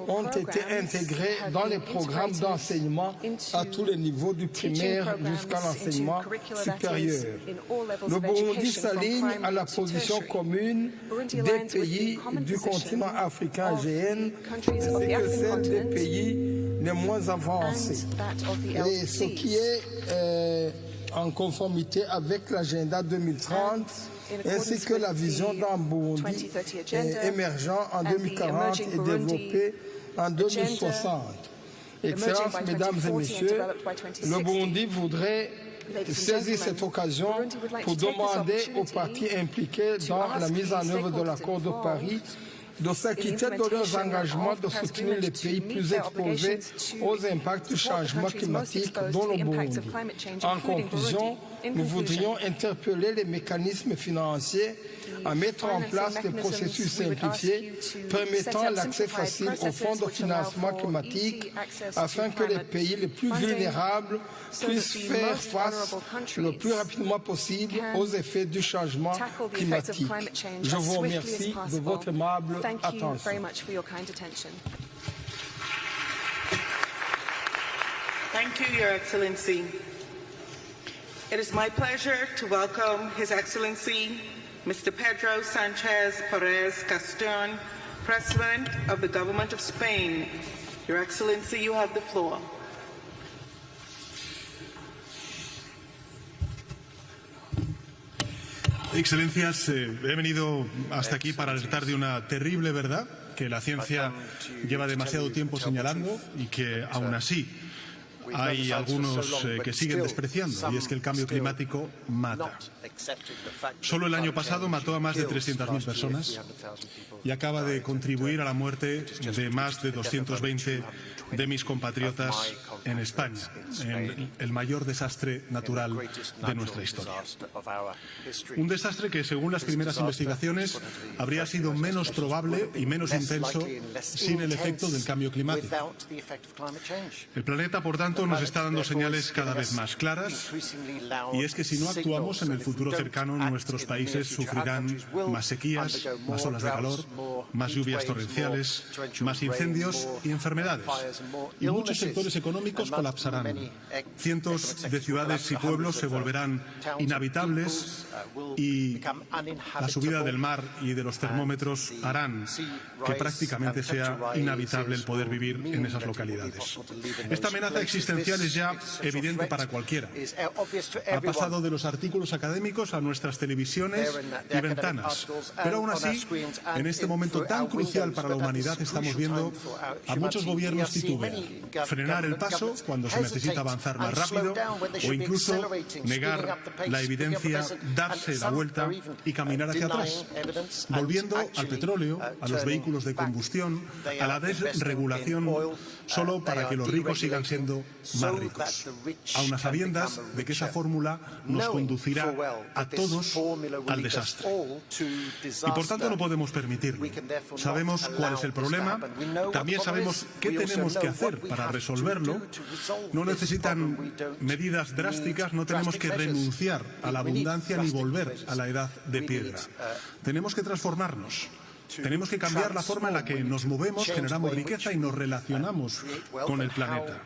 ont été intégrés dans les programmes d'enseignement à tous les niveaux du primaire jusqu'à l'enseignement supérieur. Le Burundi s'aligne à la position commune des pays du continent africain AGN ainsi que celle des pays les moins avancés. Et ce qui est en conformité avec l'agenda 2030 ainsi que la vision d'un Burundi émergent en 2040 et développé en 2060. Excellences, Mesdames et Messieurs, le Burundi voudrait saisir cette occasion pour demander aux parties impliquées dans la mise en œuvre de l'accord de Paris de s'acquitter de leurs engagements de soutenir les pays plus exposés aux impacts du changement climatique dont le Burundi. En conclusion, nous voudrions interpeller les mécanismes financiers à mettre en place des processus simplifiés permettant l'accès facile aux fonds de financement climatique afin que les pays les plus vulnérables puissent faire face le plus rapidement possible aux effets du changement climatique. Je vous remercie de votre aimable attention. Thank you, Your Excellency. It is my pleasure to welcome His Excellency Mr. Pedro Sanchez Perez Caston, President of the Government of Spain. Your Excellency, you have the floor. Excelencias, he venido hasta aquí para alertar de una terrible verdad que la ciencia lleva demasiado tiempo señalando y que aún así hay algunos que siguen despreciando, y es que el cambio climático mata. Solo el año pasado mató a más de 300.000 personas y acaba de contribuir a la muerte de más de 220 de mis compatriotas en España, en el mayor desastre natural de nuestra historia. Un desastre que, según las primeras investigaciones, habría sido menos probable y menos intenso sin el efecto del cambio climático. El planeta, por tanto, nos está dando señales cada vez más claras, y es que si no actuamos en el futuro cercano, nuestros países sufrirán más sequías, más olas de calor, más lluvias torrenciales, más incendios y enfermedades. Y muchos sectores económicos colapsarán. Cientos de ciudades y pueblos se volverán inhabitables y la subida del mar y de los termómetros harán que prácticamente sea inhabitable el poder vivir en esas localidades. Esta amenaza existencial es ya evidente para cualquiera. Ha pasado de los artículos académicos a nuestras televisiones y ventanas. Pero aún así, en este momento tan crucial para la humanidad, estamos viendo a muchos gobiernos titubear, frenar el paso cuando se necesita avanzar más rápido o incluso negar la evidencia, darse la vuelta y caminar hacia atrás, volviendo al petróleo, a los vehículos de combustión, a la desregulación, solo para que los ricos sigan siendo más ricos, aun a sabiendas de que esa fórmula nos conducirá a todos al desastre. Y por tanto no podemos permitirlo. Sabemos cuál es el problema, también sabemos qué tenemos que hacer para resolverlo. No necesitan medidas drásticas, no tenemos que renunciar a la abundancia ni volver a la edad de piedra. Tenemos que transformarnos. Tenemos que cambiar la forma en la que nos movemos, generamos riqueza y nos relacionamos con el planeta.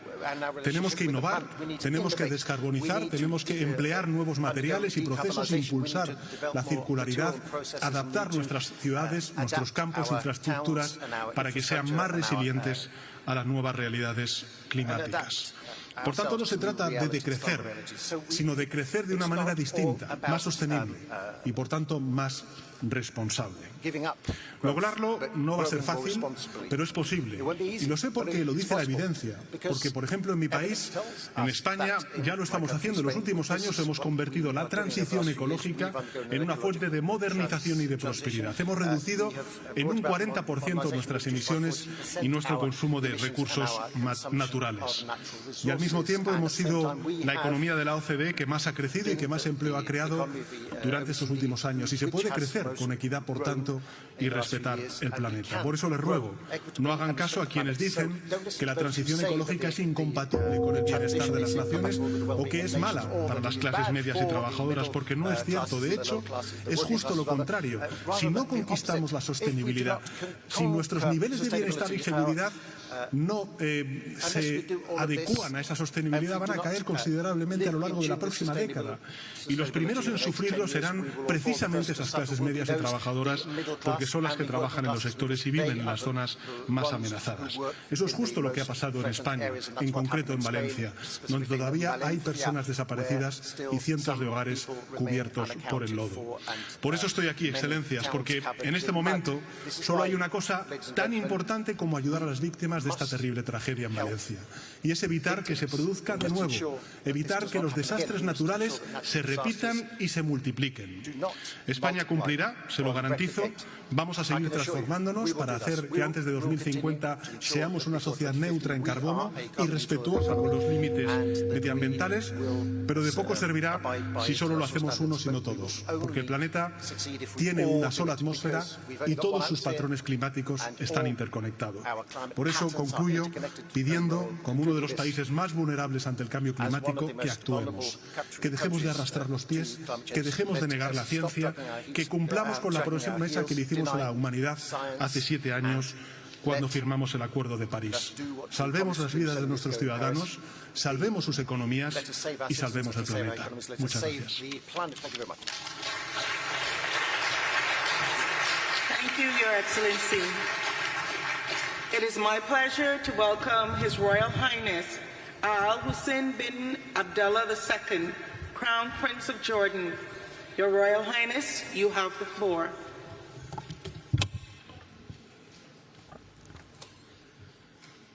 Tenemos que innovar, tenemos que descarbonizar, tenemos que emplear nuevos materiales y procesos e impulsar la circularidad, adaptar nuestras ciudades, nuestros campos, infraestructuras para que sean más resilientes a las nuevas realidades climáticas. Por tanto, no se trata de decrecer, sino de crecer de una manera distinta, más sostenible y, por tanto, más responsable. Lograrlo no va a ser fácil, pero es posible. Y lo sé porque lo dice la evidencia. Porque, por ejemplo, en mi país, en España, ya lo estamos haciendo. En los últimos años hemos convertido la transición ecológica en una fuente de modernización y de prosperidad. Hemos reducido en un 40% nuestras emisiones y nuestro consumo de recursos naturales. Y al mismo tiempo hemos sido la economía de la OCDE que más ha crecido y que más empleo ha creado durante estos últimos años. Y se puede crecer con equidad, por tanto, y respetar el planeta. Por eso les ruego, no hagan caso a quienes dicen que la transición ecológica es incompatible con el bienestar de las naciones o que es mala para las clases medias y trabajadoras, porque no es cierto. De hecho, es justo lo contrario. Si no conquistamos la sostenibilidad, si nuestros niveles de bienestar y seguridad no se adecúan a esa sostenibilidad, van a caer considerablemente a lo largo de la próxima década. Y los primeros en sufrirlo serán precisamente esas clases medias y trabajadoras, porque son las que trabajan en los sectores y viven en las zonas más amenazadas. Eso es justo lo que ha pasado en España, en concreto en Valencia, donde todavía hay personas desaparecidas y cientos de hogares cubiertos por el lodo. Por eso estoy aquí, Excelencias, porque en este momento solo hay una cosa tan importante como ayudar a las víctimas de esta terrible tragedia en Valencia, y es evitar que se produzca de nuevo, evitar que los desastres naturales se repitan y se multipliquen. España cumplirá, se lo garantizo. Vamos a seguir transformándonos para hacer que antes de 2050 seamos una sociedad neutra en carbono y respetuosa con los límites medioambientales, pero de poco servirá si solo lo hacemos unos y no todos, porque el planeta tiene una sola atmósfera y todos sus patrones climáticos están interconectados. Por eso concluyo pidiendo, como uno de los países más vulnerables ante el cambio climático, que actuemos, que dejemos de arrastrar los pies, que dejemos de negar la ciencia, que cumplamos con la promesa que le hicimos a la humanidad hace 7 años cuando firmamos el Acuerdo de París. Salvemos las vidas de nuestros ciudadanos, salvemos sus economías y salvemos el planeta. Muchas gracias. Thank you, Your Excellency. It is my pleasure to welcome His Royal Highness Al Hussein bin Abdullah II, Crown Prince of Jordan. Your Royal Highness, you have the floor.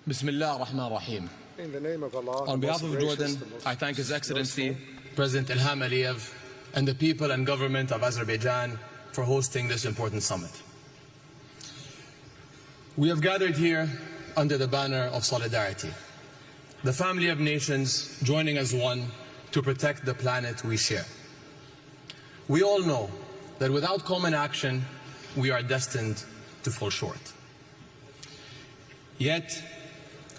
Bismillah ar-Rahman ar-Rahim. In the name of Allah, on behalf of Jordan, I thank His Excellency, President Ilham Aliyev, and the people and government of Azerbaijan for hosting this important summit. We have gathered here under the banner of solidarity, the family of nations joining as one to protect the planet we share. We all know that without common action, we are destined to fall short. Yet,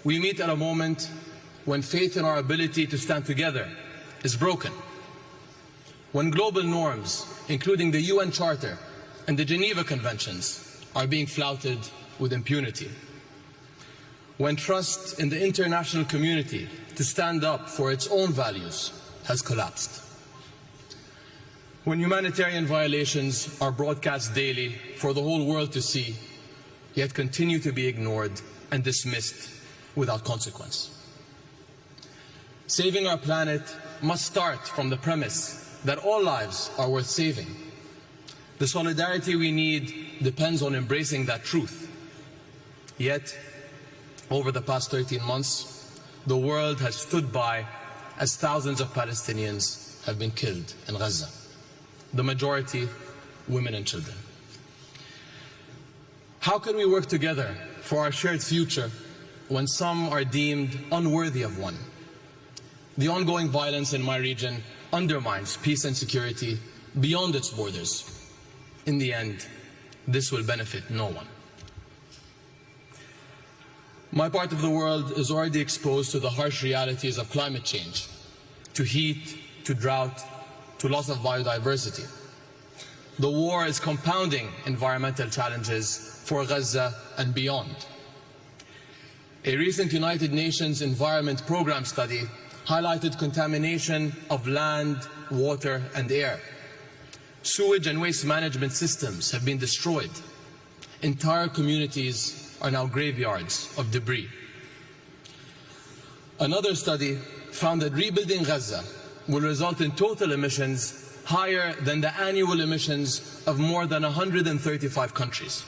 we meet at a moment when faith in our ability to stand together is broken. When global norms, including the UN Charter and the Geneva Conventions, are being flouted with impunity. When trust in the international community to stand up for its own values has collapsed. When humanitarian violations are broadcast daily for the whole world to see, yet continue to be ignored and dismissed without consequence. Saving our planet must start from the premise that all lives are worth saving. The solidarity we need depends on embracing that truth. Yet, over the past 13 months, the world has stood by as thousands of Palestinians have been killed in Gaza, the majority women and children. How can we work together for our shared future when some are deemed unworthy of one? The ongoing violence in my region undermines peace and security beyond its borders. In the end, this will benefit no one. My part of the world is already exposed to the harsh realities of climate change, to heat, to drought, to loss of biodiversity. The war is compounding environmental challenges for Gaza and beyond. A recent United Nations Environment Programme study highlighted contamination of land, water and air. Sewage and waste management systems have been destroyed. Entire communities are now graveyards of debris. Another study found that rebuilding Gaza will result in total emissions higher than the annual emissions of more than 135 countries.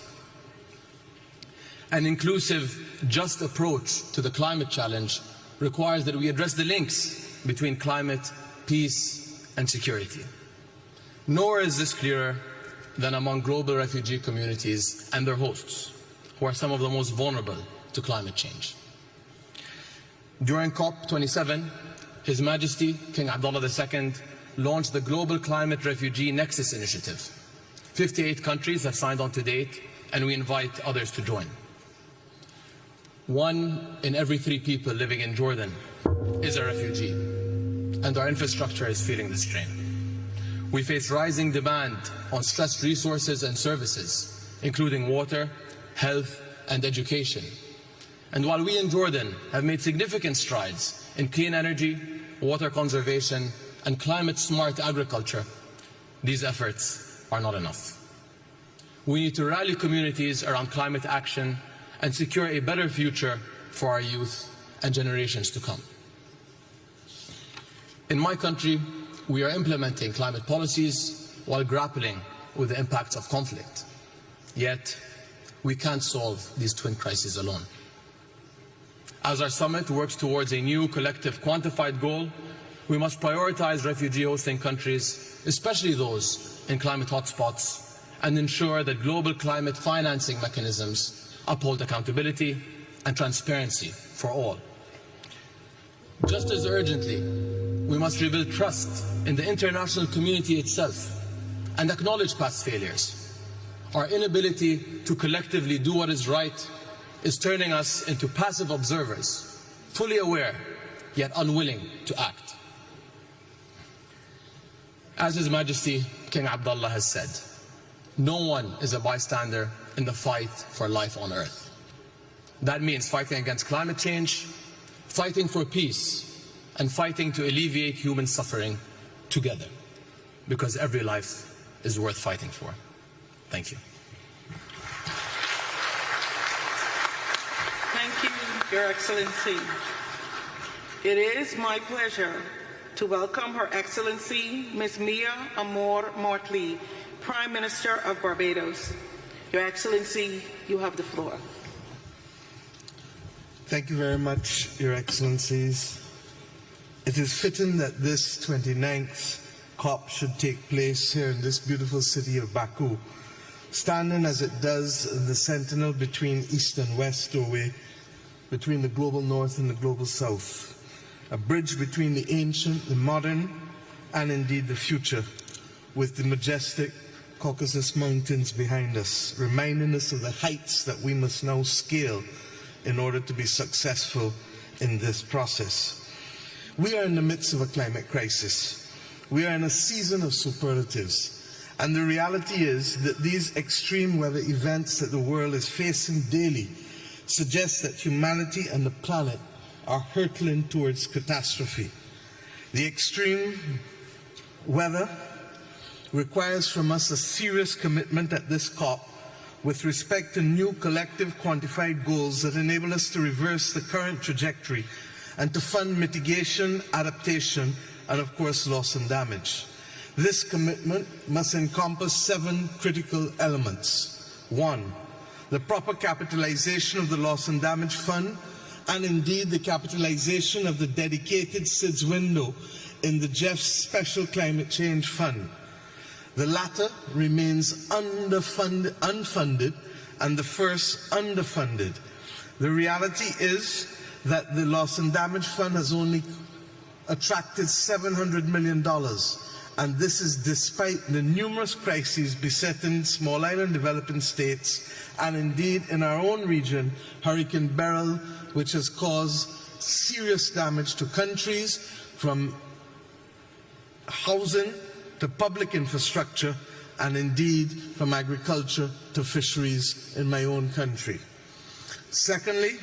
An inclusive, just approach to the climate challenge requires that we address the links between climate, peace and security. Nowhere is this clearer than among global refugee communities and their hosts, who are some of the most vulnerable to climate change. During COP29, His Majesty King Abdullah II launched the Global Climate Refugee Nexus Initiative. 58 countries have signed on to date, and we invite others to join. 1 in every 3 people living in Jordan is a refugee, and our infrastructure is feeling the strain. We face rising demand on stressed resources and services, including water, health and education. And while we in Jordan have made significant strides in clean energy, water conservation and climate-smart agriculture, these efforts are not enough. We need to rally communities around climate action and secure a better future for our youth and generations to come. In my country, we are implementing climate policies while grappling with the impacts of conflict. Yet, we can't solve these twin crises alone. As our summit works towards a new collective quantified goal, we must prioritize refugee hosting countries, especially those in climate hotspots, and ensure that global climate financing mechanisms uphold accountability and transparency for all. Just as urgently, we must rebuild trust in the international community itself and acknowledge past failures. Our inability to collectively do what is right is turning us into passive observers, fully aware, yet unwilling to act. As His Majesty King Abdullah has said, no one is a bystander in the fight for life on earth. That means fighting against climate change, fighting for peace, and fighting to alleviate human suffering together, because every life is worth fighting for. Thank you. Thank you, Your Excellency. It is my pleasure to welcome Her Excellency Ms. Mia Amor Mortley, Prime Minister of Barbados. Your Excellency, you have the floor. Thank you very much, Your Excellencies. It is fitting that this 29th COP should take place here in this beautiful city of Baku, standing as it does in the sentinel between East and West doorway, between the global North and the global South, a bridge between the ancient, the modern, and indeed the future, with the majestic Caucasus Mountains behind us, reminding us of the heights that we must now scale in order to be successful in this process. We are in the midst of a climate crisis. We are in a season of superlatives. And the reality is that these extreme weather events that the world is facing daily suggest that humanity and the planet are hurtling towards catastrophe. The extreme weather requires from us a serious commitment at this COP with respect to new collective quantified goals that enable us to reverse the current trajectory and to fund mitigation, adaptation, and of course loss and damage. This commitment must encompass 7 critical elements. 1, the proper capitalization of the Loss and Damage Fund, and indeed the capitalization of the dedicated SIDS window in the GEF's Special Climate Change Fund. The latter remains unfunded, and the first underfunded. The reality is that the Loss and Damage Fund has only attracted $700 million, and this is despite the numerous crises besetting small island developing states, and indeed in our own region, Hurricane Beryl, which has caused serious damage to countries, from housing to public infrastructure, and indeed from agriculture to fisheries in my own country. Secondly,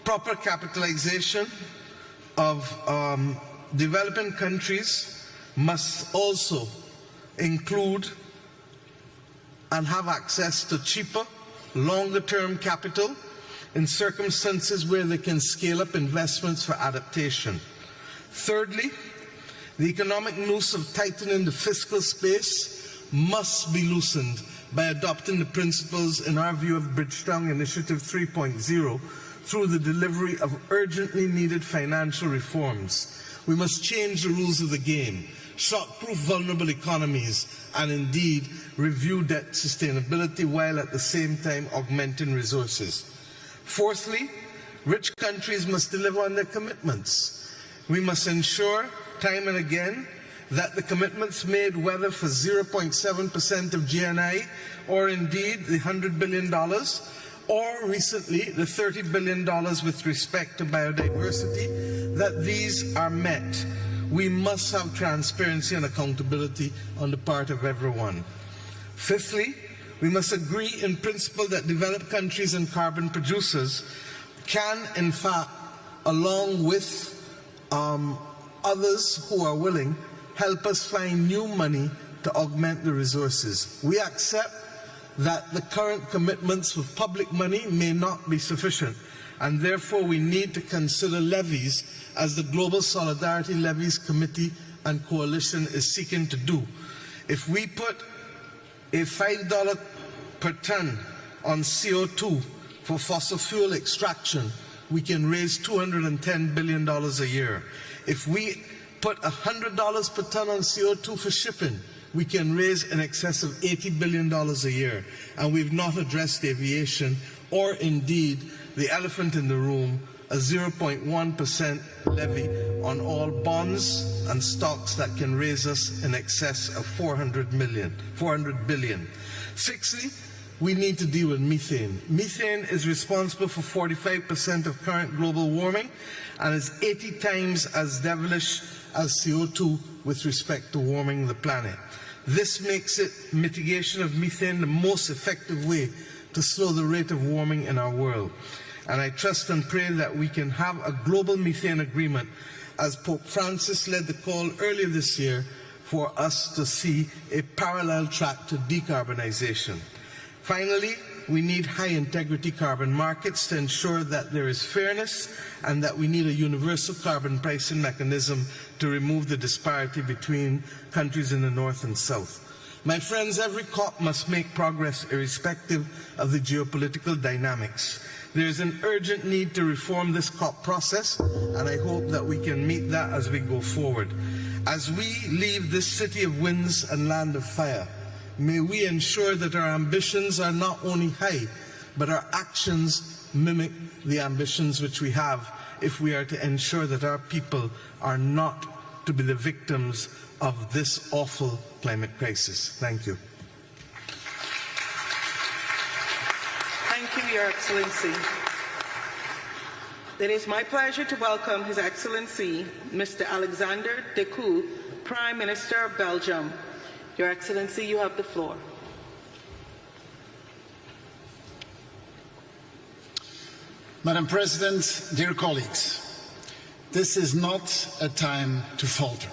proper capitalization of developing countries must also include and have access to cheaper, longer-term capital in circumstances where they can scale up investments for adaptation. Thirdly, the economic noose of tightening the fiscal space must be loosened by adopting the principles, in our view, of Bridgetown Initiative 3.0 through the delivery of urgently needed financial reforms. We must change the rules of the game, shock-proof vulnerable economies, and indeed review debt sustainability while at the same time augmenting resources. Fourthly, rich countries must deliver on their commitments. We must ensure time and again that the commitments made, whether for 0.7% of GNI or indeed the $100 billion or recently the $30 billion with respect to biodiversity, that these are met. We must have transparency and accountability on the part of everyone. Fifthly, we must agree in principle that developed countries and carbon producers can, in fact, along with others who are willing, help us find new money to augment the resources. We accept that the current commitments with public money may not be sufficient, and therefore we need to consider levies, as the Global Solidarity Levies Committee and Coalition is seeking to do. If we put a $5 per ton on CO2 for fossil fuel extraction, we can raise $210 billion a year. If we put $100 per ton on CO2 for shipping, we can raise in excess of $80 billion a year. And we've not addressed aviation or indeed the elephant in the room, a 0.1% levy on all bonds and stocks that can raise us in excess of $400 billion. Sixthly, we need to deal with methane. Methane is responsible for 45% of current global warming and is 80 times as devilish as CO2 with respect to warming the planet. This makes mitigation of methane the most effective way to slow the rate of warming in our world. And I trust and pray that we can have a global methane agreement, as Pope Francis led the call earlier this year for us to see a parallel track to decarbonization. Finally, we need high-integrity carbon markets to ensure that there is fairness, and that we need a universal carbon pricing mechanism to remove the disparity between countries in the North and South. My friends, every COP must make progress irrespective of the geopolitical dynamics. There is an urgent need to reform this COP process, and I hope that we can meet that as we go forward. As we leave this city of winds and land of fire, may we ensure that our ambitions are not only high, but our actions mimic the ambitions which we have, if we are to ensure that our people are not to be the victims of this awful climate crisis. Thank you. Thank you, Your Excellency. It is my pleasure to welcome His Excellency, Mr. Aleksandar Vucic, Prime Minister of Belgium. Your Excellency, you have the floor. Madam President, dear colleagues, this is not a time to falter.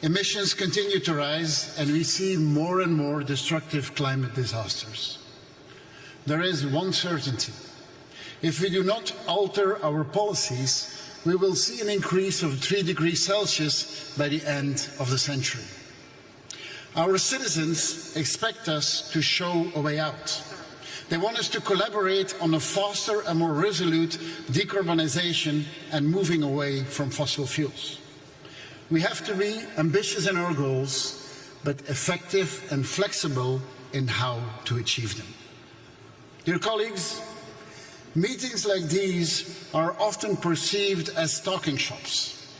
Emissions continue to rise, and we see more and more destructive climate disasters. There is one certainty. If we do not alter our policies, we will see an increase of 3 degrees Celsius by the end of the century. Our citizens expect us to show a way out. They want us to collaborate on a faster and more resolute decarbonization and moving away from fossil fuels. We have to be ambitious in our goals, but effective and flexible in how to achieve them. Dear colleagues, meetings like these are often perceived as talking shops.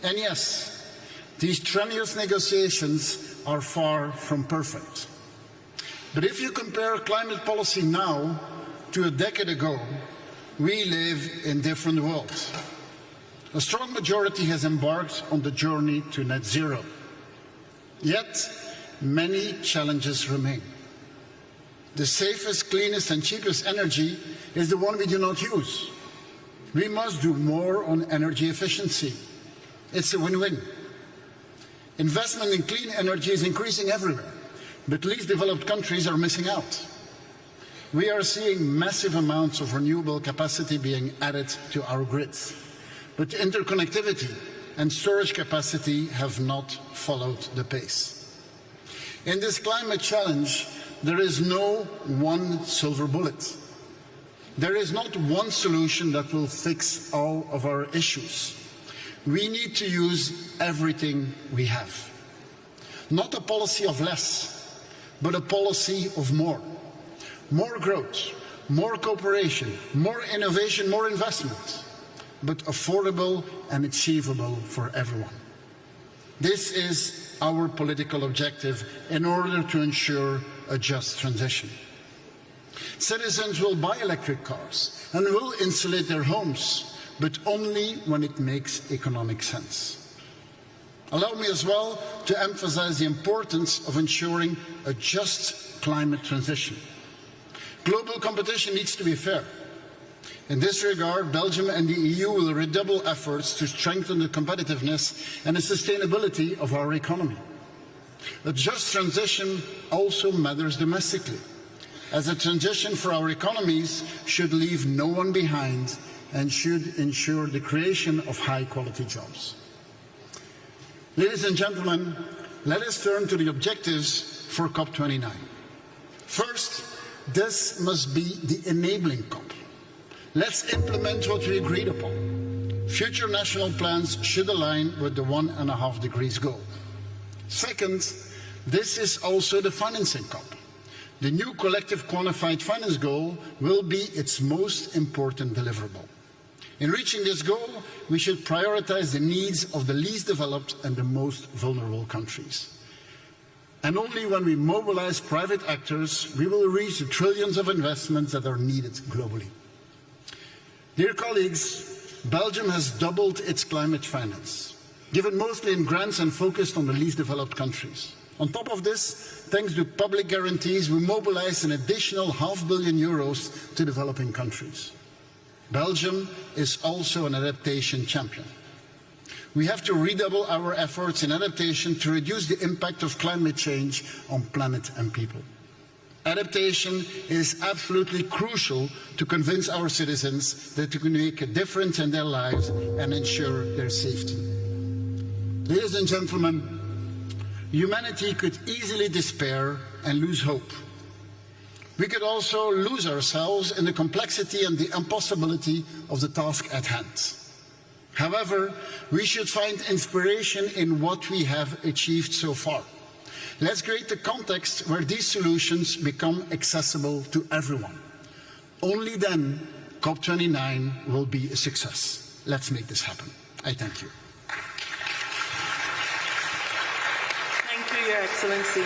And yes, these strenuous negotiations are far from perfect. But if you compare climate policy now to a decade ago, we live in different worlds. A strong majority has embarked on the journey to net zero. Yet, many challenges remain. The safest, cleanest and cheapest energy is the one we do not use. We must do more on energy efficiency. It's a win-win. Investment in clean energy is increasing everywhere, but least developed countries are missing out. We are seeing massive amounts of renewable capacity being added to our grids, but interconnectivity and storage capacity have not followed the pace. In this climate challenge, there is no one silver bullet. There is not one solution that will fix all of our issues. We need to use everything we have. Not a policy of less, but a policy of more. More growth, more cooperation, more innovation, more investment, but affordable and achievable for everyone. This is our political objective in order to ensure a just transition. Citizens will buy electric cars and will insulate their homes, but only when it makes economic sense. Allow me as well to emphasize the importance of ensuring a just climate transition. Global competition needs to be fair. In this regard, Belgium and the EU will redouble efforts to strengthen the competitiveness and the sustainability of our economy. A just transition also matters domestically, as a transition for our economies should leave no one behind and should ensure the creation of high-quality jobs. Ladies and gentlemen, let us turn to the objectives for COP29. First, this must be the enabling COP. Let's implement what we agreed upon. Future national plans should align with the 1.5 degrees goal. Second, this is also the financing COP. The new collective quantified finance goal will be its most important deliverable. In reaching this goal, we should prioritize the needs of the least developed and the most vulnerable countries. And only when we mobilize private actors, we will reach the trillions of investments that are needed globally. Dear colleagues, Belgium has doubled its climate finance, given mostly in grants and focused on the least developed countries. On top of this, thanks to public guarantees, we mobilized an additional €500 million to developing countries. Belgium is also an adaptation champion. We have to redouble our efforts in adaptation to reduce the impact of climate change on planet and people. Adaptation is absolutely crucial to convince our citizens that we can make a difference in their lives and ensure their safety. Ladies and gentlemen, humanity could easily despair and lose hope. We could also lose ourselves in the complexity and the impossibility of the task at hand. However, we should find inspiration in what we have achieved so far. Let's create a context where these solutions become accessible to everyone. Only then COP29 will be a success. Let's make this happen. I thank you. Thank you, Your Excellency.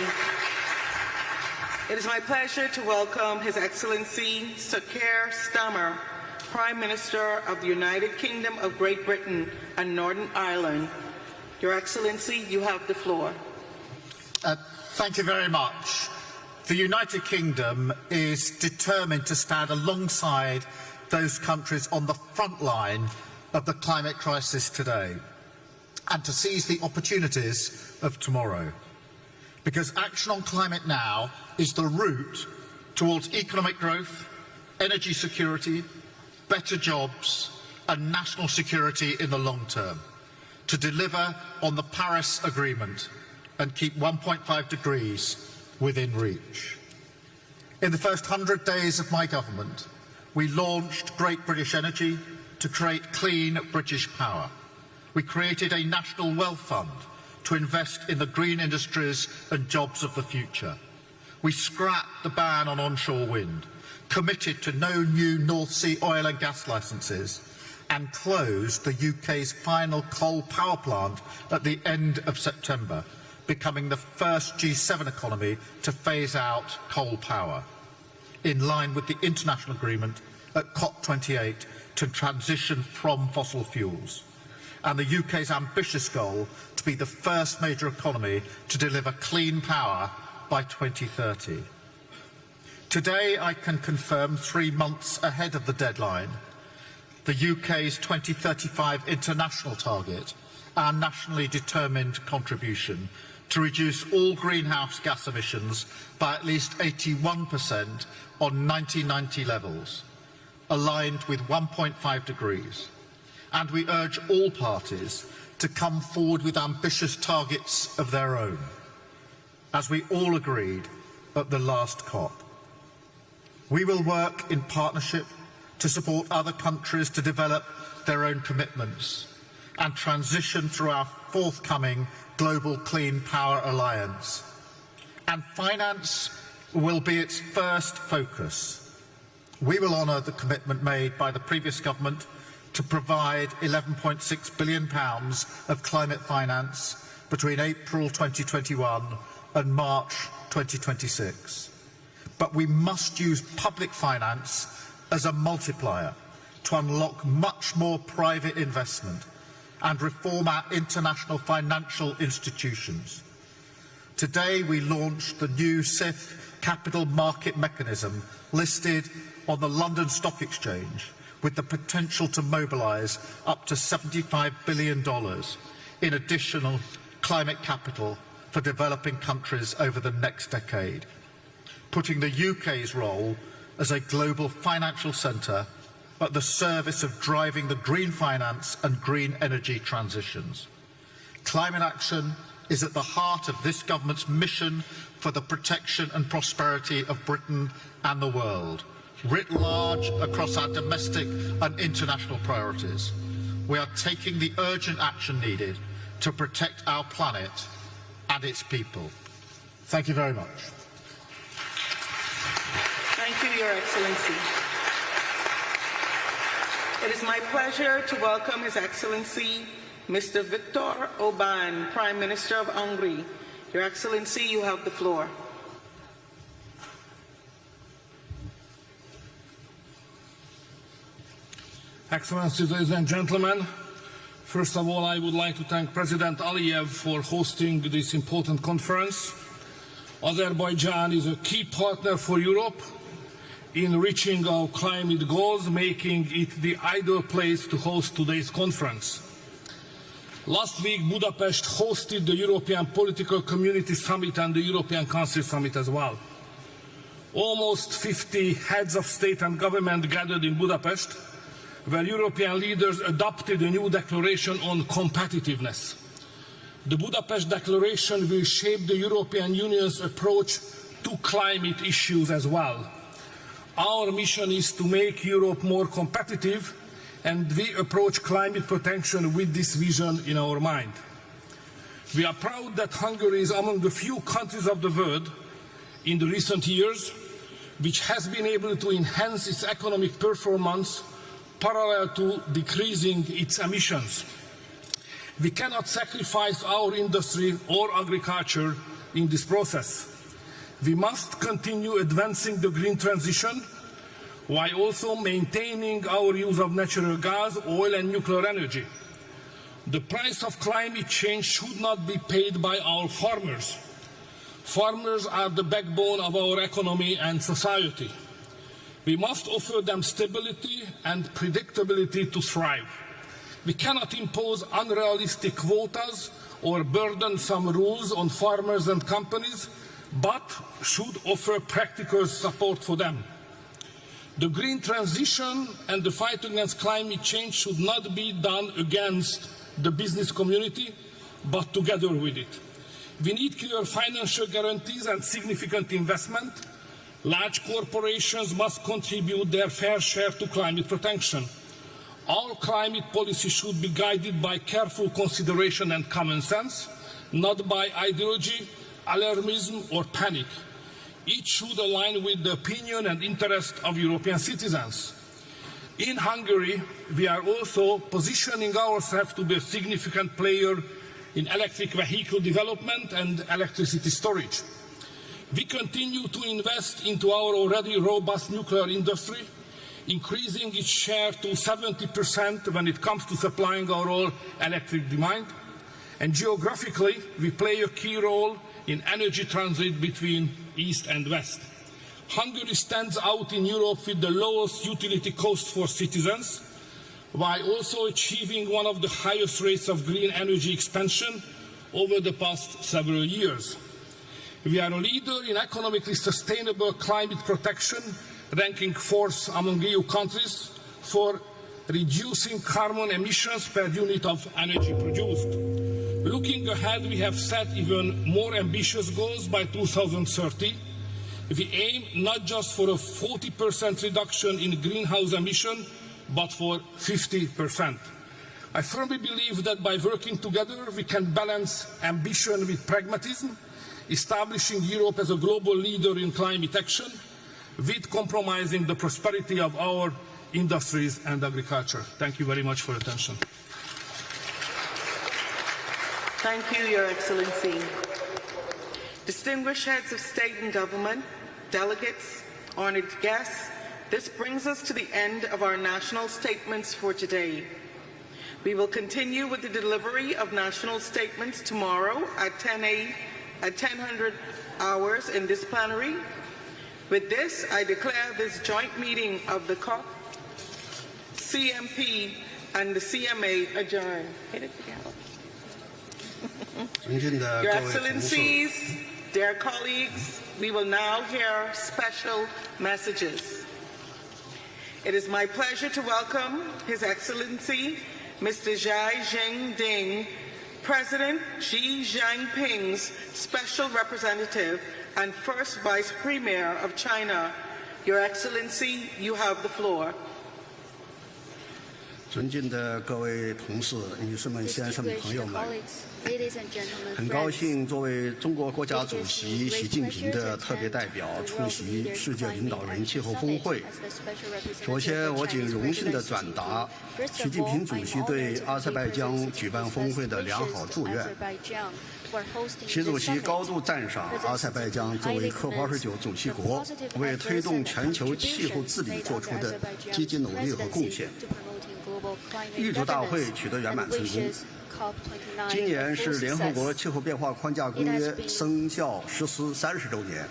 It is my pleasure to welcome His Excellency Sir Keir Starmer, Prime Minister of the United Kingdom of Great Britain and Northern Ireland. Your Excellency, you have the floor. Thank you very much. The United Kingdom is determined to stand alongside those countries on the front line of the climate crisis today and to seize the opportunities of tomorrow. Because action on climate now is the route towards economic growth, energy security, better jobs and national security in the long term, to deliver on the Paris Agreement and keep 1.5 degrees within reach. In the first 100 days of my government, we launched Great British Energy to create clean British power. We created a national wealth fund to invest in the green industries and jobs of the future. We scrapped the ban on onshore wind, committed to no new North Sea oil and gas licences, and closed the UK's final coal power plant at the end of September, becoming the first G7 economy to phase out coal power, in line with the international agreement at COP28 to transition from fossil fuels, and the UK's ambitious goal to be the first major economy to deliver clean power by 2030. Today I can confirm 3 months ahead of the deadline the UK's 2035 international target, our nationally determined contribution to reduce all greenhouse gas emissions by at least 81% on 1990 levels, aligned with 1.5 degrees. And we urge all parties to come forward with ambitious targets of their own, as we all agreed at the last COP. We will work in partnership to support other countries to develop their own commitments and transition through our forthcoming Global Clean Power Alliance. And finance will be its first focus. We will honour the commitment made by the previous government to provide £11.6 billion of climate finance between April 2021 and March 2026. But we must use public finance as a multiplier to unlock much more private investment and reform our international financial institutions. Today we launched the new CIF capital market mechanism listed on the London Stock Exchange with the potential to mobilise up to $75 billion in additional climate capital for developing countries over the next decade, putting the UK's role as a global financial centre at the service of driving the green finance and green energy transitions. Climate action is at the heart of this government's mission for the protection and prosperity of Britain and the world, writ large across our domestic and international priorities. We are taking the urgent action needed to protect our planet and its people. Thank you very much. Thank you, Your Excellency. It is my pleasure to welcome His Excellency Mr. Viktor Orbán, Prime Minister of Hungary. Your Excellency, you have the floor. Excellencies, ladies and gentlemen, first of all, I would like to thank President Aliyev for hosting this important conference. Azerbaijan is a key partner for Europe in reaching our climate goals, making it the ideal place to host today's conference. Last week, Budapest hosted the European Political Community Summit and the European Council Summit as well. Almost 50 heads of state and government gathered in Budapest, where European leaders adopted a new declaration on competitiveness. The Budapest Declaration will shape the European Union's approach to climate issues as well. Our mission is to make Europe more competitive, and we approach climate protection with this vision in our mind. We are proud that Hungary is among the few countries of the world in the recent years which has been able to enhance its economic performance parallel to decreasing its emissions. We cannot sacrifice our industry or agriculture in this process. We must continue advancing the green transition while also maintaining our use of natural gas, oil and nuclear energy. The price of climate change should not be paid by our farmers. Farmers are the backbone of our economy and society. We must offer them stability and predictability to thrive. We cannot impose unrealistic quotas or burdensome rules on farmers and companies, but should offer practical support for them. The green transition and the fight against climate change should not be done against the business community, but together with it. We need clear financial guarantees and significant investment. Large corporations must contribute their fair share to climate protection. All climate policy should be guided by careful consideration and common sense, not by ideology, alarmism or panic. Each should align with the opinion and interest of European citizens. In Hungary, we are also positioning ourselves to be a significant player in electric vehicle development and electricity storage. We continue to invest into our already robust nuclear industry, increasing its share to 70% when it comes to supplying our all electric demand. And geographically, we play a key role in energy transit between East and West. Hungary stands out in Europe with the lowest utility costs for citizens, while also achieving one of the highest rates of green energy expansion over the past several years. We are a leader in economically sustainable climate protection, ranking fourth among EU countries for reducing carbon emissions per unit of energy produced. Looking ahead, we have set even more ambitious goals by 2030. We aim not just for a 40% reduction in greenhouse emission, but for 50%. I firmly believe that by working together, we can balance ambition with pragmatism, establishing Europe as a global leader in climate action, with compromising the prosperity of our industries and agriculture. Thank you very much for your attention. Thank you, Your Excellency. Distinguished heads of state and government, delegates, honored guests, this brings us to the end of our national statements for today. We will continue with the delivery of national statements tomorrow at 10:00 hours in this plenary. With this, I declare this joint meeting of the COP, CMP, and the CMA adjourned. Hit it together. Your Excellencies, dear colleagues, we will now hear special messages. It is my pleasure to welcome His Excellency, Mr. Xi Jinping, President Xi Jinping's Special Representative and First Vice Premier of China. Your Excellency, you have the floor. 尊敬的各位同事、女士们、先生们、朋友们，很高兴作为中国国家主席习近平的特别代表出席世界领导人气候峰会。首先，我谨荣幸地转达习近平主席对阿塞拜疆举办峰会的良好祝愿。习主席高度赞赏阿塞拜疆作为COP29主席国，为推动全球气候治理做出的积极努力和贡献。预祝大会取得圆满成功。今年是联合国气候变化框架公约生效实施30周年。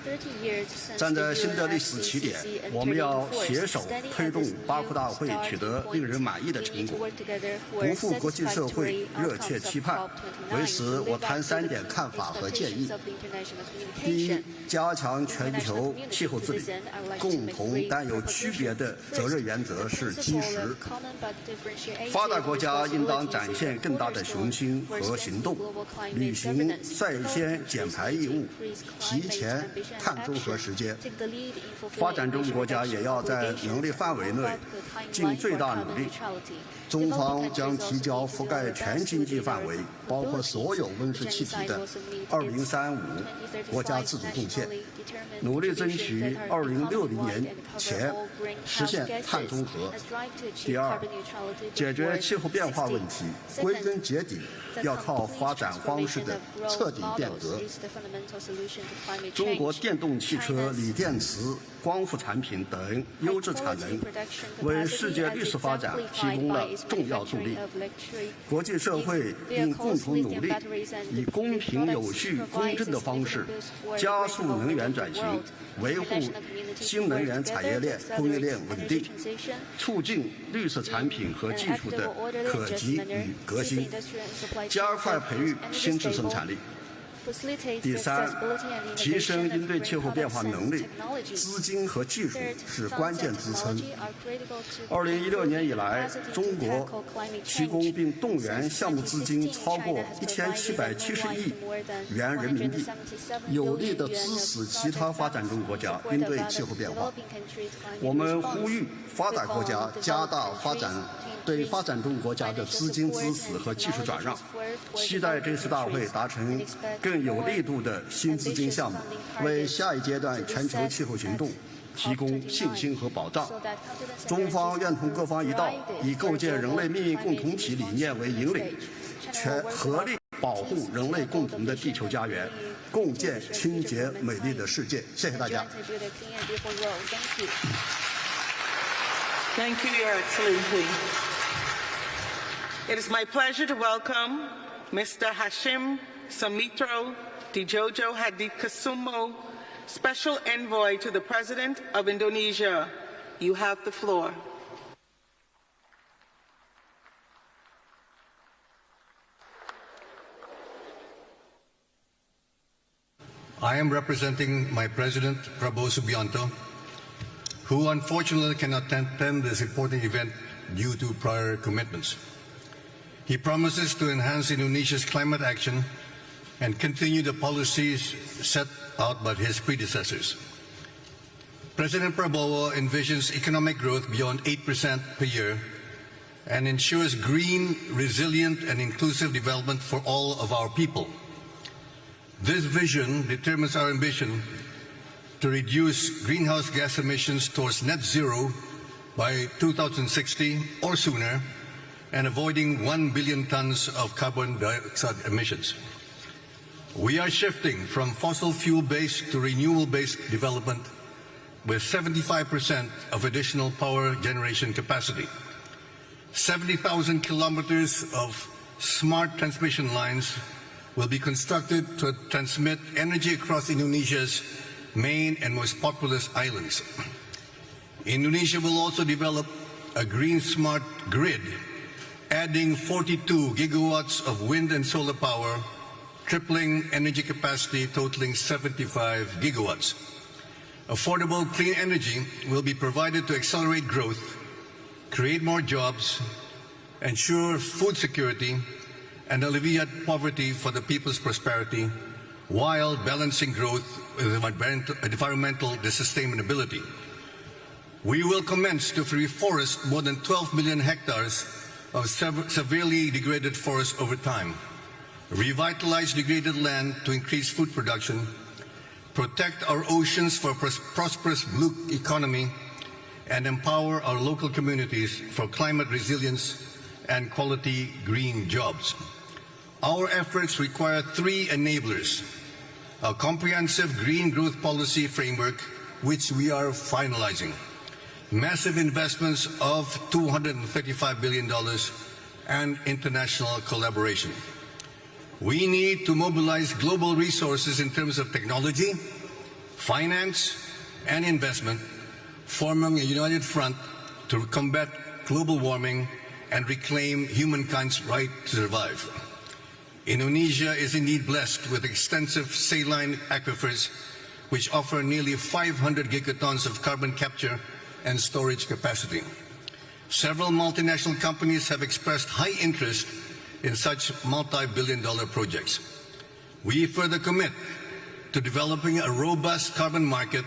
站在新的历史起点，我们要携手推动巴库大会取得令人满意的成果，不负国际社会热切期盼。为此，我谈3点看法和建议。第一，加强全球气候治理，共同但有区别的责任原则是基石。发达国家应当展现更大的雄心和行动，履行率先减排义务，提前碳中和时间。发展中国家也要在能力范围内尽最大努力。中方将提交覆盖全经济范围，包括所有温室气体的2035国家自主贡献，努力争取2060年前实现碳中和。第二，解决气候变化问题，归根结底要靠发展方式的彻底变革。中国电动汽车、锂电池、光伏产品等优质产能，为世界绿色发展提供了重要助力。国际社会应共同努力，以公平、有序、公正的方式加速能源转型，维护新能源产业链供应链稳定，促进绿色产品和技术的可及与革新，加快培育新质生产力。第三，提升应对气候变化能力，资金和技术是关键支撑。2016年以来，中国提供并动员项目资金超过1770亿元人民币，有力地支持其他发展中国家应对气候变化。我们呼吁发达国家加大对发展中国家的资金支持和技术转让，期待这次大会达成更有力度的新资金项目，为下一阶段全球气候行动提供信心和保障。中方愿同各方一道，以构建人类命运共同体理念为引领，合力保护人类共同的地球家园，共建清洁美丽的世界。谢谢大家。Thank you, Your Excellency. It is my pleasure to welcome Mr. Hashim Sumitro Dijojo Hadikusumo, Special Envoy to the President of Indonesia. You have the floor. I am representing my President, Prabowo Subianto, who unfortunately cannot attend this important event due to prior commitments. He promises to enhance Indonesia's climate action and continue the policies set out by his predecessors. President Prabowo envisions economic growth beyond 8% per year and ensures green, resilient and inclusive development for all of our people. This vision determines our ambition to reduce greenhouse gas emissions towards net zero by 2060 or sooner, and avoiding 1 billion tons of carbon dioxide emissions. We are shifting from fossil fuel-based to renewable-based development with 75% of additional power generation capacity. 70,000 kilometers of smart transmission lines will be constructed to transmit energy across Indonesia's main and most populous islands. Indonesia will also develop a green smart grid, adding 42 gigawatts of wind and solar power, tripling energy capacity totaling 75 gigawatts. Affordable clean energy will be provided to accelerate growth, create more jobs, ensure food security, and alleviate poverty for the people's prosperity, while balancing growth with environmental sustainability. We will commence to reforest more than 12 million hectares of severely degraded forests over time, revitalize degraded land to increase food production, protect our oceans for a prosperous blue economy, and empower our local communities for climate resilience and quality green jobs. Our efforts require 3 enablers: a comprehensive green growth policy framework, which we are finalizing, massive investments of $235 billion, and international collaboration. We need to mobilize global resources in terms of technology, finance, and investment, forming a united front to combat global warming and reclaim humankind's right to survive. Indonesia is indeed blessed with extensive saline aquifers which offer nearly 500 gigatons of carbon capture and storage capacity. Several multinational companies have expressed high interest in such multi-billion-dollar projects. We further commit to developing a robust carbon market,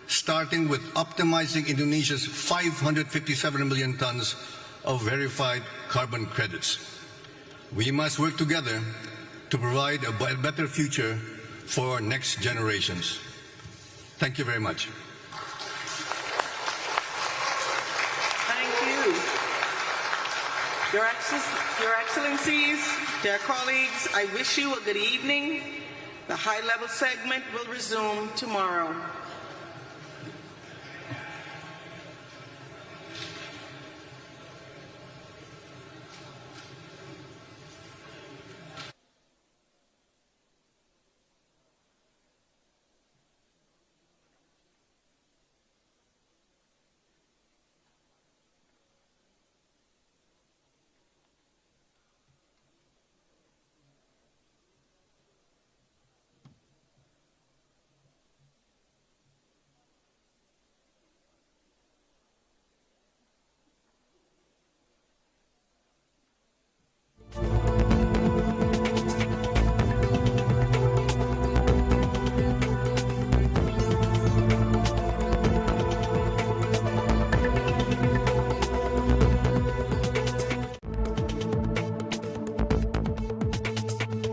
starting with optimizing Indonesia's 557 million tons of verified carbon credits. We must work together to provide a better future for next generations. Thank you very much. Thank you. Your Excellencies, dear colleagues, I wish you a good evening. The high-level segment will resume tomorrow.